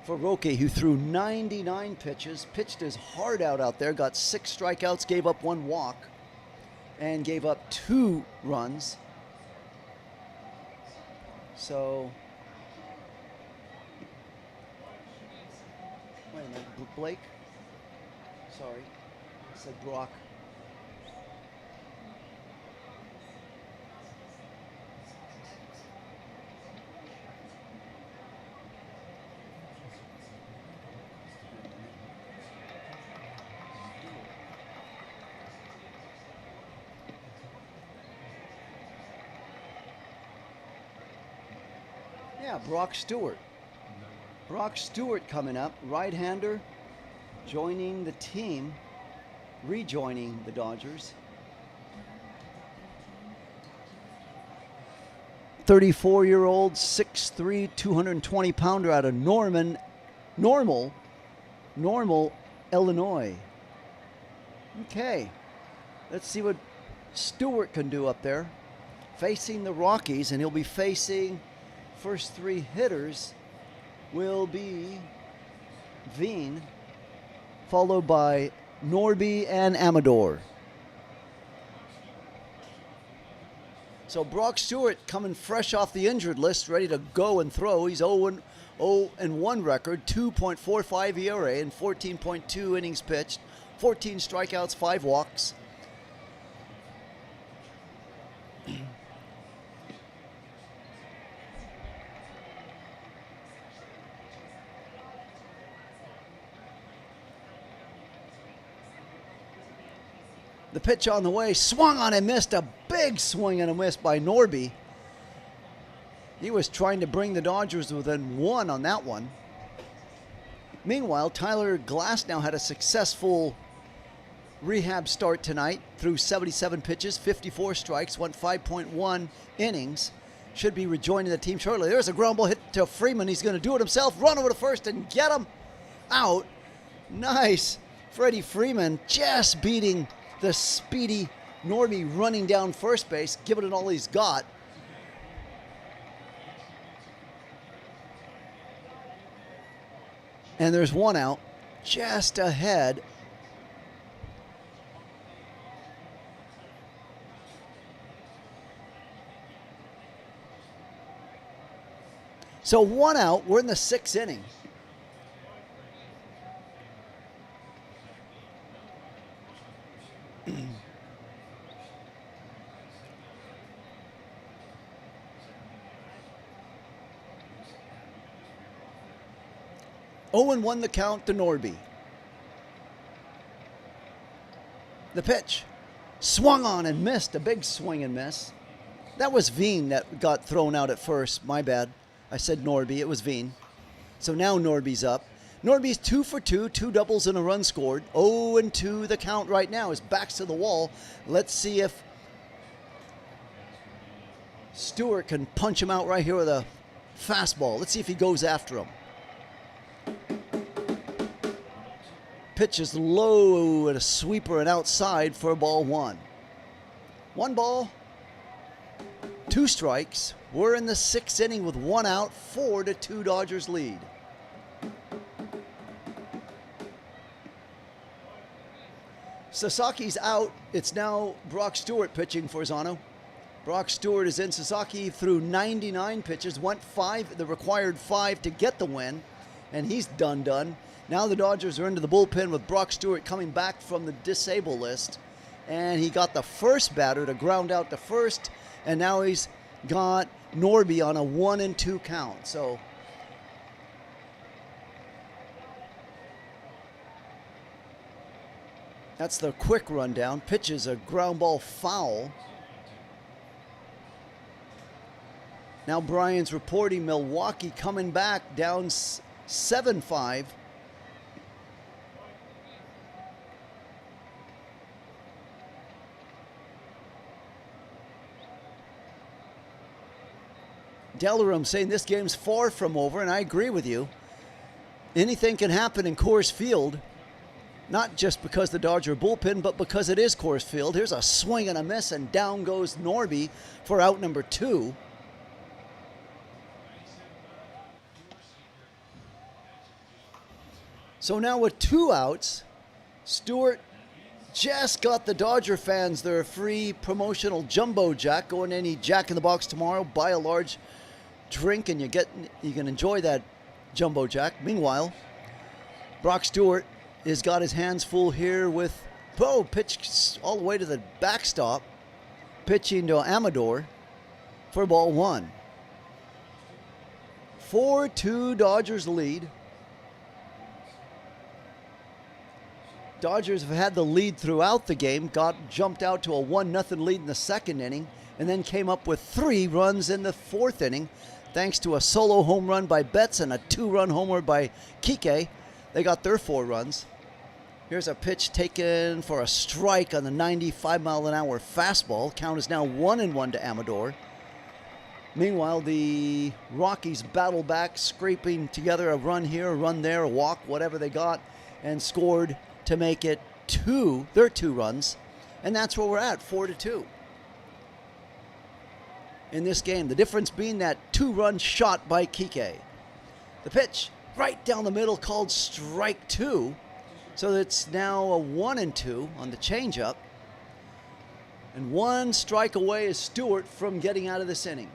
for Roque, who threw 99 pitches, pitched his heart out there, got 6 strikeouts, gave up 1 walk, and gave up 2 runs. So, wait a minute, Blake? Sorry, I said Brock. Yeah, Brock Stewart. Brock Stewart coming up, right-hander, joining the team, rejoining the Dodgers. 34-year-old, 6'3", 220-pounder out of Normal, Illinois. Okay, let's see what Stewart can do up there. Facing the Rockies, and he'll be facing... First 3 hitters will be Veen, followed by Norby and Amador. So Brock Stewart coming fresh off the injured list, ready to go and throw. He's 0-1 record, 2.45 ERA and 14.2 innings pitched, 14 strikeouts, 5 walks. The pitch on the way, swung on and missed. A big swing and a miss by Norby. He was trying to bring the Dodgers within 1 on that one. Meanwhile, Tyler Glasnow had a successful rehab start tonight. Threw 77 pitches, 54 strikes, went 5.1 innings. Should be rejoining the team shortly. There's a ground ball hit to Freeman. He's going to do it himself. Run over to first and get him. out. Nice. Freddie Freeman just beating the speedy Norby running down first base, giving it all he's got. And there's one out just ahead. So one out, we're in the 6th inning. Owen won the count to Norby. The pitch. Swung on and missed. A big swing and miss. That was Veen that got thrown out at first. My bad. I said Norby. It was Veen. So now Norby's up. Norby's 2 for 2, 2 doubles and a run scored. 0-2 the count right now. His back's to the wall. Let's see if Stewart can punch him out right here with a fastball. Let's see if he goes after him. Pitch is low and a sweeper and outside for ball 1. 1 ball, 2 strikes. We're in the 6th inning with 1 out, 4-2 Dodgers lead. Sasaki's out. It's now Brock Stewart pitching for Zano. Brock Stewart is in. Sasaki threw 99 pitches, went 5, the required 5 to get the win, and he's done. Now the Dodgers are into the bullpen with Brock Stewart coming back from the disabled list. And he got the first batter to ground out the first. And now he's got Norby on a 1-2 count. So that's the quick rundown. Pitches a ground ball foul. Now Brian's reporting Milwaukee coming back down 7-5. Delarum saying this game's far from over, and I agree with you. Anything can happen in Coors Field, not just because the Dodger bullpen, but because it is Coors Field. Here's a swing and a miss, and down goes Norby for out number 2. So now with 2 outs, Stewart just got the Dodger fans their free promotional Jumbo Jack. Go in any Jack in the Box tomorrow, buy a large drink, and you can enjoy that Jumbo Jack. Meanwhile, Brock Stewart has got his hands full here with pitch all the way to the backstop, pitching to Amador for ball 1. 4-2 Dodgers lead. Dodgers have had the lead throughout the game, jumped out to a 1-0 lead in the 2nd inning, and then came up with 3 runs in the 4th inning, thanks to a solo home run by Betts and a 2-run homer by Kike. They got their 4 runs. Here's a pitch taken for a strike on the 95-mile-an-hour fastball. Count is now 1-1 to Amador. Meanwhile, the Rockies battle back, scraping together a run here, a run there, a walk, whatever they got, and scored to make it their 2 runs. And that's where we're at, 4-2. In this game, the difference being that 2-run shot by Kike. The pitch right down the middle called strike 2. So it's now a 1-2 on the changeup. And 1 strike away is Stewart from getting out of this inning.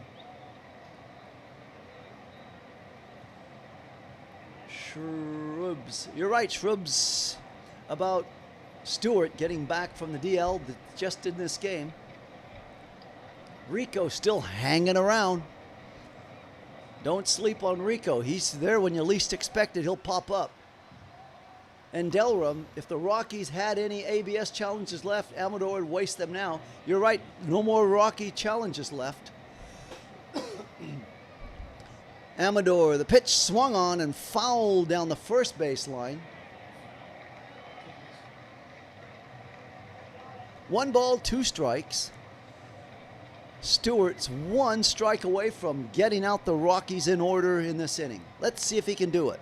Shrubs. You're right, Shrubs, about Stewart getting back from the DL just in this game. Rico still hanging around. Don't sleep on Rico. He's there when you least expect it. He'll pop up. And Delarum, if the Rockies had any ABS challenges left, Amador would waste them now. You're right, no more Rocky challenges left. Amador, the pitch swung on and fouled down the first baseline. 1 ball, 2 strikes. Stewart's 1 strike away from getting out the Rockies in order in this inning. Let's see if he can do it.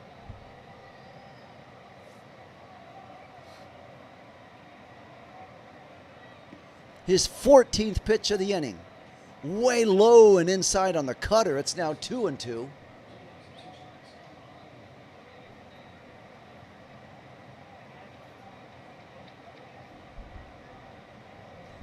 his 14th pitch of the inning. Way low and inside on the cutter. It's now 2-2.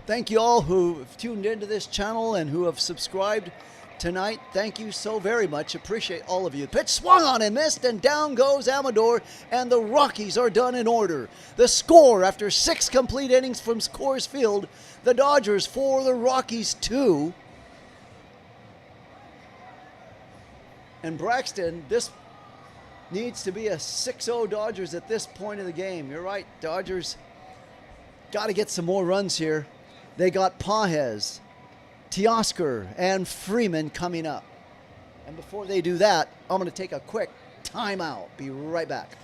Thank you all who have tuned into this channel and who have subscribed tonight. Thank you so very much. Appreciate all of you. Pitch swung on and missed, and down goes Amador, and the Rockies are done in order. The score after 6 complete innings from Coors Field, the Dodgers 4, the Rockies 2. And Braxton, this needs to be a 6-0 Dodgers at this point of the game. You're right, Dodgers got to get some more runs here. They got Pages, Teoscar, and Freeman coming up. And before they do that, I'm going to take a quick timeout. Be right back.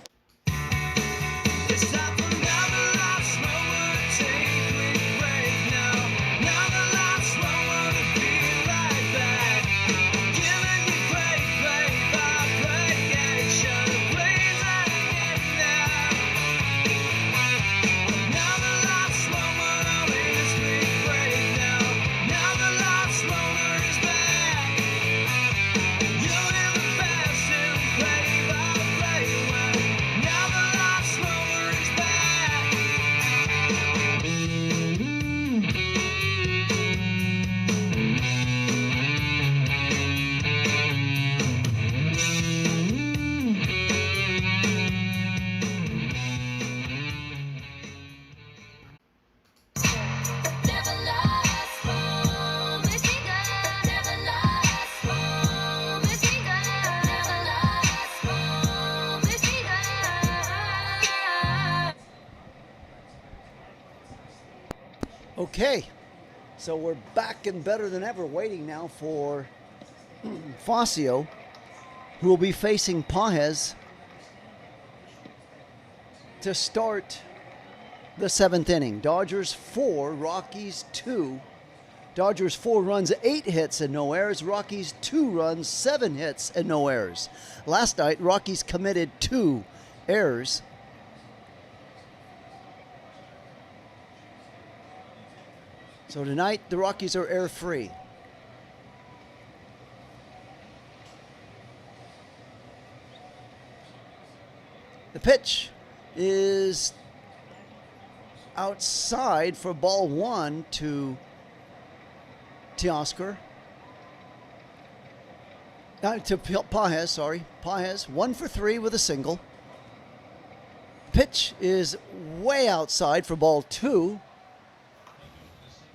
Okay, so we're back and better than ever, waiting now for Facio, who will be facing Pages to start the 7th inning. Dodgers 4, Rockies 2. Dodgers 4 runs, 8 hits and no errors. Rockies 2 runs, 7 hits and no errors. Last night, Rockies committed 2 errors. So tonight, the Rockies are error-free. The pitch is outside for ball 1 to Teoscar. To Pages, sorry. Pages, 1 for 3 with a single. Pitch is way outside for ball 2.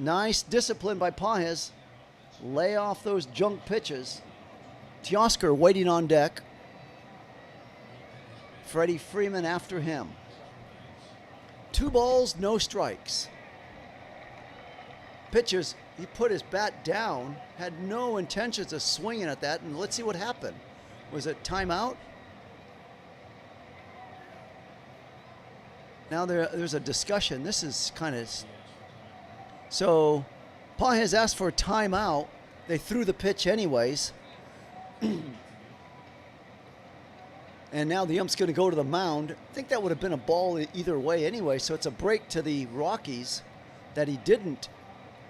Nice discipline by Pages. Lay off those junk pitches. Teoscar waiting on deck. Freddie Freeman after him. 2 balls, no strikes. Pitches, he put his bat down, had no intentions of swinging at that, and let's see what happened. Was it timeout? Now there's a discussion. This is kind of... So, Pages asked for a timeout. They threw the pitch anyways. And now the ump's going to go to the mound. I think that would have been a ball either way anyway, so it's a break to the Rockies that he didn't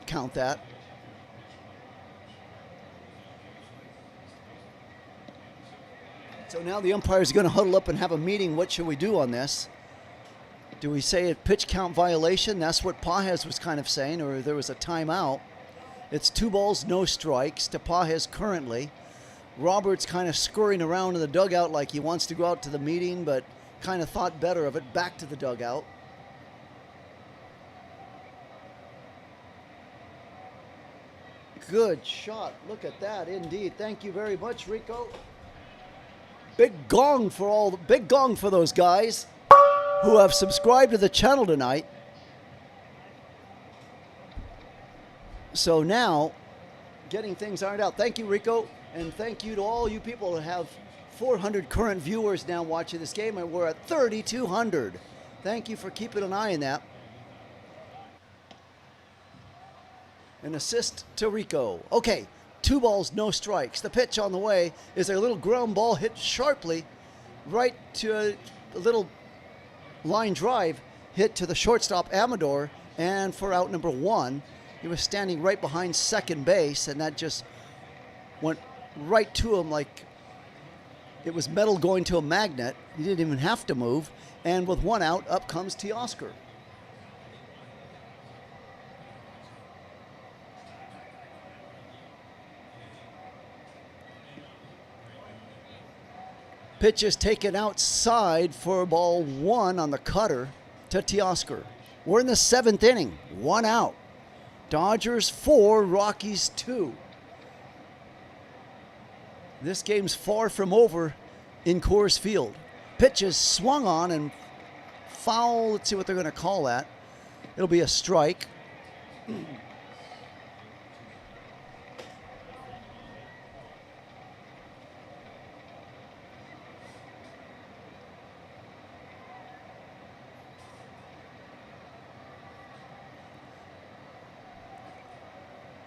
count that. So now the umpire is going to huddle up and have a meeting. What should we do on this? Do we say a pitch count violation? That's what Pages was kind of saying, or there was a timeout. It's 2 balls, no strikes to Pages currently. Roberts kind of scurrying around in the dugout like he wants to go out to the meeting, but kind of thought better of it, back to the dugout. Good shot. Look at that, indeed. Thank you very much, Rico. Big gong for those guys who have subscribed to the channel tonight. So now, getting things ironed out. Thank you, Rico, and thank you to all you people that have 400 current viewers now watching this game, and we're at 3,200. Thank you for keeping an eye on that. An assist to Rico. Okay, 2 balls, no strikes. The pitch on the way is a little ground ball hit sharply right to a little line drive hit to the shortstop Amador, and for out number 1. He was standing right behind second base, and that just went right to him like it was metal going to a magnet. He didn't even have to move. And with one out, up comes Teoscar. Pitch is taken outside for ball one on the cutter to Teoscar. We're in the seventh inning. One out. Dodgers 4, Rockies 2. This game's far from over in Coors Field. Pitch is swung on and foul. Let's see what they're going to call that. It'll be a strike.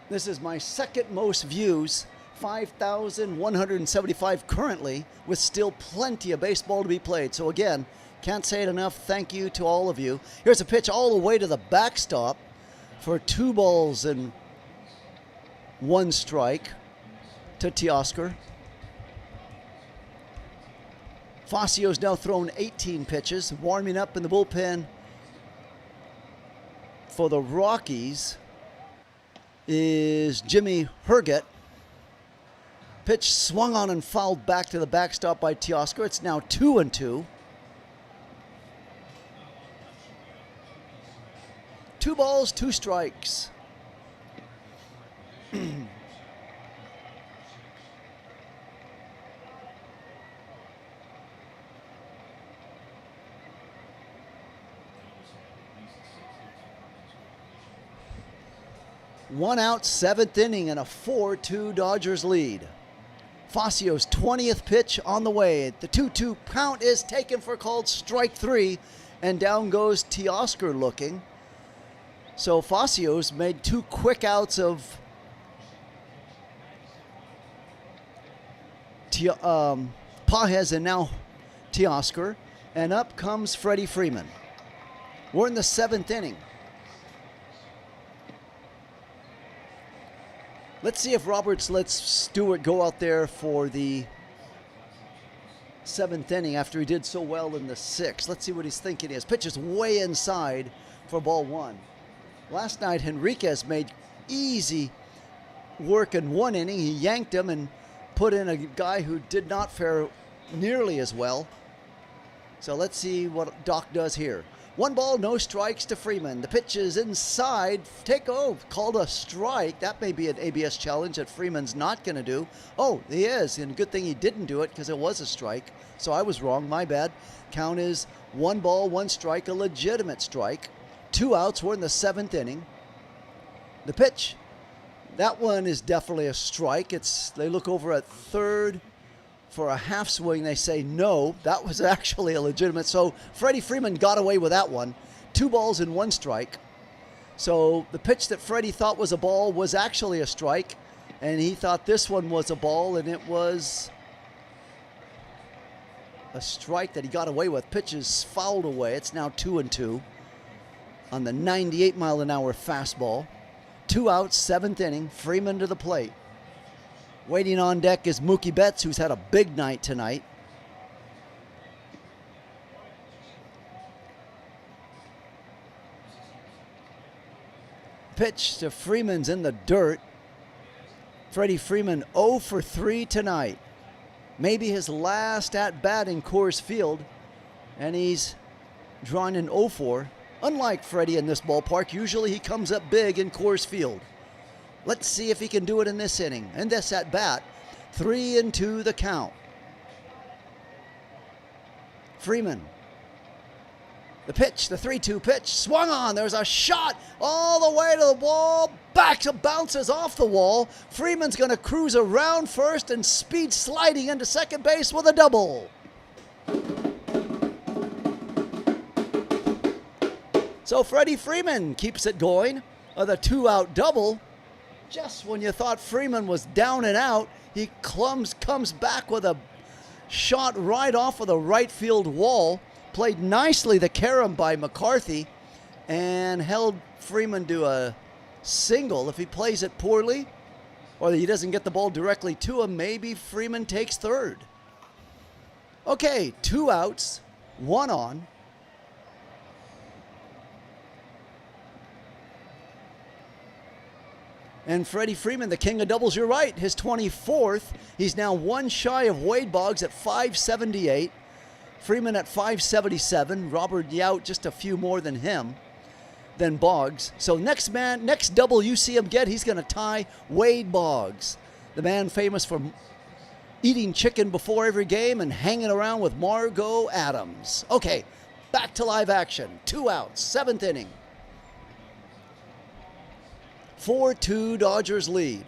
This is my second most views, 5,175 currently, with still plenty of baseball to be played. So again, can't say it enough. Thank you to all of you. Here's a pitch all the way to the backstop for 2 balls and 1 strike to Teoscar. Fascio's now thrown 18 pitches, warming up in the bullpen for the Rockies is Jimmy Herget. Pitch swung on and fouled back to the backstop by Teoscar. It's now 2-2. 2 balls, 2 strikes. One out, 7th inning, and a 4-2 Dodgers lead. Fascio's 20th pitch on the way. The 2-2 count is taken for called strike 3, and down goes Teoscar looking. So Fascio's made 2 quick outs of Pages and now Teoscar, and up comes Freddie Freeman. We're in the 7th inning. Let's see if Roberts lets Stewart go out there for the 7th inning after he did so well in the 6th. Let's see what he's thinking. His pitch is way inside for ball 1. Last night, Henriquez made easy work in 1 inning. He yanked him and put in a guy who did not fare nearly as well. So let's see what Doc does here. 1 ball, no strikes to Freeman. The pitch is inside. Called a strike. That may be an ABS challenge that Freeman's not going to do. Oh, he is. And good thing he didn't do it because it was a strike. So I was wrong. My bad. Count is 1 ball, 1 strike, a legitimate strike. 2 outs. We're in the 7th inning. The pitch. That one is definitely a strike. They look over at third for a half swing. They say no. That was actually a legitimate. So Freddie Freeman got away with that one. 2 balls and 1 strike. So the pitch that Freddie thought was a ball was actually a strike, and he thought this one was a ball, and it was a strike that he got away with. Pitch is fouled away. It's now 2-2 on the 98-mile-an-hour fastball. 2 outs, 7th inning. Freeman to the plate. Waiting on deck is Mookie Betts, who's had a big night tonight. Pitch to Freeman's in the dirt. Freddie Freeman 0 for 3 tonight. Maybe his last at-bat in Coors Field, and he's drawn an 0 for. Unlike Freddie in this ballpark, usually he comes up big in Coors Field. Let's see if he can do it in this inning. And this at bat, 3-2 the count. Freeman. The pitch, the 3-2 pitch, swung on. There's a shot all the way to the wall. Back bounces off the wall. Freeman's going to cruise around first and speed sliding into second base with a double. So Freddie Freeman keeps it going with a 2-out double. Just when you thought Freeman was down and out, he comes back with a shot right off of the right field wall. Played nicely the carom by McCarthy and held Freeman to a single. If he plays it poorly or he doesn't get the ball directly to him, maybe Freeman takes third. Okay, 2 outs, 1 on. And Freddie Freeman, the king of doubles, you're right, his 24th. He's now 1 shy of Wade Boggs at 578. Freeman at 577. Robert Yount just a few more than him, than Boggs. So next double you see him get, he's going to tie Wade Boggs, the man famous for eating chicken before every game and hanging around with Margot Adams. Okay, back to live action. 2 outs, 7th inning. 4-2 Dodgers lead.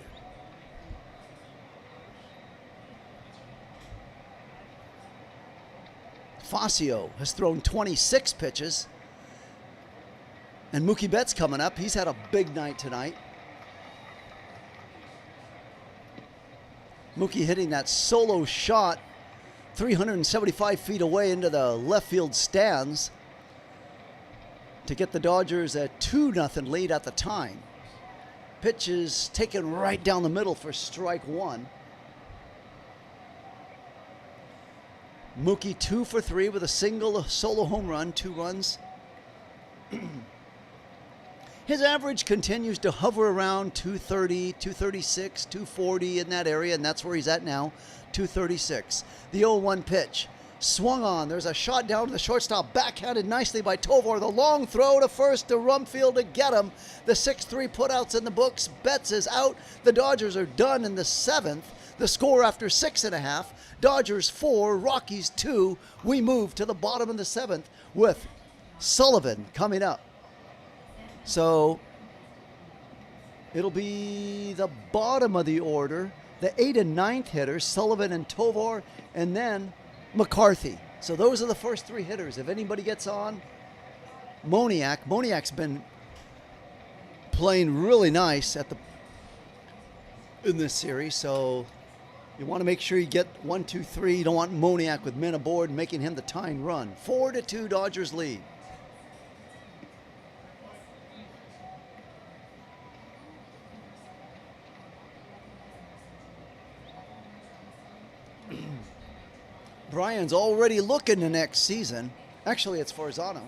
Facio has thrown 26 pitches. And Mookie Betts coming up. He's had a big night tonight. Mookie hitting that solo shot 375 feet away into the left field stands to get the Dodgers a 2-0 lead at the time. Pitch is taken right down the middle for strike 1. Mookie 2 for 3 with a single, a solo home run, 2 runs. His average continues to hover around 230, 236, 240 in that area, and that's where he's at now, 236. The 0-1 pitch. Swung on. There's a shot down to the shortstop, backhanded nicely by Tovar. The long throw to first to Rumfield to get him. The 6-3 putouts in the books. Betts is out. The Dodgers are done in the 7th. The score after 6.5. Dodgers 4, Rockies 2. We move to the bottom of the 7th with Sullivan coming up. So it'll be the bottom of the order. The 8th and 9th hitters, Sullivan and Tovar, and then McCarthy. So those are the first 3 hitters. If anybody gets on, Moniak's been playing really nice in this series. So you want to make sure you get 1, 2, 3. You don't want Moniak with men aboard, making him the tying run. 4-2 Dodgers lead. Brian's already looking to next season. Actually, it's Farzano.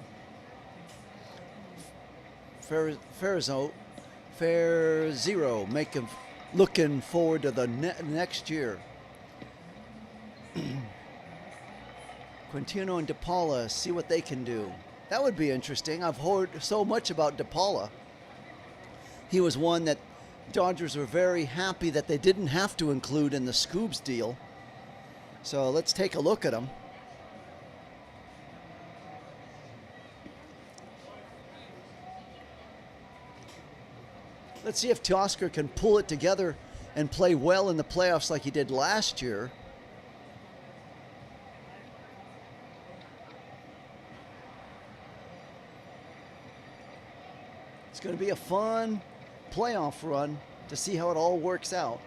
Farzano, make him looking forward to the next year. Quintino and DePaula, see what they can do. That would be interesting. I've heard so much about DePaula. He was one that Dodgers were very happy that they didn't have to include in the Scoobs deal. So let's take a look at him. Let's see if Teoscar can pull it together and play well in the playoffs like he did last year. It's going to be a fun playoff run to see how it all works out.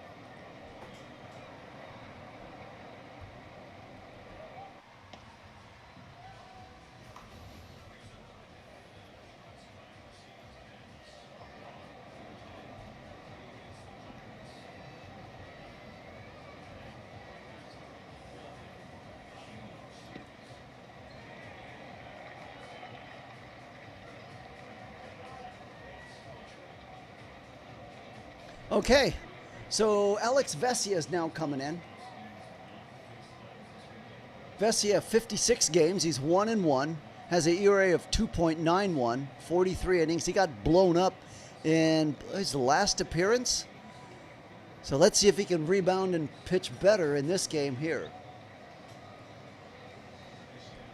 Okay, so Alex Vesia is now coming in. Vesia, 56 games. He's 1-1. Has an ERA of 2.91, 43 innings. He got blown up in his last appearance. So let's see if he can rebound and pitch better in this game here.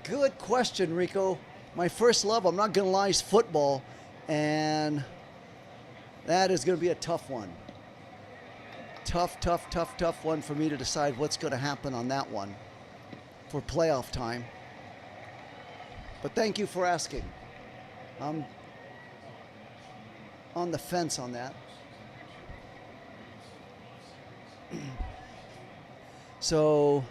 Good question, Rico. My first love, I'm not going to lie, is football. And that is going to be a tough one. Tough one for me to decide what's going to happen on that one for playoff time. But thank you for asking. I'm on the fence on that. So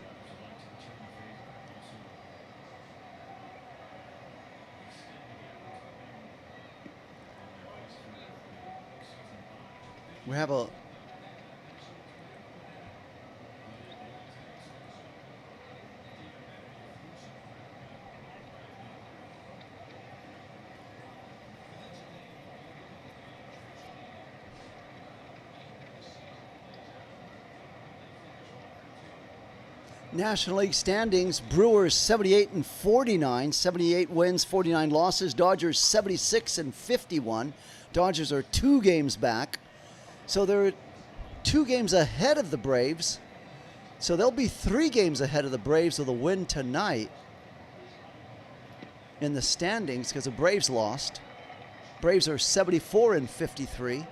We have a National League standings. Brewers 78 and 49, 78 wins, 49 losses. Dodgers 76 and 51. Dodgers are 2 games back. So they're 2 games ahead of the Braves. So they'll be 3 games ahead of the Braves with a win tonight in the standings because the Braves lost. Braves are 74 and 53.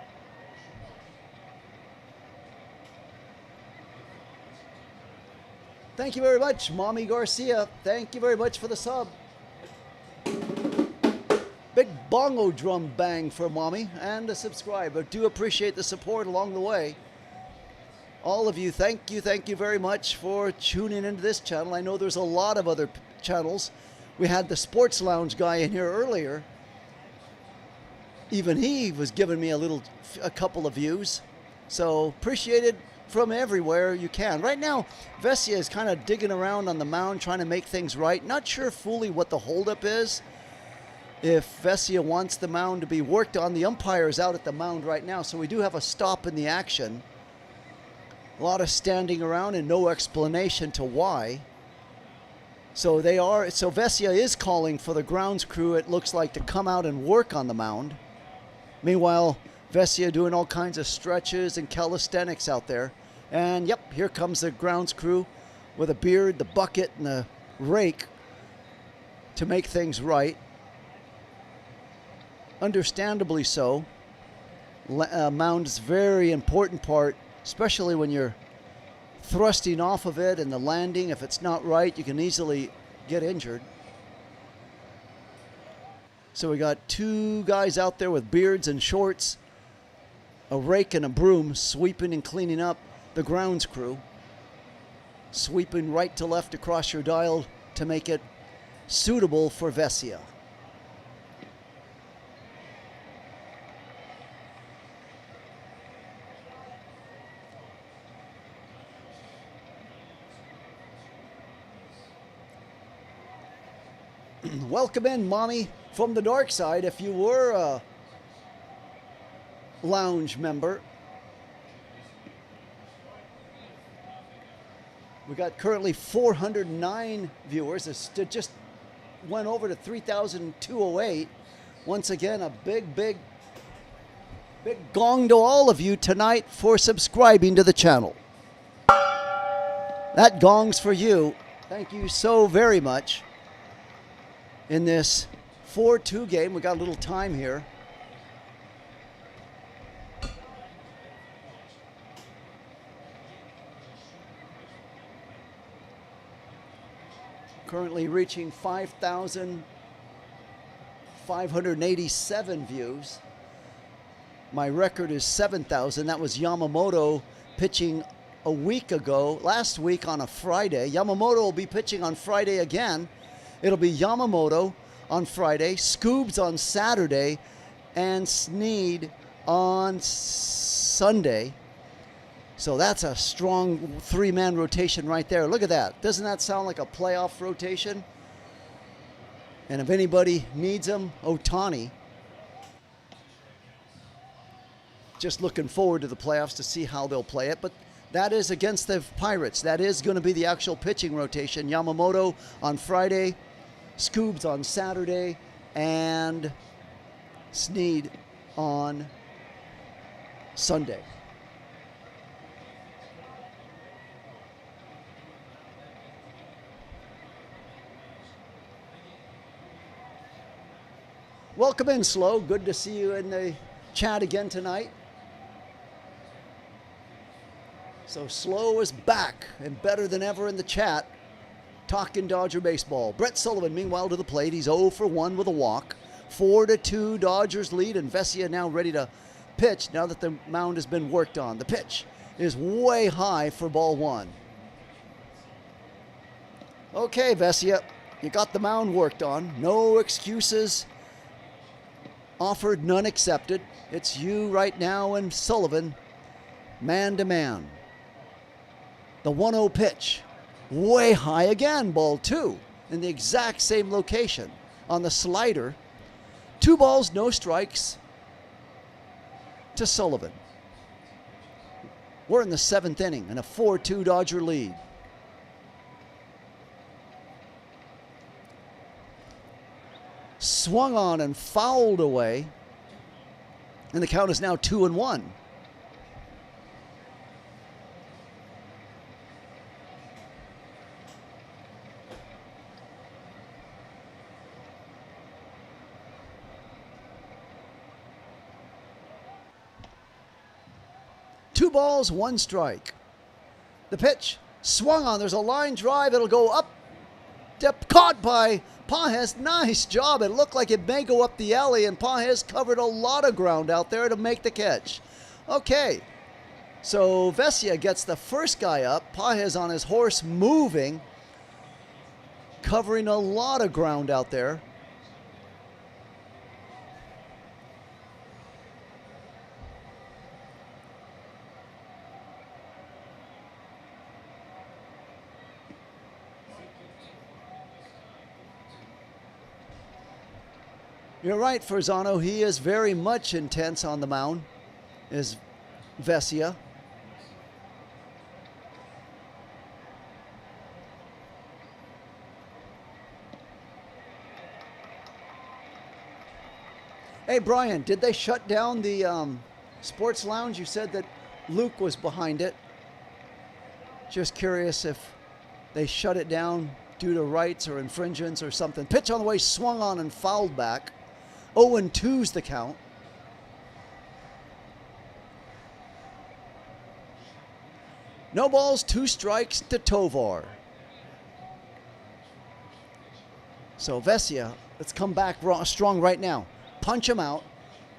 Thank you very much, Mommy Garcia. Thank you very much for the sub. Big bongo drum bang for Mommy and a subscriber. Do appreciate the support along the way. All of you, thank you very much for tuning into this channel. I know there's a lot of other channels. We had the Sports Lounge guy in here earlier. Even he was giving me a couple of views. So appreciate it from everywhere you can. Right now, Vesia is kind of digging around on the mound, trying to make things right. Not sure fully what the holdup is. If Vesia wants the mound to be worked on, the umpire is out at the mound right now, so we do have a stop in the action. A lot of standing around and no explanation to why. So Vesia is calling for the grounds crew, it looks like, to come out and work on the mound. Meanwhile, Vesia doing all kinds of stretches and calisthenics out there. And yep, here comes the grounds crew with a beard, the bucket, and the rake to make things right. Understandably so. Mound is a very important part, especially when you're thrusting off of it and the landing. If it's not right, you can easily get injured. So we got 2 guys out there with beards and shorts, a rake and a broom, sweeping and cleaning up the grounds crew. Sweeping right to left across your dial to make it suitable for Vesia. Welcome in, Mommy, from the dark side. If you were a lounge member, we got currently 409 viewers. It just went over to 3,208. Once again, a big gong to all of you tonight for subscribing to the channel. That gong's for you. Thank you so very much. In this 4-2 game, we got a little time here. Currently reaching 5,587 views. My record is 7,000. That was Yamamoto pitching a week ago, last week on a Friday. Yamamoto will be pitching on Friday again. It'll be Yamamoto on Friday, Scoobs on Saturday, and Sneed on Sunday. So that's a strong 3-man rotation right there. Look at that. Doesn't that sound like a playoff rotation? And if anybody needs them, Ohtani. Just looking forward to the playoffs to see how they'll play it. But that is against the Pirates. That is going to be the actual pitching rotation. Yamamoto on Friday, Scoobs on Saturday, and Sneed on Sunday. Welcome in, Slow. Good to see you in the chat again tonight. So Slow is back and better than ever in the chat, talking Dodger baseball. Brett Sullivan, meanwhile, to the plate. He's 0 for 1 with a walk. 4-2 Dodgers lead, and Vesia now ready to pitch now that the mound has been worked on. The pitch is way high for ball 1. Okay, Vesia, you got the mound worked on. No excuses offered, none accepted. It's you right now and Sullivan Man to man. The 1-0 pitch. Way high again, ball 2. In the exact same location. On the slider. 2 balls, no strikes to Sullivan. We're in the 7th inning and a 4-2 Dodger lead. Swung on and fouled away. And the count is now 2-1. Two balls, 1 strike. The pitch swung on. There's a line drive. It'll go up. Caught by Pages. Nice job. It looked like it may go up the alley, and Pages covered a lot of ground out there to make the catch. Okay. So Vesia gets the first guy up. Pages on his horse moving. Covering a lot of ground out there. You're right, Ferzano. He is very much intense on the mound, is Vesia. Hey, Brian, did they shut down the sports lounge? You said that Luke was behind it. Just curious if they shut it down due to rights or infringements or something. Pitch on the way, swung on and fouled back. 0-2's the count. No balls, 2 strikes to Tovar. So Vesia, let's come back strong right now. Punch him out,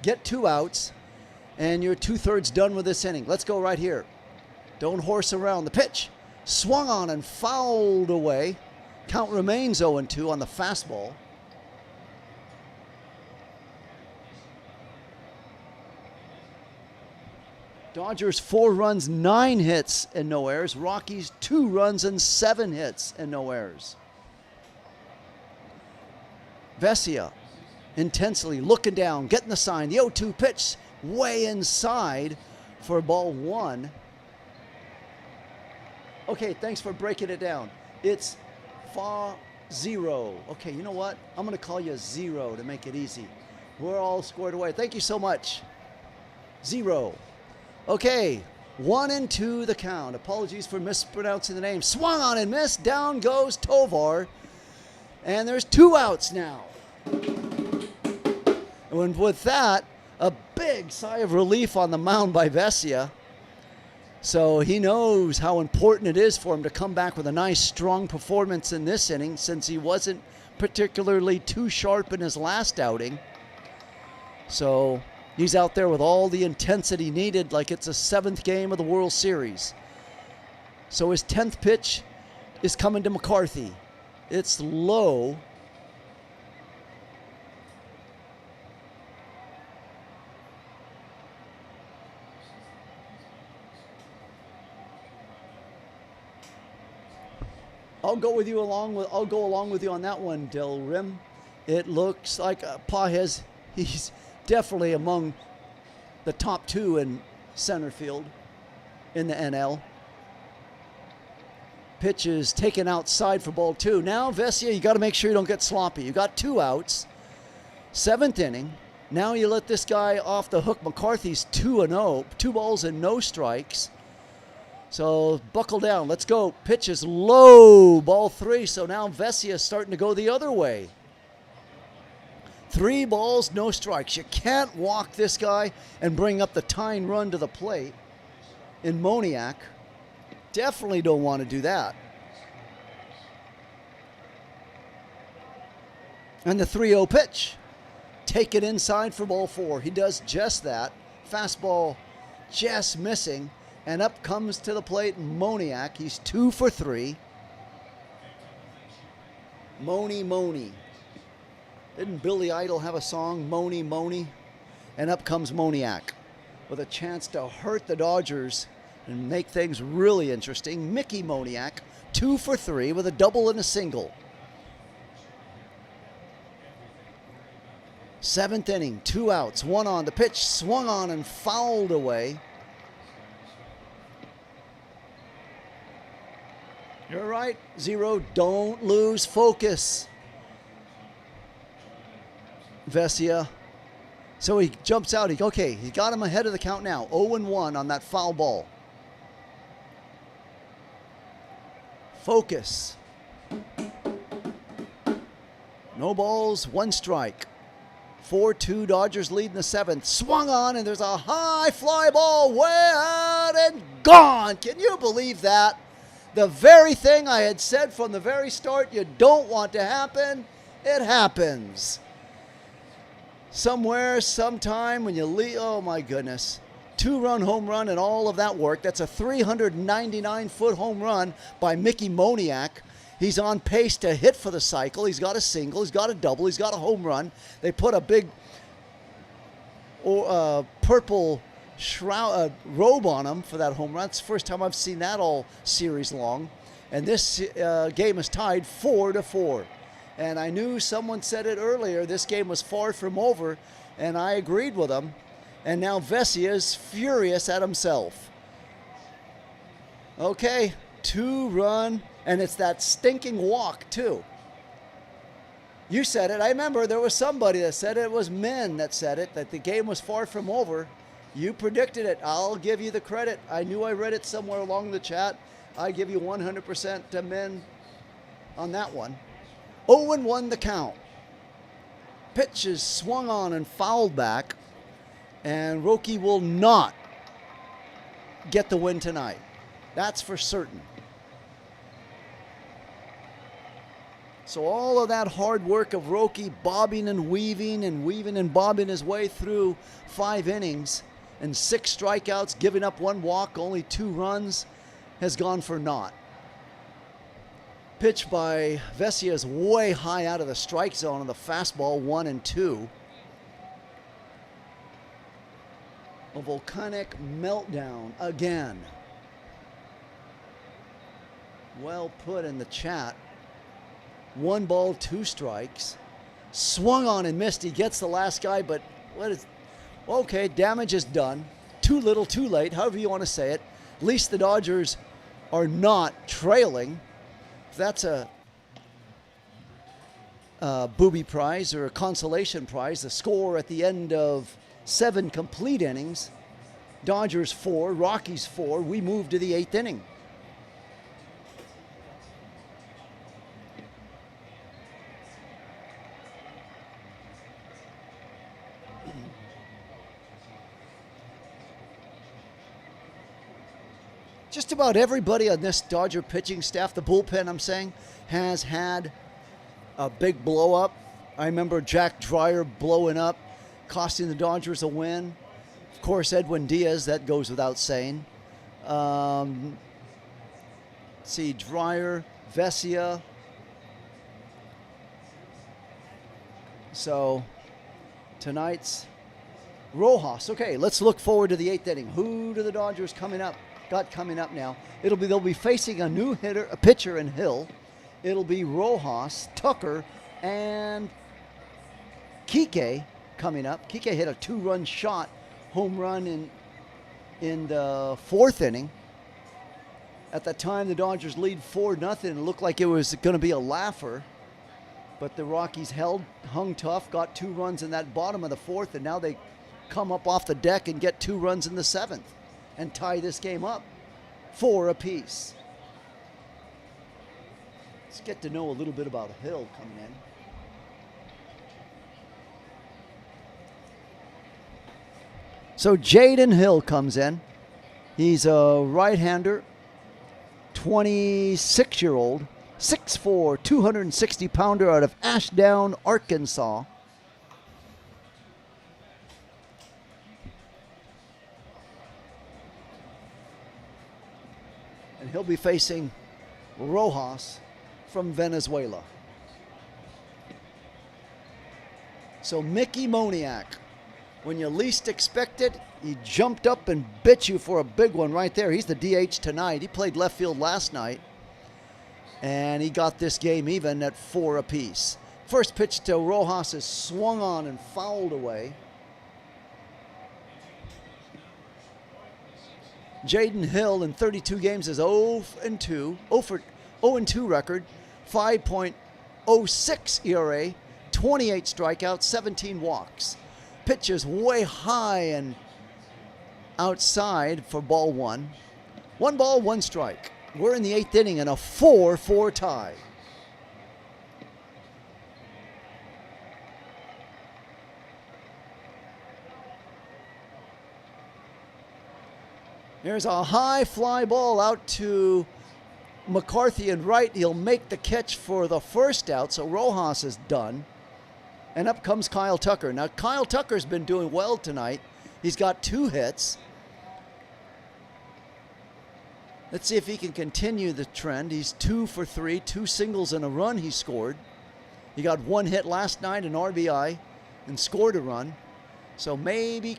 get 2 outs, and you're 2/3 done with this inning. Let's go right here. Don't horse around. The pitch swung on and fouled away. Count remains 0-2 on the fastball. Dodgers 4 runs, 9 hits, and no errors. Rockies 2 runs and 7 hits and no errors. Vesia intensely looking down, getting the sign. The 0-2 pitch way inside for ball 1. Okay, thanks for breaking it down. It's Fa-0. Okay, you know what? I'm going to call you 0 to make it easy. We're all squared away. Thank you so much. 0. Okay, 1-2 the count. Apologies for mispronouncing the name. Swung on and missed. Down goes Tovar. And there's 2 outs now. And with that, a big sigh of relief on the mound by Vesia. So he knows how important it is for him to come back with a nice, strong performance in this inning, since he wasn't particularly too sharp in his last outing. So he's out there with all the intensity needed, like it's a 7th game of the World Series. So his 10th pitch is coming to McCarthy. It's low. I'll go along with you on that one, Del Rim. It looks like Pages, he's definitely among the top 2 in center field in the NL. Pitch is taken outside for ball 2. Now, Vesia, you got to make sure you don't get sloppy. You got 2 outs, 7th inning. Now you let this guy off the hook. McCarthy's 2-0, 2 balls and no strikes. So buckle down. Let's go. Pitch is low, ball 3. So now Vesia is starting to go the other way. 3 balls, no strikes. You can't walk this guy and bring up the tying run to the plate in Moniak. Definitely don't want to do that. And the 3-0 pitch. Take it inside for ball 4. He does just that. Fastball just missing. And up comes to the plate Moniak. He's 2 for 3. Moni. Didn't Billy Idol have a song, Moni? And up comes Moniak with a chance to hurt the Dodgers and make things really interesting. Mickey Moniak, 2 for 3 with a double and a single. 7th inning, 2 outs, 1 on. The pitch swung on and fouled away. You're right, Zero. Don't lose focus. Vesia. So he jumps out. He got him ahead of the count now. 0-1 on that foul ball. Focus. No balls, 1 strike. 4-2, Dodgers lead in the 7th. Swung on, and there's a high fly ball way out and gone. Can you believe that? The very thing I had said from the very start you don't want to happen, it happens. Somewhere, sometime when you leave, oh my goodness. 2-run home run and all of that work. That's a 399-foot home run by Mickey Moniak. He's on pace to hit for the cycle. He's got a single, he's got a double, he's got a home run. They put a big purple robe on him for that home run. It's the first time I've seen that all series long. And this game is tied 4-4. And I knew someone said it earlier, this game was far from over, and I agreed with them. And now Vesia is furious at himself. Okay, 2-run, and it's that stinking walk too. You said it. I remember there was somebody that said it. It was men that said it, that the game was far from over. You predicted it. I'll give you the credit. I knew I read it somewhere along the chat. I give you 100% to men on that one. 0-1 the count. Pitch is swung on and fouled back, and Rocky will not get the win tonight. That's for certain. So all of that hard work of Rocky bobbing and weaving and bobbing his way through 5 innings and 6 strikeouts, giving up 1 walk, only 2 runs, has gone for naught. Pitch by Vesia is way high out of the strike zone on the fastball, 1-2. A volcanic meltdown again. Well put in the chat. 1 ball, 2 strikes. Swung on and missed. He gets the last guy, but okay, damage is done. Too little, too late, however you want to say it. At least the Dodgers are not trailing. If that's a booby prize or a consolation prize, the score at the end of 7 complete innings, Dodgers 4, Rockies 4, we move to the 8th inning. Just about everybody on this Dodger pitching staff, the bullpen I'm saying, has had a big blow up. I remember Jack Dreyer blowing up, costing the Dodgers a win. Of course, Edwin Diaz, that goes without saying. See, Dreyer, Vesia. So, tonight's Rojas. Okay, let's look forward to the 8th inning. Who do the Dodgers coming up now? They'll be facing a new hitter, a pitcher in Hill. It'll be Rojas, Tucker, and Kike coming up. Kike hit a 2-run shot, home run in the 4th inning. At that time, the Dodgers lead 4-0. It looked like it was going to be a laugher, but the Rockies hung tough, got 2 runs in that bottom of the 4th, and now they come up off the deck and get 2 runs in the 7th and tie this game up 4 apiece. Let's get to know a little bit about Hill coming in. So Jaden Hill comes in. He's a right-hander, 26-year-old, 6'4", 260-pounder out of Ashdown, Arkansas. And he'll be facing Rojas from Venezuela. So Mickey Moniak, When you least expect it, he jumped up and bit you for a big one right there. He's the DH tonight. He played left field last night, and he got this game even at 4 apiece. First pitch to Rojas is swung on and fouled away. Jaden Hill in 32 games is 0-2 record, 5.06 ERA, 28 strikeouts, 17 walks. Pitches way high and outside for ball one. 1 ball, 1 strike. We're in the 8th inning in a 4-4 tie. There's a high fly ball out to McCarthy and right. He'll make the catch for the first out, so Rojas is done. And up comes Kyle Tucker. Now, Kyle Tucker's been doing well tonight. He's got 2 hits. Let's see if he can continue the trend. He's 2 for 3, 2 singles and a run he scored. He got 1 hit last night, an RBI, and scored a run. So maybe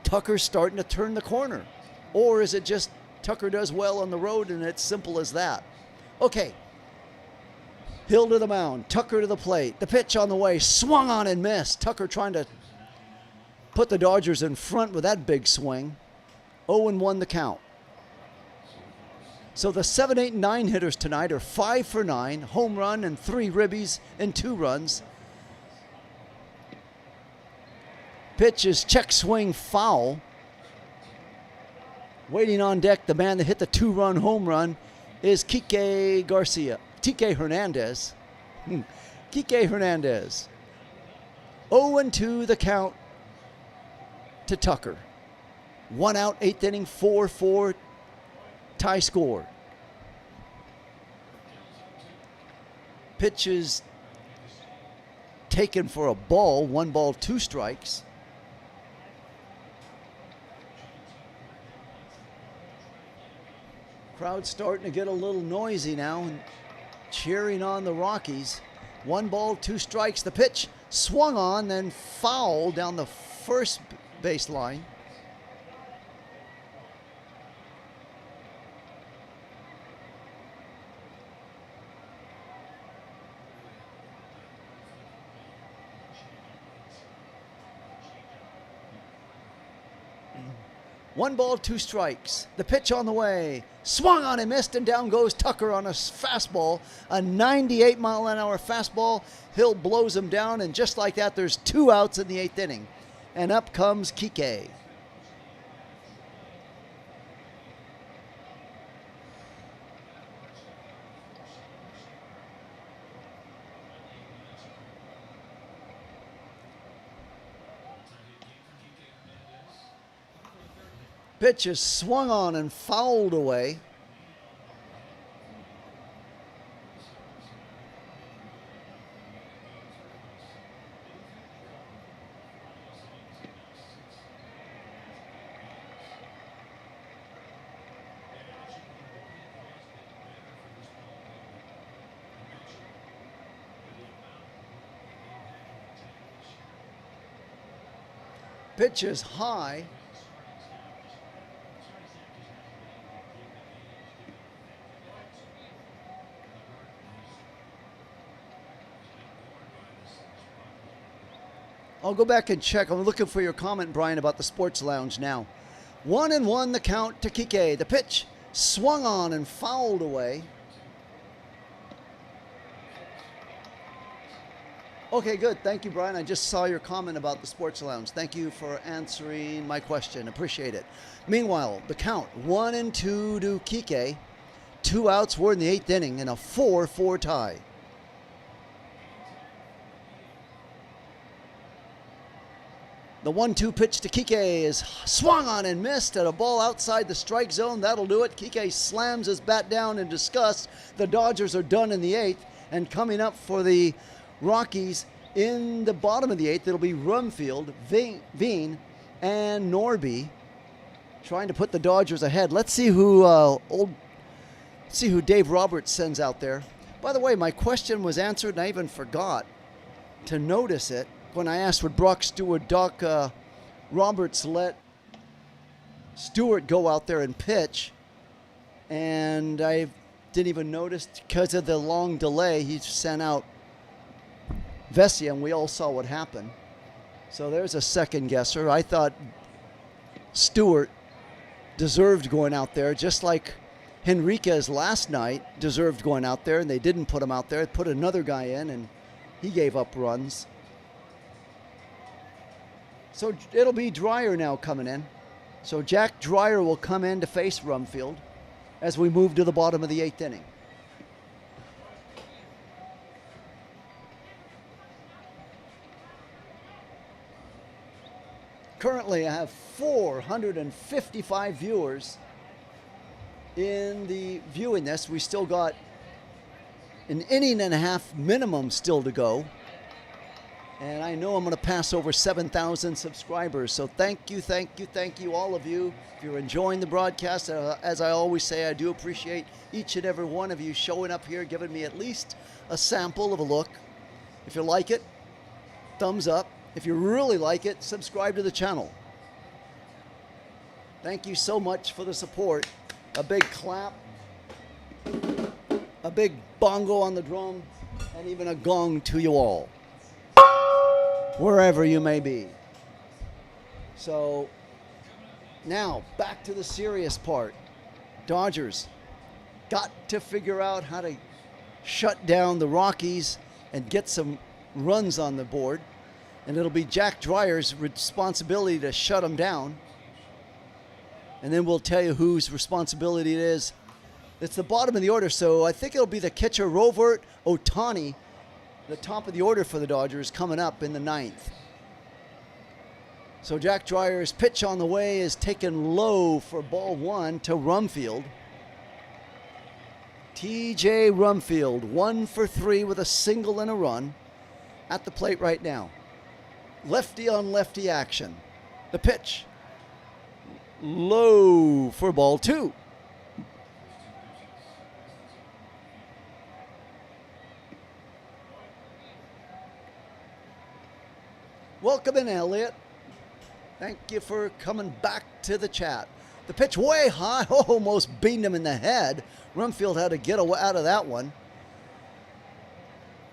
Tucker's starting to turn the corner. Or is it just Tucker does well on the road and it's simple as that? Okay. Hill to the mound, Tucker to the plate. The pitch on the way, swung on and missed. Tucker trying to put the Dodgers in front with that big swing. 0-1 the count. So the 7, 8, and 9 hitters tonight are 5 for 9, home run and 3 ribbies and 2 runs. Pitch is check swing foul. Waiting on deck, the man that hit the 2-run home run is Kike Hernandez. Kike Hernandez. 0-2 the count to Tucker. 1 out, 8th inning, 4-4 tie score. Pitch is taken for a ball, 1 ball, 2 strikes. Crowd's starting to get a little noisy now and cheering on the Rockies. 1 ball, 2 strikes. The pitch swung on, then fouled down the first baseline. One ball, 2 strikes. The pitch on the way. Swung on and missed, and down goes Tucker on a fastball. A 98-mile-an-hour fastball. Hill blows him down, and just like that, there's 2 outs in the 8th inning. And up comes Kike. Pitch is swung on and fouled away. Pitch is high. I'll go back and check. I'm looking for your comment, Brian, about the Sports Lounge now. 1-1 the count to Kike. The pitch swung on and fouled away. Okay, good. Thank you, Brian. I just saw your comment about the Sports Lounge. Thank you for answering my question. Appreciate it. Meanwhile, the count 1-2 to Kike. 2 outs. We're in the 8th inning in a 4-4 tie. The 1-2 pitch to Kike is swung on and missed at a ball outside the strike zone. That'll do it. Kike slams his bat down in disgust. The Dodgers are done in the 8th. And coming up for the Rockies in the bottom of the 8th, it'll be Rumfield, Veen, and Norby trying to put the Dodgers ahead. Let's see who Dave Roberts sends out there. By the way, my question was answered, and I even forgot to notice it when I asked would Brock Stewart dock Roberts let Stewart go out there and pitch, and I didn't even notice because of the long delay. He sent out Vesia, and we all saw what happened. So there's a second guesser. I thought Stewart deserved going out there, just like Henriquez last night deserved going out there, and they didn't put him out there. They put another guy in, and he gave up runs. So it'll be Dreyer now coming in. So Jack Dreyer will come in to face Rumfield as we move to the bottom of the 8th inning. Currently, I have 455 viewers in the viewing this. We still got an inning and a half minimum still to go. And I know I'm going to pass over 7,000 subscribers. So thank you, all of you. If you're enjoying the broadcast, as I always say, I do appreciate each and every one of you showing up here, giving me at least a sample of a look. If you like it, thumbs up. If you really like it, subscribe to the channel. Thank you so much for the support. A big clap, a big bongo on the drum, and even a gong to you all, wherever you may be. So now back to the serious part. Dodgers got to figure out how to shut down the Rockies and get some runs on the board. And it'll be Jack Dreyer's responsibility to shut them down. And then we'll tell you whose responsibility it is. It's the bottom of the order, so I think it'll be the catcher Rovert Ohtani, the top of the order for the Dodgers, coming up in the 9th. So Jack Dreyer's pitch on the way is taken low for ball 1 to Rumfield. TJ Rumfield, 1 for 3 with a single and a run at the plate right now. Lefty on lefty action. The pitch. Low for ball 2. Welcome in, Elliot. Thank you for coming back to the chat. The pitch way high, almost beamed him in the head. Rumfield had to get out of that one.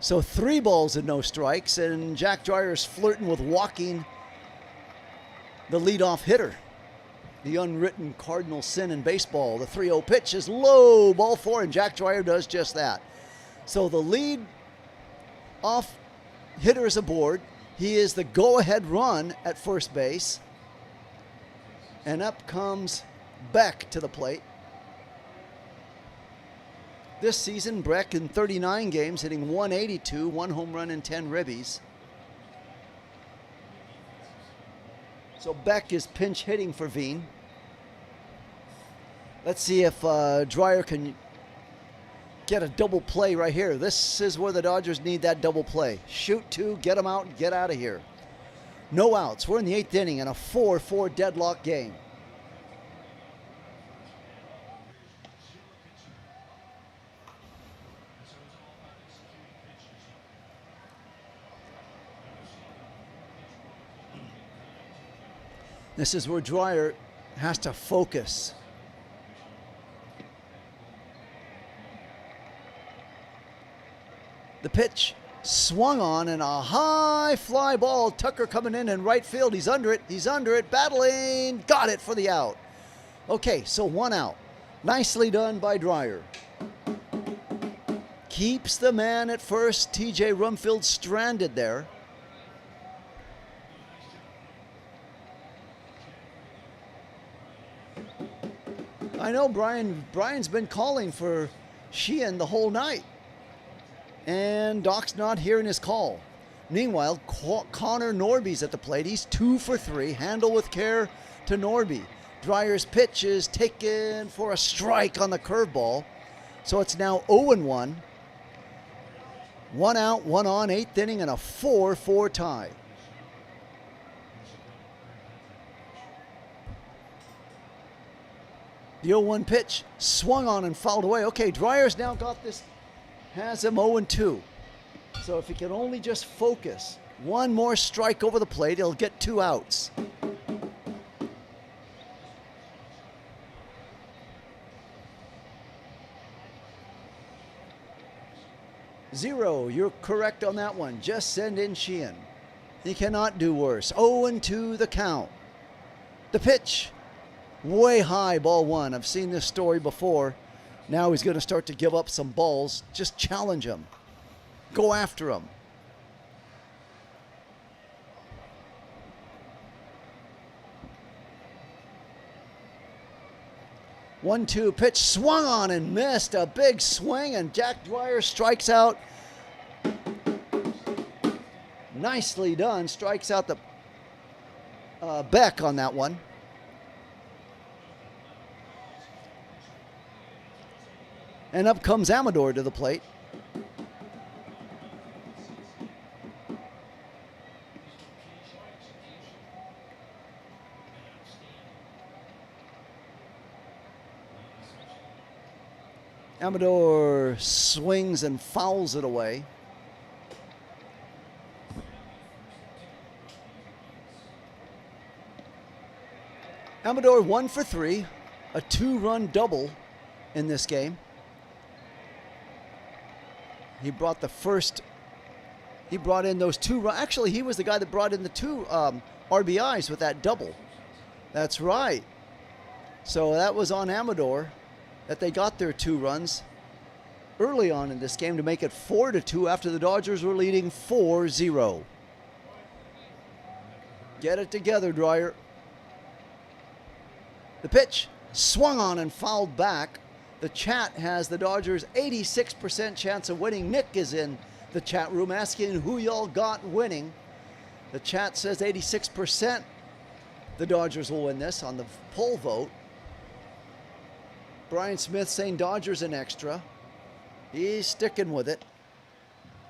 So 3 balls and no strikes, and Jack Dreyer's flirting with walking the leadoff hitter. The unwritten cardinal sin in baseball. The 3-0 pitch is low, ball 4, and Jack Dreyer does just that. So the lead off hitter is aboard. He is the go-ahead run at first base. And up comes Beck to the plate. This season, Breck in 39 games, hitting 182, 1 home run and 10 ribbies. So Beck is pinch hitting for Veen. Let's see if Dreyer can get a double play right here. This is where the Dodgers need that double play. Shoot 2, get them out, and get out of here. No outs. We're in the 8th inning in a 4-4 deadlock game. This is where Dreyer has to focus. The pitch swung on and a high fly ball. Tucker coming in right field. He's under it, battling, got it for the out. Okay, so 1 out. Nicely done by Dreyer. Keeps the man at first. TJ Rumfield stranded there. I know Brian's been calling for Sheehan the whole night. And Doc's not hearing his call. Meanwhile, Connor Norby's at the plate. He's 2 for 3. Handle with care to Norby. Dreyer's pitch is taken for a strike on the curveball. So it's now 0-1. 1 out, 1 on, 8th inning, and a 4-4 tie. The 0-1 pitch swung on and fouled away. Okay, Dreyer's now got this, has him 0-2. So if he can only just focus, 1 more strike over the plate, he'll get 2 outs. 0. You're correct on that one. Just send in Sheehan. He cannot do worse. 0-2 the count. The pitch. Way high, ball 1. I've seen this story before. Now he's going to start to give up some balls. Just challenge him. Go after him. One-two pitch swung on and missed. A big swing, and Jack Dwyer strikes out. Nicely done. Strikes out the Beck on that one. And up comes Amador to the plate. Amador swings and fouls it away. Amador 1 for 3, a 2-run double in this game. He brought in those 2 runs. Actually, he was the guy that brought in the 2 RBIs with that double. That's right. So that was on Amador that they got their 2 runs early on in this game to make it 4-2 after the Dodgers were leading 4-0. Get it together, Dwyer. The pitch swung on and fouled back. The chat has the Dodgers 86% chance of winning. Nick is in the chat room asking who y'all got winning. The chat says 86% the Dodgers will win this on the poll vote. Brian Smith saying Dodgers in extra. He's sticking with it.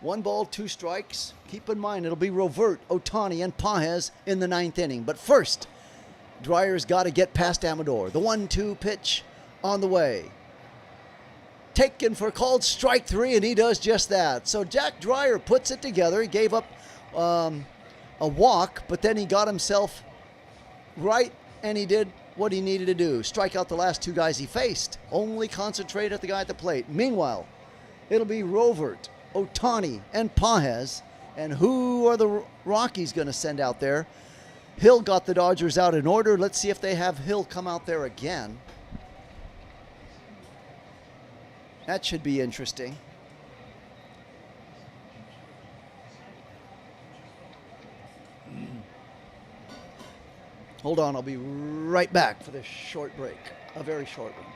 1 ball, 2 strikes. Keep in mind, it'll be Rovert, Ohtani, and Pages in the 9th inning. But first, Dwyer's got to get past Amador. The 1-2 pitch on the way. Taken for called strike 3, and he does just that. So Jack Dwyer puts it together. He gave up a walk, but then he got himself right, and he did what he needed to do. Strike out the last 2 guys he faced. Only concentrate at the guy at the plate. Meanwhile, it'll be Rovert, Ohtani, and Pages. And who are the Rockies going to send out there? Hill got the Dodgers out in order. Let's see if they have Hill come out there again. That should be interesting. Hold on, I'll be right back for this short break. A very short one.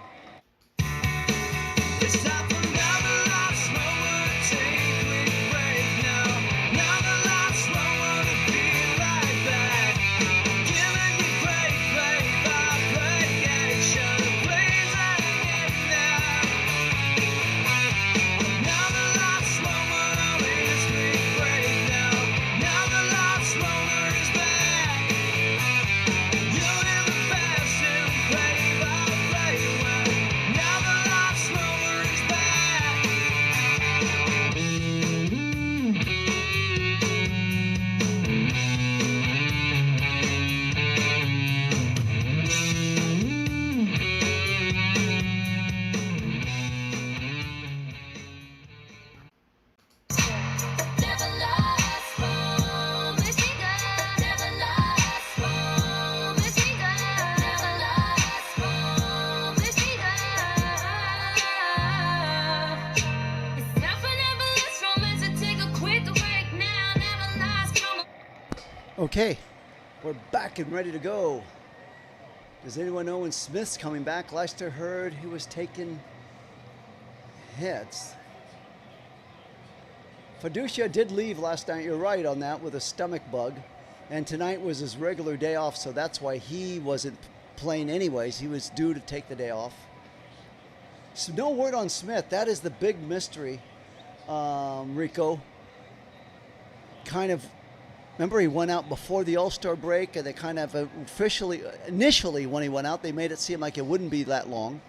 Okay, we're back and ready to go. Does anyone know when Smith's coming back? Last I heard, he was taking hits. Fiducia did leave last night, you're right on that, with a stomach bug. And tonight was his regular day off, so that's why he wasn't playing anyways. He was due to take the day off. So no word on Smith. That is the big mystery, Rico. Kind of, remember he went out before the All-Star break, and they kind of initially when he went out, they made it seem like it wouldn't be that long.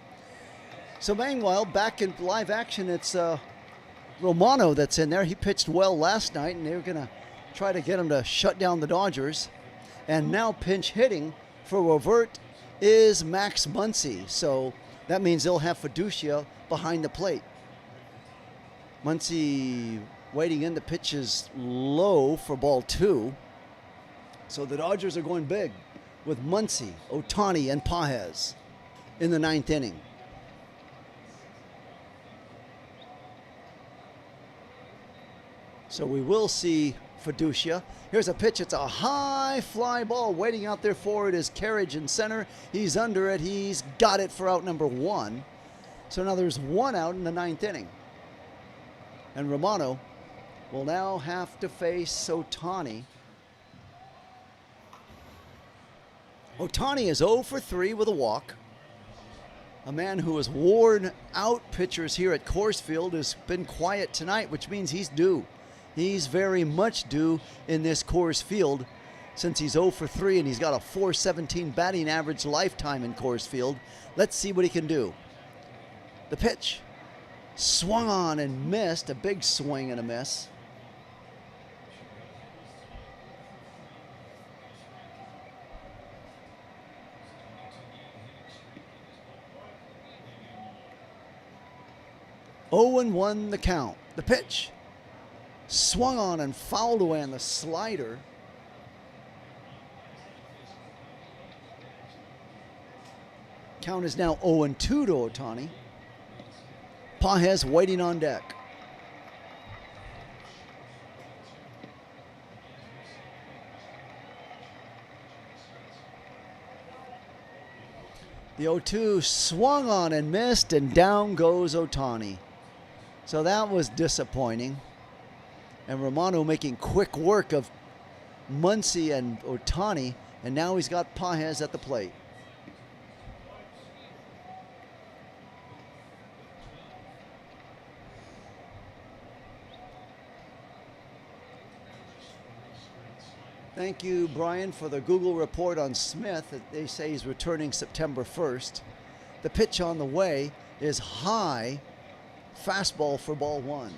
So meanwhile, back in live action, it's Romano that's in there. He pitched well last night, and they were going to try to get him to shut down the Dodgers. And now pinch hitting for Rovert is Max Muncy. So that means they'll have Fiducia behind the plate. Muncy waiting in, the pitch is low for ball 2. So the Dodgers are going big with Muncy, Ohtani, and Pages in the 9th inning. So we will see Fiducia. Here's a pitch. It's a high fly ball. Waiting out there for it is Carriage in center. He's under it. He's got it for out number 1. So now there's 1 out in the 9th inning. And Romano will now have to face Ohtani. Ohtani is 0 for 3 with a walk. A man who has worn out pitchers here at Coors Field has been quiet tonight, which means he's due. He's very much due in this Coors Field since he's 0 for 3 and he's got a .417 batting average lifetime in Coors Field. Let's see what he can do. The pitch swung on and missed. A big swing and a miss. Oh and 1 the count. The pitch swung on and fouled away on the slider. Count is now 0 and 2 to Ohtani. Pages waiting on deck. The 0-2 swung on and missed, and down goes Ohtani. So that was disappointing. And Romano making quick work of Muncy and Ohtani, and now he's got Pages at the plate. Thank you, Brian, for the Google report on Smith. They say he's returning September 1st. The pitch on the way is high, fastball for ball 1.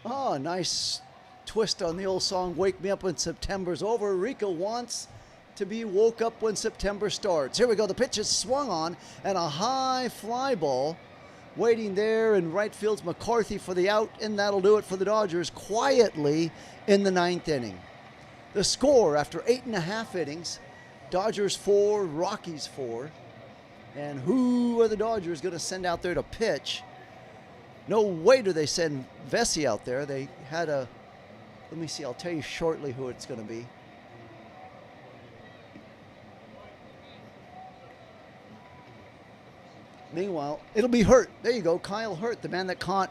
Oh, nice twist on the old song, Wake Me Up When September's Over. Rico wants to be woke up when September starts. Here we go. The pitch is swung on, and a high fly ball waiting there in right field's McCarthy for the out, and that'll do it for the Dodgers quietly in the 9th inning. The score after 8.5 innings, Dodgers 4, Rockies 4. And who are the Dodgers going to send out there to pitch? No way do they send Vesey out there. They had a, let me see, I'll tell you shortly who it's going to be. Meanwhile, it'll be Hurt. There you go, Kyle Hurt, the man that caught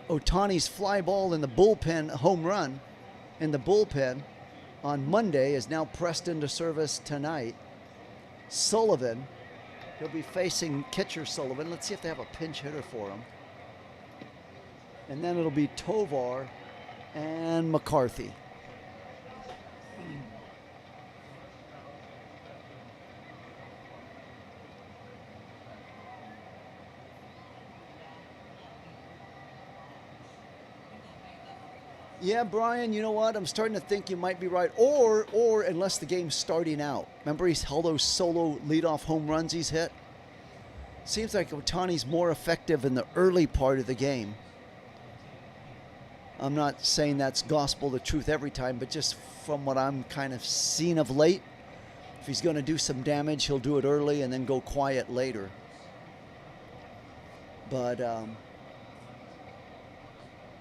Ohtani's fly ball in the bullpen, home run in the bullpen on Monday, is now pressed into service tonight. Sullivan, he'll be facing catcher Sullivan. Let's see if they have a pinch hitter for him. And then it'll be Tovar and McCarthy. Yeah, Brian, you know what? I'm starting to think you might be right. Or unless the game's starting out. Remember, he's held those solo leadoff home runs he's hit? Seems like Ohtani's more effective in the early part of the game. I'm not saying that's gospel the truth every time, but just from what I'm kind of seen of late, if he's going to do some damage, he'll do it early and then go quiet later. But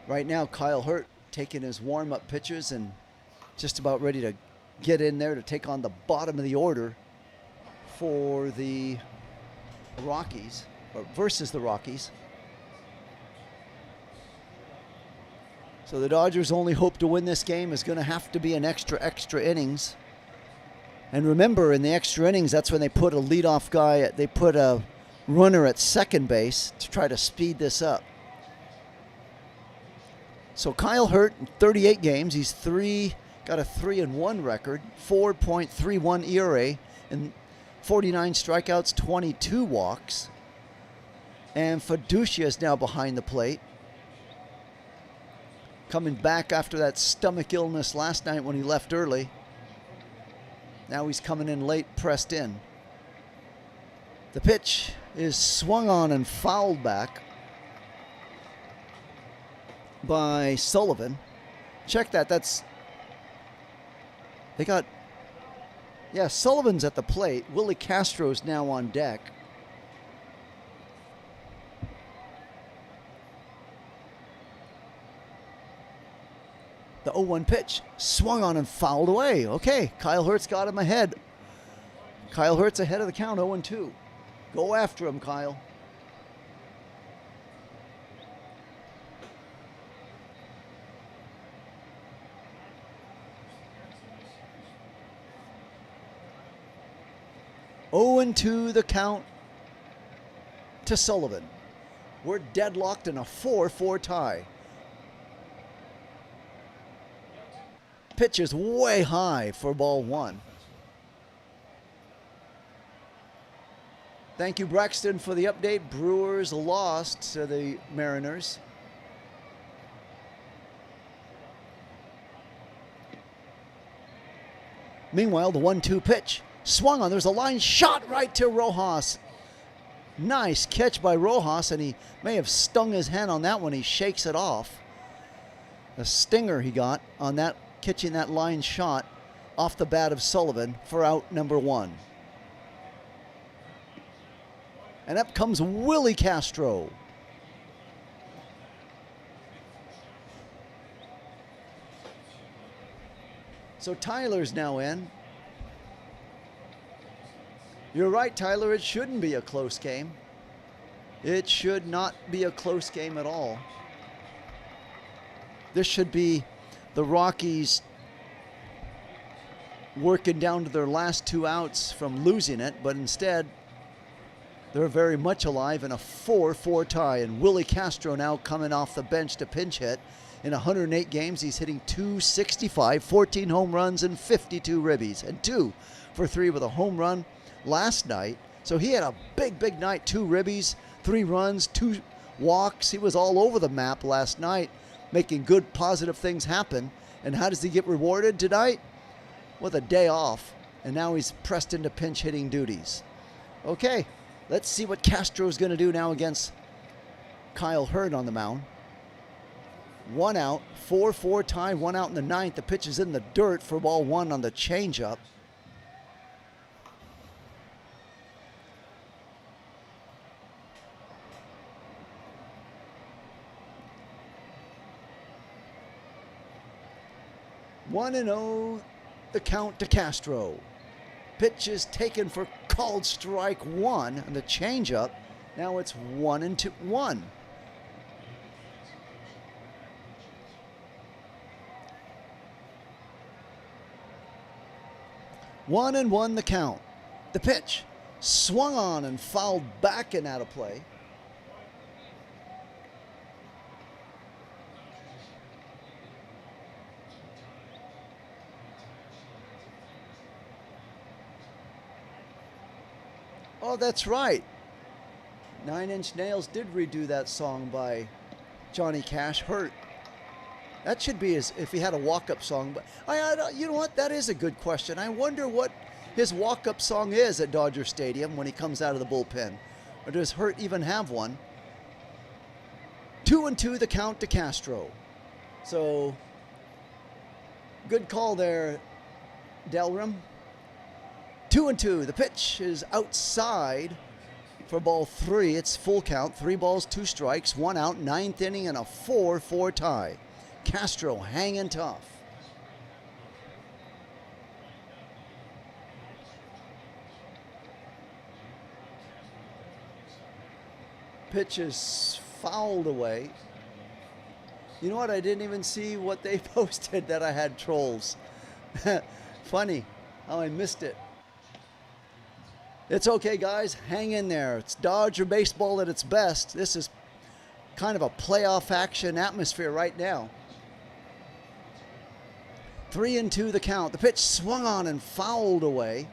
right now, Kyle Hurt taking his warm-up pitches and just about ready to get in there to take on the bottom of the order for the Rockies, or versus the Rockies. So the Dodgers' only hope to win this game is going to have to be an extra innings. And remember, in the extra innings, that's when they put a leadoff guy, they put a runner at second base to try to speed this up. So Kyle Hurt, in 38 games, he's got a 3-1 record, 4.31 ERA, and 49 strikeouts, 22 walks. And Fiducia is now behind the plate, coming back after that stomach illness last night when he left early. Now he's coming in late, pressed in. The pitch is swung on and fouled back by Sullivan. Check that. They got, yeah, Sullivan's at the plate. Willie Castro's now on deck. The 0-1 pitch swung on and fouled away. Okay, Kyle Hertz got him ahead. Kyle Hertz ahead of the count, 0-2. Go after him, Kyle. Oh and 2 the count to Sullivan. We're deadlocked in a 4-4 tie. Pitch is way high for ball 1. Thank you, Braxton, for the update. Brewers lost to the Mariners. Meanwhile, the 1-2 pitch swung on. There's a line shot right to Rojas. Nice catch by Rojas, and he may have stung his hand on that one. He shakes it off. A stinger he got on that, catching that line shot off the bat of Sullivan for out number 1. And up comes Willie Castro. So Tyler's now in. You're right, Tyler, it shouldn't be a close game. It should not be a close game at all. This should be the Rockies working down to their last 2 outs from losing it, but instead they're very much alive in a 4-4 tie, and Willie Castro now coming off the bench to pinch hit. In 108 games, he's hitting .265, 14 home runs and 52 ribbies, and 2 for 3 with a home run last night. So he had a big night, 2 ribbies, 3 runs, 2 walks. He was all over the map last night, making good, positive things happen. And how does he get rewarded tonight? With a day off, and now he's pressed into pinch hitting duties. Okay, let's see what Castro's going to do now against Kyle Hurd on the mound. 1 out, 4-4 tie, 1 out in the 9th. The pitch is in the dirt for ball 1 on the changeup. One and 0, the count to Castro. Pitch is taken for called strike 1 on the changeup. Now it's 1-1. 1-1 the count. The pitch swung on and fouled back and out of play. Oh, that's right. 9 Inch Nails did redo that song by Johnny Cash, Hurt. That should be his, if he had a walk-up song. But you know what? That is a good question. I wonder what his walk-up song is at Dodger Stadium when he comes out of the bullpen. Or does Hurt even have one? 2-2 the count to Castro. So, good call there, Delrim. 2-2. The pitch is outside for ball 3. It's full count. 3 balls, 2 strikes, 1 out, 9th inning, and a 4-4 tie. Castro hanging tough. Pitch is fouled away. You know what? I didn't even see what they posted that I had trolls. Funny how I missed it. It's okay, guys. Hang in there. It's Dodger baseball at its best. This is kind of a playoff action atmosphere right now. 3-2 the count. The pitch swung on and fouled away.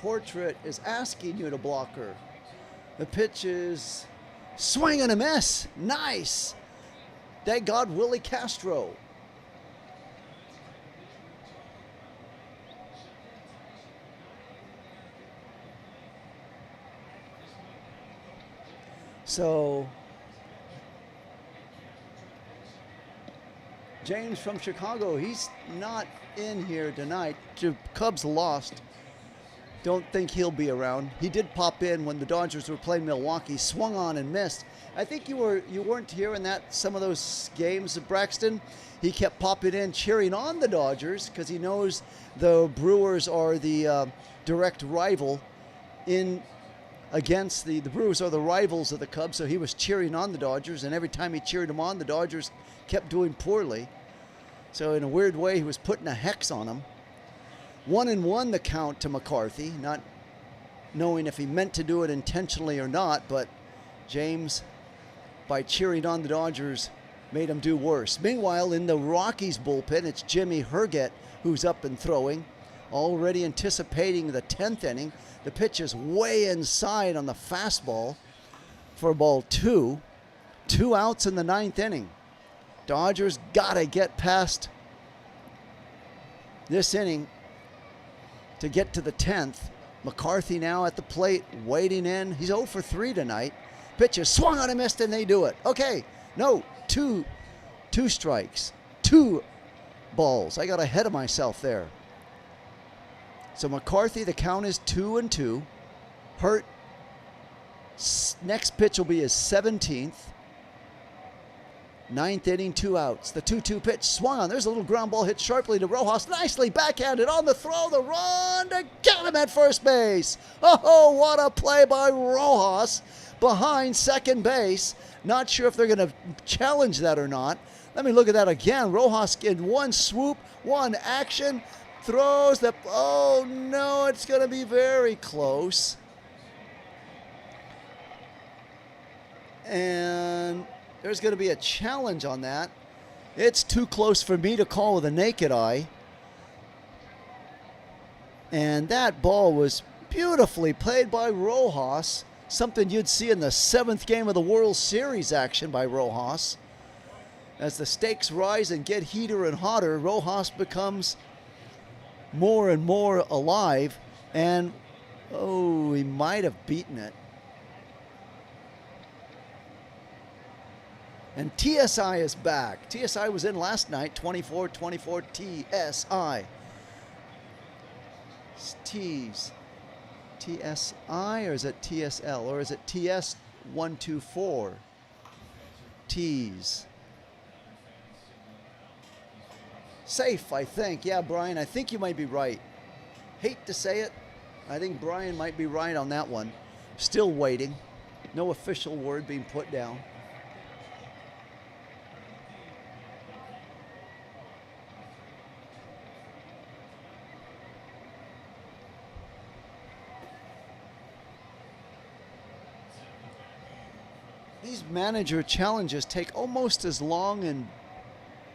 Portrait is asking you to block her. The pitch is swing and a miss. Nice. Thank God, Willie Castro. So James from Chicago, he's not in here tonight. The Cubs lost. Don't think he'll be around. He did pop in when the Dodgers were playing Milwaukee, swung on and missed. I think you weren't here in some of those games of Braxton. He kept popping in, cheering on the Dodgers because he knows the Brewers are the direct rival against the Brewers are the rivals of the Cubs, so he was cheering on the Dodgers, and every time he cheered them on, the Dodgers kept doing poorly. So in a weird way, he was putting a hex on them. 1-1 the count to McCarthy, not knowing if he meant to do it intentionally or not, but James, by cheering on the Dodgers, made him do worse. Meanwhile, in the Rockies bullpen, it's Jimmy Herget who's up and throwing, already anticipating the 10th inning. The pitch is way inside on the fastball for ball 2. 2 outs in the 9th inning. Dodgers got to get past this inning to get to the 10th. McCarthy now at the plate, waiting in. He's 0 for 3 tonight. Pitch is swung on and missed, and they do it. Okay, no, two strikes, 2 balls. I got ahead of myself there. So McCarthy, the count is 2-2. Hurt. Next pitch will be his 17th. 9th inning, 2 outs. The 2-2 pitch swung on. There's a little ground ball hit sharply to Rojas. Nicely backhanded on the throw. The run to get him at first base. Oh, what a play by Rojas behind second base. Not sure if they're going to challenge that or not. Let me look at that again. Rojas in one swoop, one action. Throws the, oh no, it's going to be very close. And there's going to be a challenge on that. It's too close for me to call with a naked eye. And that ball was beautifully played by Rojas. Something you'd see in the 7th game of the World Series action by Rojas. As the stakes rise and get heater and hotter, Rojas becomes more and more alive, and oh, he might have beaten it. And TSI is back. TSI was in last night, 24-24 TSI. T's. TSI, or is it TSL, or is it TS124? T's. Safe, I think. Yeah, Brian, I think you might be right. Hate to say it. I think Brian might be right on that one. Still waiting. No official word being put down. These manager challenges take almost as long in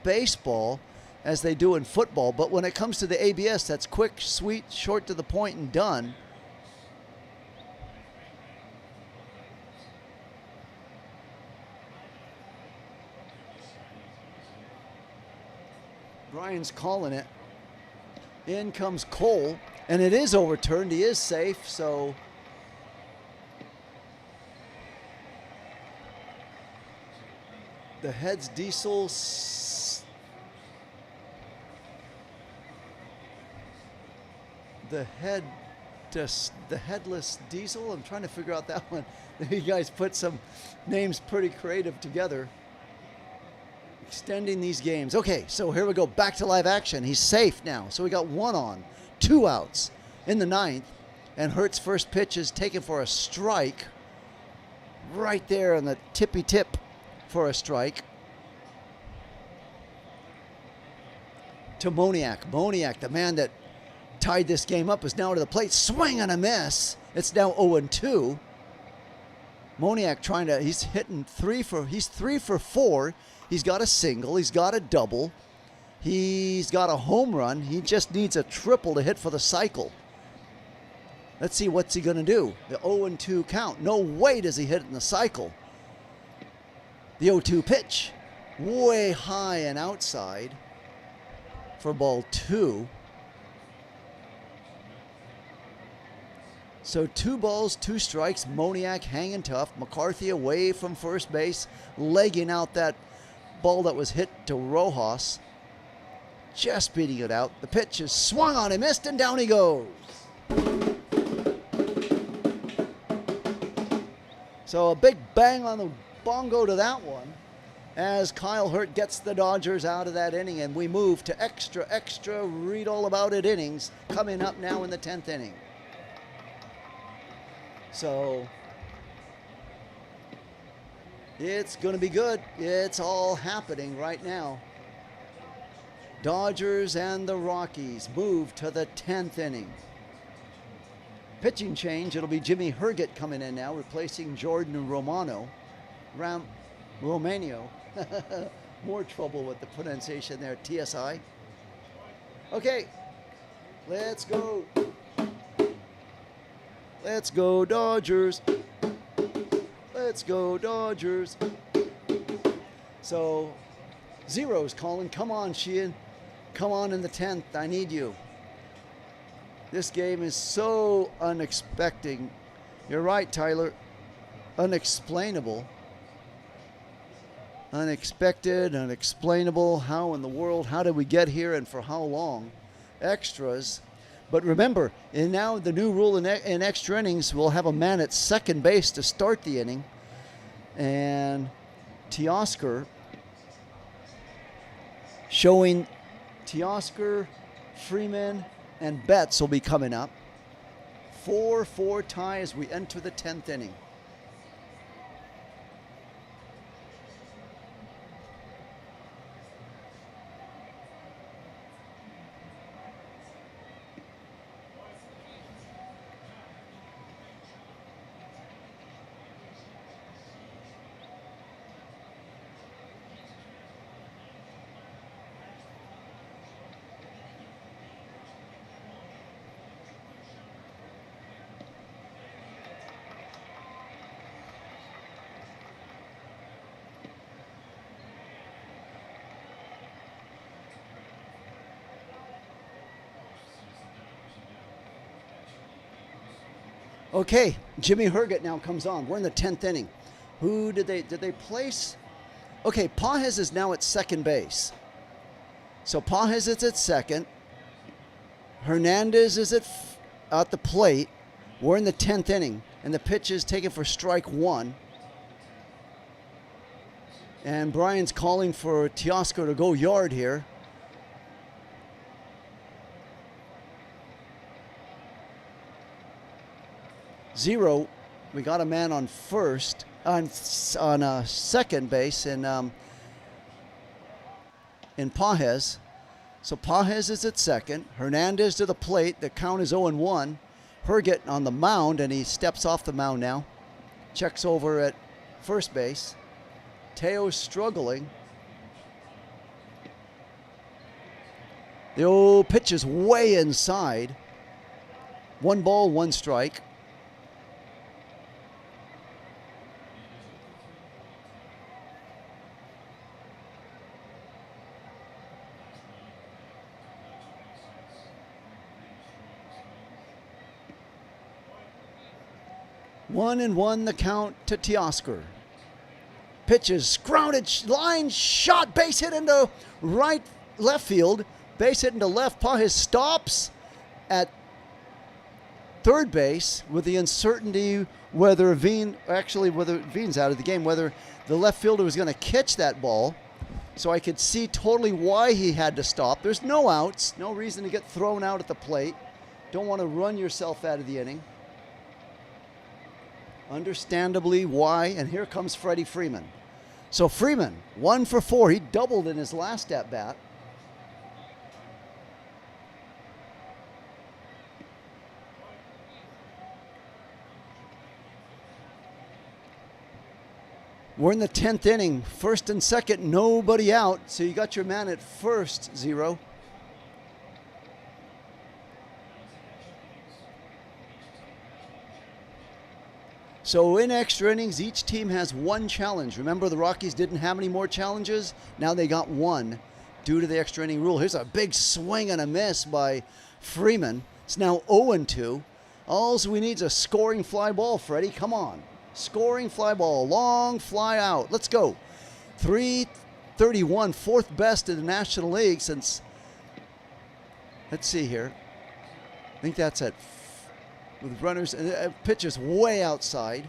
baseball as they do in football, but when it comes to the ABS, that's quick, sweet, short to the point, and done. Brian's calling it. In comes Cole, and it is overturned. He is safe, so the head's Diesel. The headless Diesel. I'm trying to figure out that one. You guys put some names pretty creative together. Extending these games. Okay, so here we go. Back to live action. He's safe now. So we got 1 on, 2 outs in the 9th. And Hurt's first pitch is taken for a strike. Right there on the tippy tip for a strike. To Moniak. Moniak, the man that tied this game up, is now to the plate. Swing and a miss. It's now 0-2. Moniak trying to, he's 3 for 4. He's got a single. He's got a double. He's got a home run. He just needs a triple to hit for the cycle. Let's see what's he going to do. The 0-2 count. No way does he hit it in the cycle. The 0-2 pitch. Way high and outside for ball 2. So 2 balls, 2 strikes. Moniak hanging tough. McCarthy away from first base, legging out that ball that was hit to Rojas. Just beating it out. The pitch is swung on and missed, and down he goes. So a big bang on the bongo to that one as Kyle Hurt gets the Dodgers out of that inning, and we move to extra, read all about it innings coming up now in the 10th inning. So it's going to be good. It's all happening right now. Dodgers and the Rockies move to the 10th inning. Pitching change, it'll be Jimmy Herget coming in now, replacing Jordan Romano. Romano. More trouble with the pronunciation there, TSI. Okay, let's go. Let's go Dodgers. Let's go Dodgers. So Zero's calling. Come on, Sheehan. Come on in the 10th. I need you. This game is so unexpected. You're right, Tyler. Unexplainable. Unexpected, unexplainable. How in the world? How did we get here and for how long? Extras. But remember, in now the new rule in extra innings, we'll have a man at second base to start the inning. And Teoscar showing Teoscar, Freeman, and Betts will be coming up. 4-4 tie as we enter the 10th inning. Okay, Jimmy Herget now comes on. We're in the 10th inning. Who did they place? Okay, Pages is now at second base. So Pages is at second. Hernandez is at the plate. We're in the 10th inning, and the pitch is taken for strike 1. And Brian's calling for Teoscar to go yard here. Zero, we got a man on first, on second base in Pages. So Pages is at second. Hernandez to the plate. The count is 0-1. Herget on the mound, and he steps off the mound now. Checks over at first base. Teo's struggling. The old pitch is way inside. 1 ball, 1 strike. One and one the count to Teoscar. Pitches, grounded, line shot, base hit into left field. Base hit into left. Pages stops at third base with the uncertainty whether Veen's out of the game, whether the left fielder was going to catch that ball. So I could see totally why he had to stop. There's no outs, no reason to get thrown out at the plate. Don't want to run yourself out of the inning. Understandably why, and here comes Freddie Freeman. So Freeman, 1 for 4. He doubled in his last at bat. We're in the 10th inning. First and second, nobody out. So you got your man at first, Zero. So in extra innings, each team has one challenge. Remember, the Rockies didn't have any more challenges. Now they got one due to the extra inning rule. Here's a big swing and a miss by Freeman. It's now 0-2. All we need is a scoring fly ball, Freddie. Come on. Scoring fly ball. Long fly out. Let's go. 331, fourth best in the National League since, let's see here. I think that's at, with runners, pitches way outside.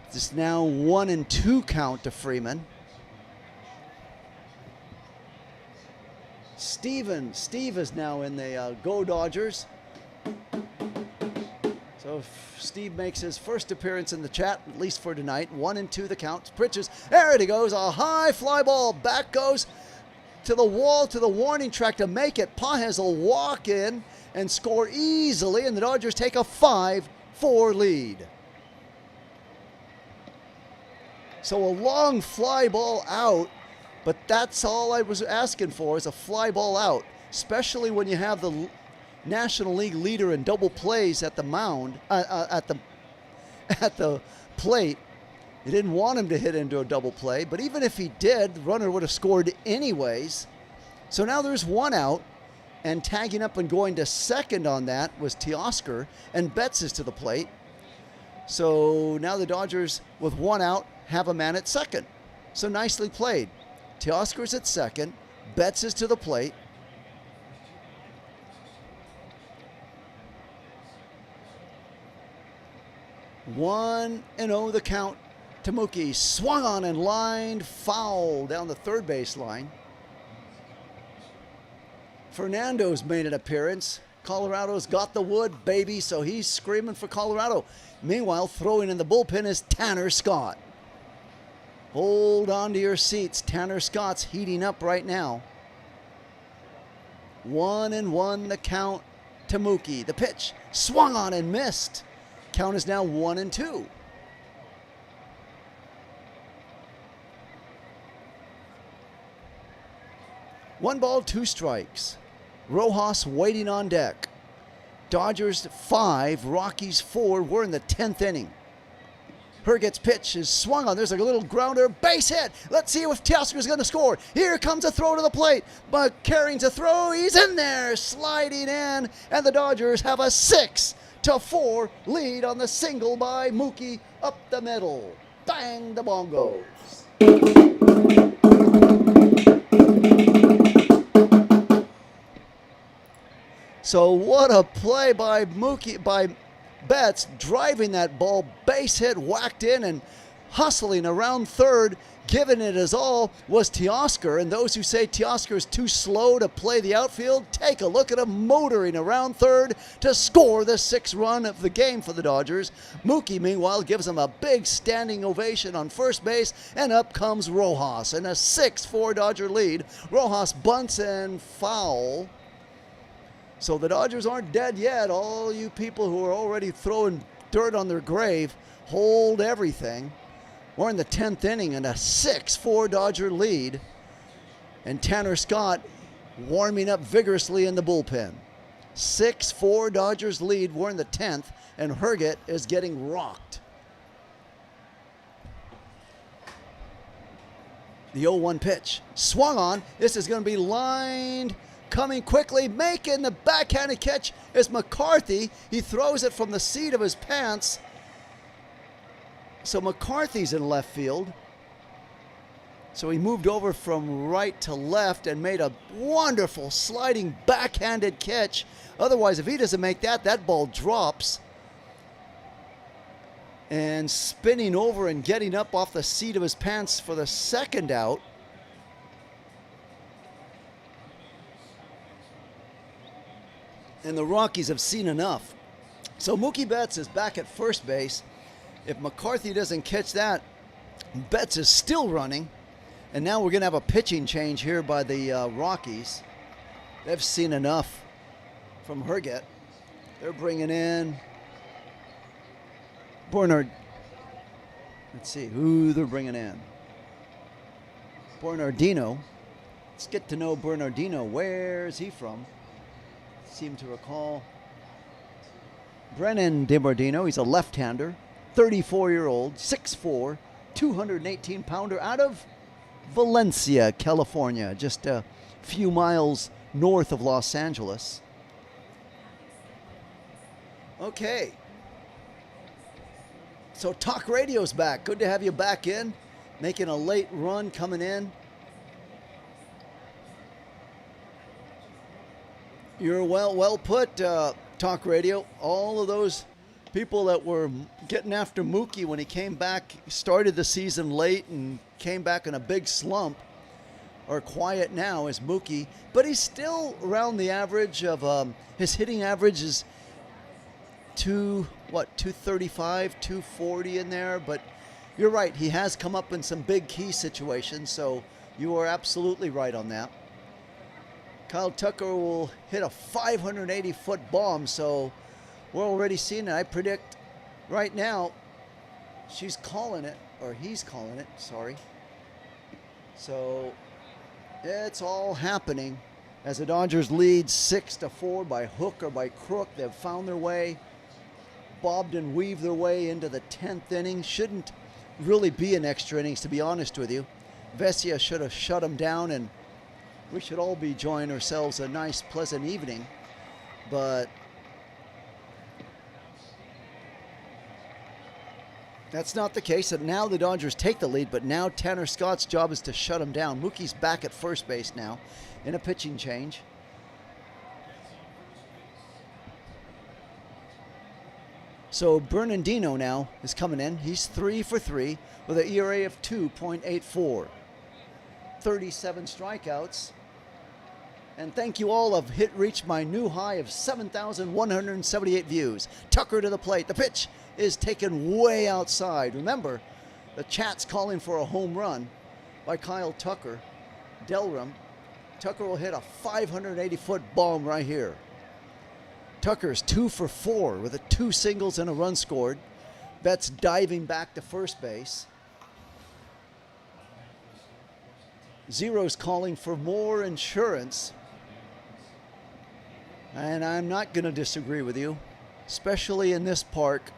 It's now 1-2 count to Freeman. Steve is now in the Go Dodgers. So if Steve makes his first appearance in the chat, at least for tonight. 1-2 the count. Pitches. There it goes. A high fly ball. Back goes to the wall, to the warning track to make it. Pages will walk in and score easily, and the Dodgers take a 5-4 lead. So a long fly ball out, but that's all I was asking for, is a fly ball out, especially when you have the National League leader in double plays at the mound, at the plate. You didn't want him to hit into a double play, but even if he did, the runner would have scored anyways. So now there's one out, and tagging up and going to second on that was Teoscar, and Betts is to the plate. So now the Dodgers, with one out, have a man at second. So nicely played. Teoscar's at second, Betts is to the plate. One and the count to Mookie. Swung on and lined foul down the third base line. Fernando's made an appearance. Colorado's got the wood, baby, so he's screaming for Colorado. Meanwhile, throwing in the bullpen is Tanner Scott. Hold on to your seats. Tanner Scott's heating up right now. 1-1 the count to Mookie. The pitch swung on and missed. Count is now 1-2. One ball, two strikes. Rojas waiting on deck. Dodgers 5, Rockies 4. We're in the 10th inning. Herget's pitch is swung on. There's a little grounder. Base hit. Let's see if Teoscar's going to score. Here comes a throw to the plate. But carrying a throw. He's in there. Sliding in. And the Dodgers have a 6-4 lead on the single by Mookie up the middle. Bang the bongos. So what a play by Mookie, by Betts, driving that ball, base hit, whacked in, and hustling around third, giving it his all, was Teoscar. And those who say Teoscar is too slow to play the outfield, take a look at him motoring around third to score the 6th run of the game for the Dodgers. Mookie, meanwhile, gives him a big standing ovation on first base, and up comes Rojas in a 6-4 Dodger lead. Rojas bunts and foul. So the Dodgers aren't dead yet. All you people who are already throwing dirt on their grave, hold everything. We're in the 10th inning and a 6-4 Dodger lead. And Tanner Scott warming up vigorously in the bullpen. 6-4 Dodgers lead. We're in the 10th, and Herget is getting rocked. The 0-1 pitch. Swung on. This is going to be lined. Coming quickly, making the backhanded catch is McCarthy. He throws it from the seat of his pants. So McCarthy's in left field. So he moved over from right to left and made a wonderful sliding backhanded catch. Otherwise, if he doesn't make that, that ball drops. And spinning over and getting up off the seat of his pants for the second out. And the Rockies have seen enough. So Mookie Betts is back at first base. If McCarthy doesn't catch that, Betts is still running. And now we're going to have a pitching change here by the Rockies. They've seen enough from Herget. They're bringing in Bernard. Let's see who they're bringing in. Bernardino. Let's get to know Bernardino. Where's he from? Seem to recall Brennan DiBardino. He's a left-hander. 34-year-old, 6'4", 218-pounder out of Valencia, California, just a few miles north of Los Angeles. Okay. So Talk Radio's back. Good to have you back in. Making a late run coming in. You're well put, Talk Radio. All of those people that were getting after Mookie when he came back, started the season late and came back in a big slump, are quiet now as Mookie, but he's still around the average of his hitting average is 235, 240 in there. But you're right, he has come up in some big key situations, so you are absolutely right on that. Kyle Tucker will hit a 580-foot bomb, so we're already seeing it. I predict right now she's calling it, or he's calling it, sorry. So it's all happening as the Dodgers lead 6-4 by hook or by crook. They've found their way, bobbed and weaved their way into the 10th inning. Shouldn't really be an extra innings, to be honest with you. Vesia should have shut them down, and we should all be enjoying ourselves a nice, pleasant evening. But that's not the case. And now the Dodgers take the lead, but now Tanner Scott's job is to shut him down. Mookie's back at first base now in a pitching change. So Bernardino now is coming in. He's 3 for 3 with an ERA of 2.84. 37 strikeouts. And thank you all. I've reached my new high of 7,178 views. Tucker to the plate. The pitch is taken way outside. Remember, the chat's calling for a home run by Kyle Tucker. Delram. Tucker will hit a 580-foot bomb right here. Tucker's 2 for 4 with 2 singles and a run scored. Betts diving back to first base. Zero's calling for more insurance. And I'm not going to disagree with you, especially in this park.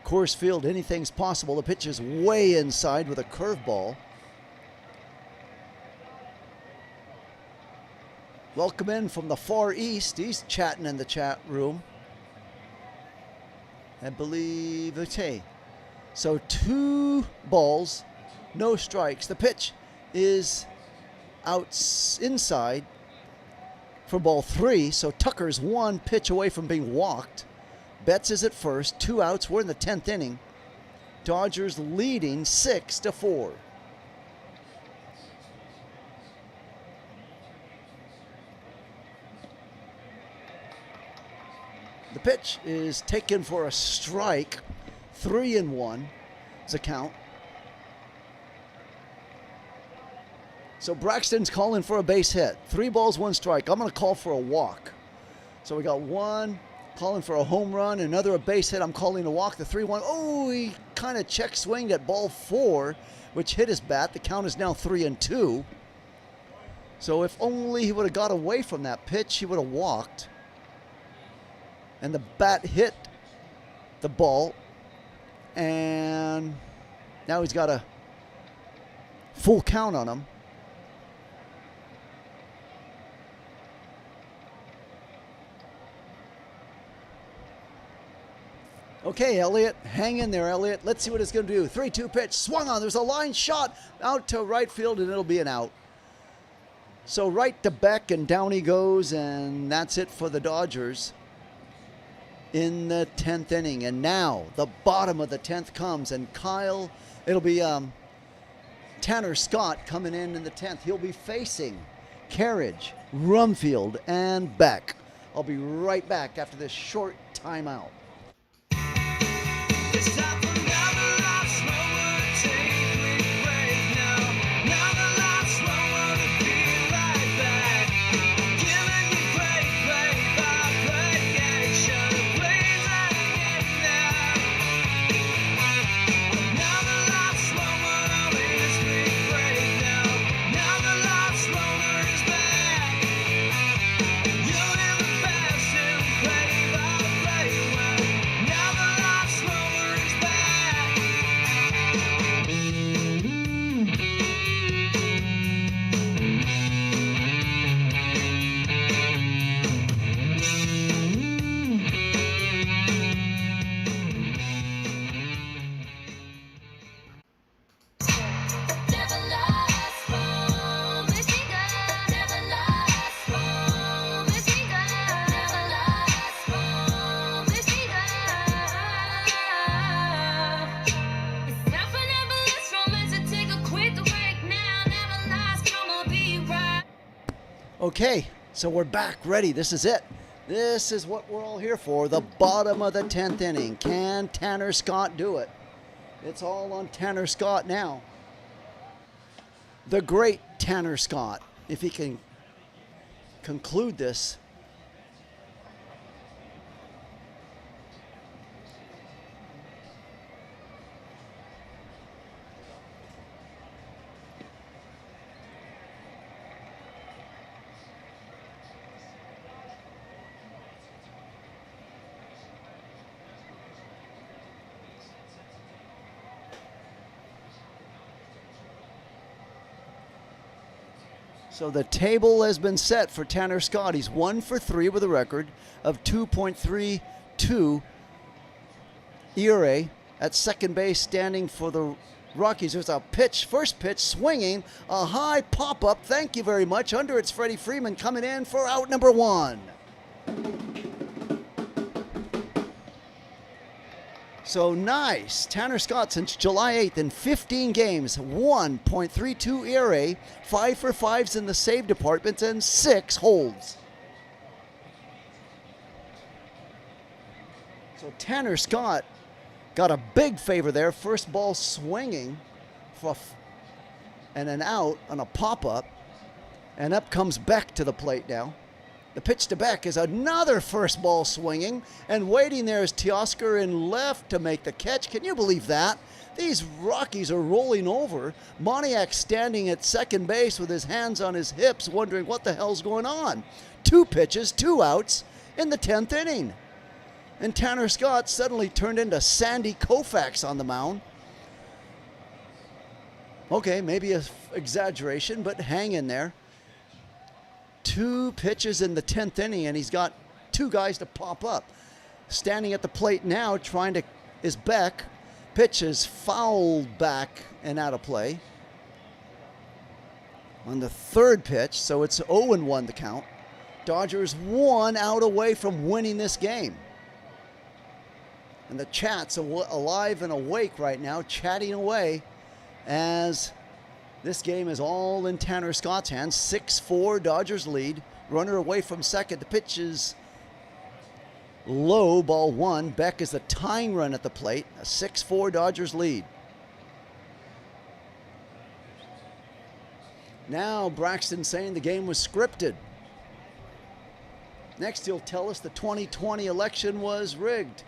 Coors Field, anything's possible. The pitch is way inside with a curveball. Welcome in from the far east. He's chatting in the chat room. I believe it's hey. So 2 balls, no strikes. The pitch is inside for ball 3. So Tucker's 1 pitch away from being walked. Betts is at first. 2 outs. We're in the 10th inning. Dodgers leading 6-4. The pitch is taken for a strike. 3-1 is a count. So Braxton's calling for a base hit. 3 balls, 1 strike. I'm going to call for a walk. So we got 1 calling for a home run, another a base hit. I'm calling a walk. The 3-1. Oh, he kind of check swinged at ball 4, which hit his bat. The count is now 3-2. So if only he would have got away from that pitch, he would have walked. And the bat hit the ball. And now he's got a full count on him. Okay, Elliott, hang in there, Elliott. Let's see what it's going to do. 3-2 pitch, swung on. There's a line shot out to right field, and it'll be an out. So right to Beck, and down he goes, and that's it for the Dodgers in the 10th inning. And now the bottom of the 10th comes, and it'll be Tanner Scott coming in the 10th. He'll be facing Carriage, Rumfield, and Beck. I'll be right back after this short timeout. It's time for another life slower, take me break now. Another life slower to be right back. Giving you play by play action, plays at it now. Another life slower, is me break now. Another life slower is back. You live the best and play by play well. Okay, so we're back, ready. This is it. This is what we're all here for. The bottom of the 10th inning. Can Tanner Scott do it? It's all on Tanner Scott now. The great Tanner Scott, if he can conclude this. So the table has been set for Tanner Scott. He's 1 for 3 with a record of 2.32 ERA. At second base, standing for the Rockies. There's a pitch, first pitch, swinging, a high pop-up. Thank you very much. Under it's Freddie Freeman coming in for out number 1. So nice. Tanner Scott since July 8th in 15 games, 1.32 ERA, 5 for 5s in the save department, and 6 holds. So Tanner Scott got a big favor there. First ball swinging and an out on a pop-up. And up comes Beck to the plate now. The pitch to Beck is another first ball swinging, and waiting there is Teoscar in left to make the catch. Can you believe that? These Rockies are rolling over. Moniak standing at second base with his hands on his hips, wondering what the hell's going on. 2 pitches, 2 outs in the 10th inning. And Tanner Scott suddenly turned into Sandy Koufax on the mound. Okay, maybe an exaggeration, but hang in there. 2 pitches in the 10th inning, and he's got 2 guys to pop up. Standing at the plate now, is Beck. Pitch is fouled back and out of play. On the 3rd pitch, so it's 0-1 the count. Dodgers 1 out away from winning this game. And the chat's alive and awake right now, chatting away as this game is all in Tanner Scott's hands. 6-4 Dodgers lead. Runner away from second. The pitch is low, ball 1. Beck is the tying run at the plate. A 6-4 Dodgers lead. Now Braxton saying the game was scripted. Next he'll tell us the 2020 election was rigged.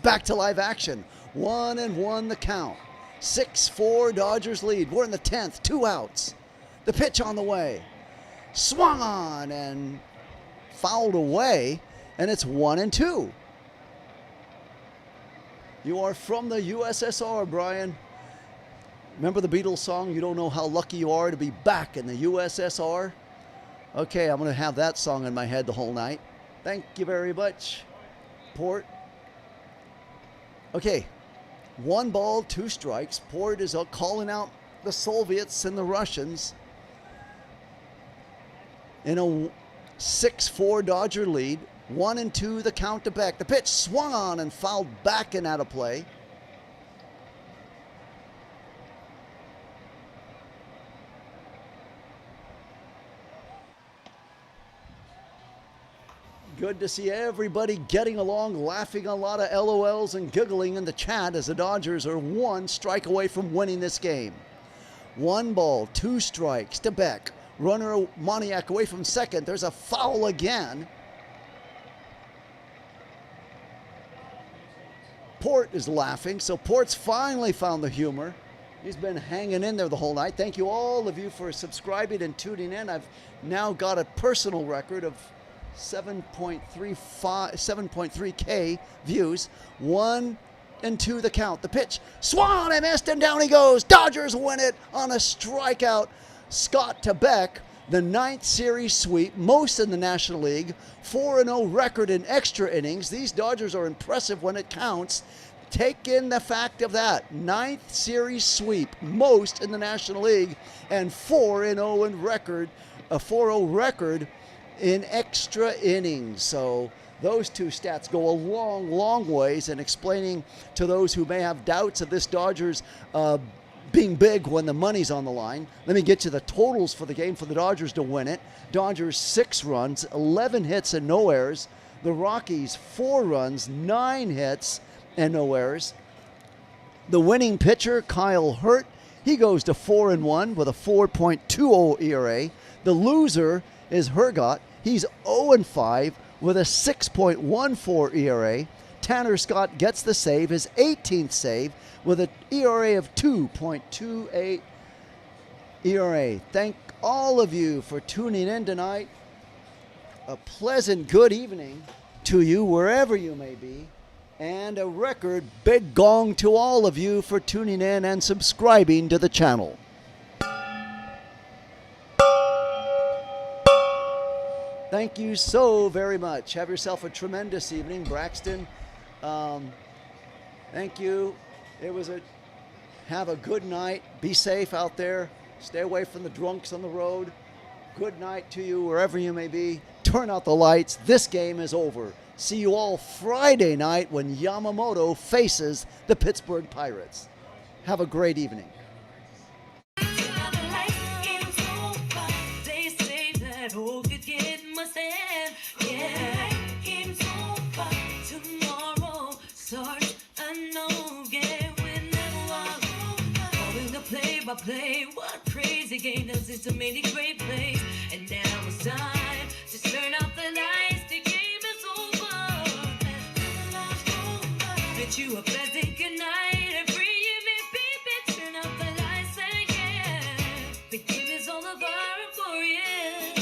Back to live action. 1-1 the count. 6-4 Dodgers lead. We're in the 10th. 2 outs. The pitch on the way. Swung on and fouled away. And it's 1-2. You are from the USSR, Brian. Remember the Beatles song, You Don't Know How Lucky You Are to Be Back in the USSR? Okay, I'm going to have that song in my head the whole night. Thank you very much, Port. Okay, 1 ball, 2 strikes. Port is calling out the Soviets and the Russians in a 6-4 Dodger lead. 1-2 the count to Beck. The pitch swung on and fouled back and out of play. Good to see everybody getting along, laughing a lot of LOLs and giggling in the chat as the Dodgers are 1 strike away from winning this game. 1 ball, 2 strikes to Beck. Runner Moniak away from second. There's a foul again. Port is laughing, so Port's finally found the humor. He's been hanging in there the whole night. Thank you all of you for subscribing and tuning in. I've now got a personal record of 7.3K views. 1-2 the count. The pitch swung and missed, and down he goes. Dodgers win it on a strikeout. Scott to Beck, the 9th series sweep, most in the National League. 4-0 record in extra innings. These Dodgers are impressive when it counts. Take in the fact of that. 9th series sweep, most in the National League, and 4-0 in record, a 4-0 record in extra innings. So those 2 stats go a long, long ways in explaining to those who may have doubts of this Dodgers being big when the money's on the line. Let me get you the totals for the game for the Dodgers to win it. Dodgers 6 runs, 11 hits and no errors. The Rockies 4 runs, 9 hits and no errors. The winning pitcher, Kyle Hurt, he goes to 4-1 with a 4.20 ERA. The loser is Hergott. He's 0-5 with a 6.14 ERA. Tanner Scott gets the save, his 18th save, with an ERA of 2.28 ERA. Thank all of you for tuning in tonight. A pleasant good evening to you wherever you may be. And a record big gong to all of you for tuning in and subscribing to the channel. Thank you so very much. Have yourself a tremendous evening, Braxton. Thank you. Have a good night. Be safe out there. Stay away from the drunks on the road. Good night to you wherever you may be. Turn out the lights. This game is over. See you all Friday night when Yamamoto faces the Pittsburgh Pirates. Have a great evening. Play what crazy game does this to many great plays, and now it's time to turn out the lights. The game is over. Bid you a pleasant good night and free you baby. Turn out the lights again. The game is all over for you.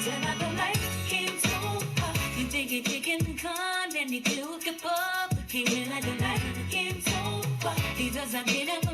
Turn out the lights, game's over. You think you're kicking con, then you do a cup of the game, and I don't like the game's over. He doesn't get up.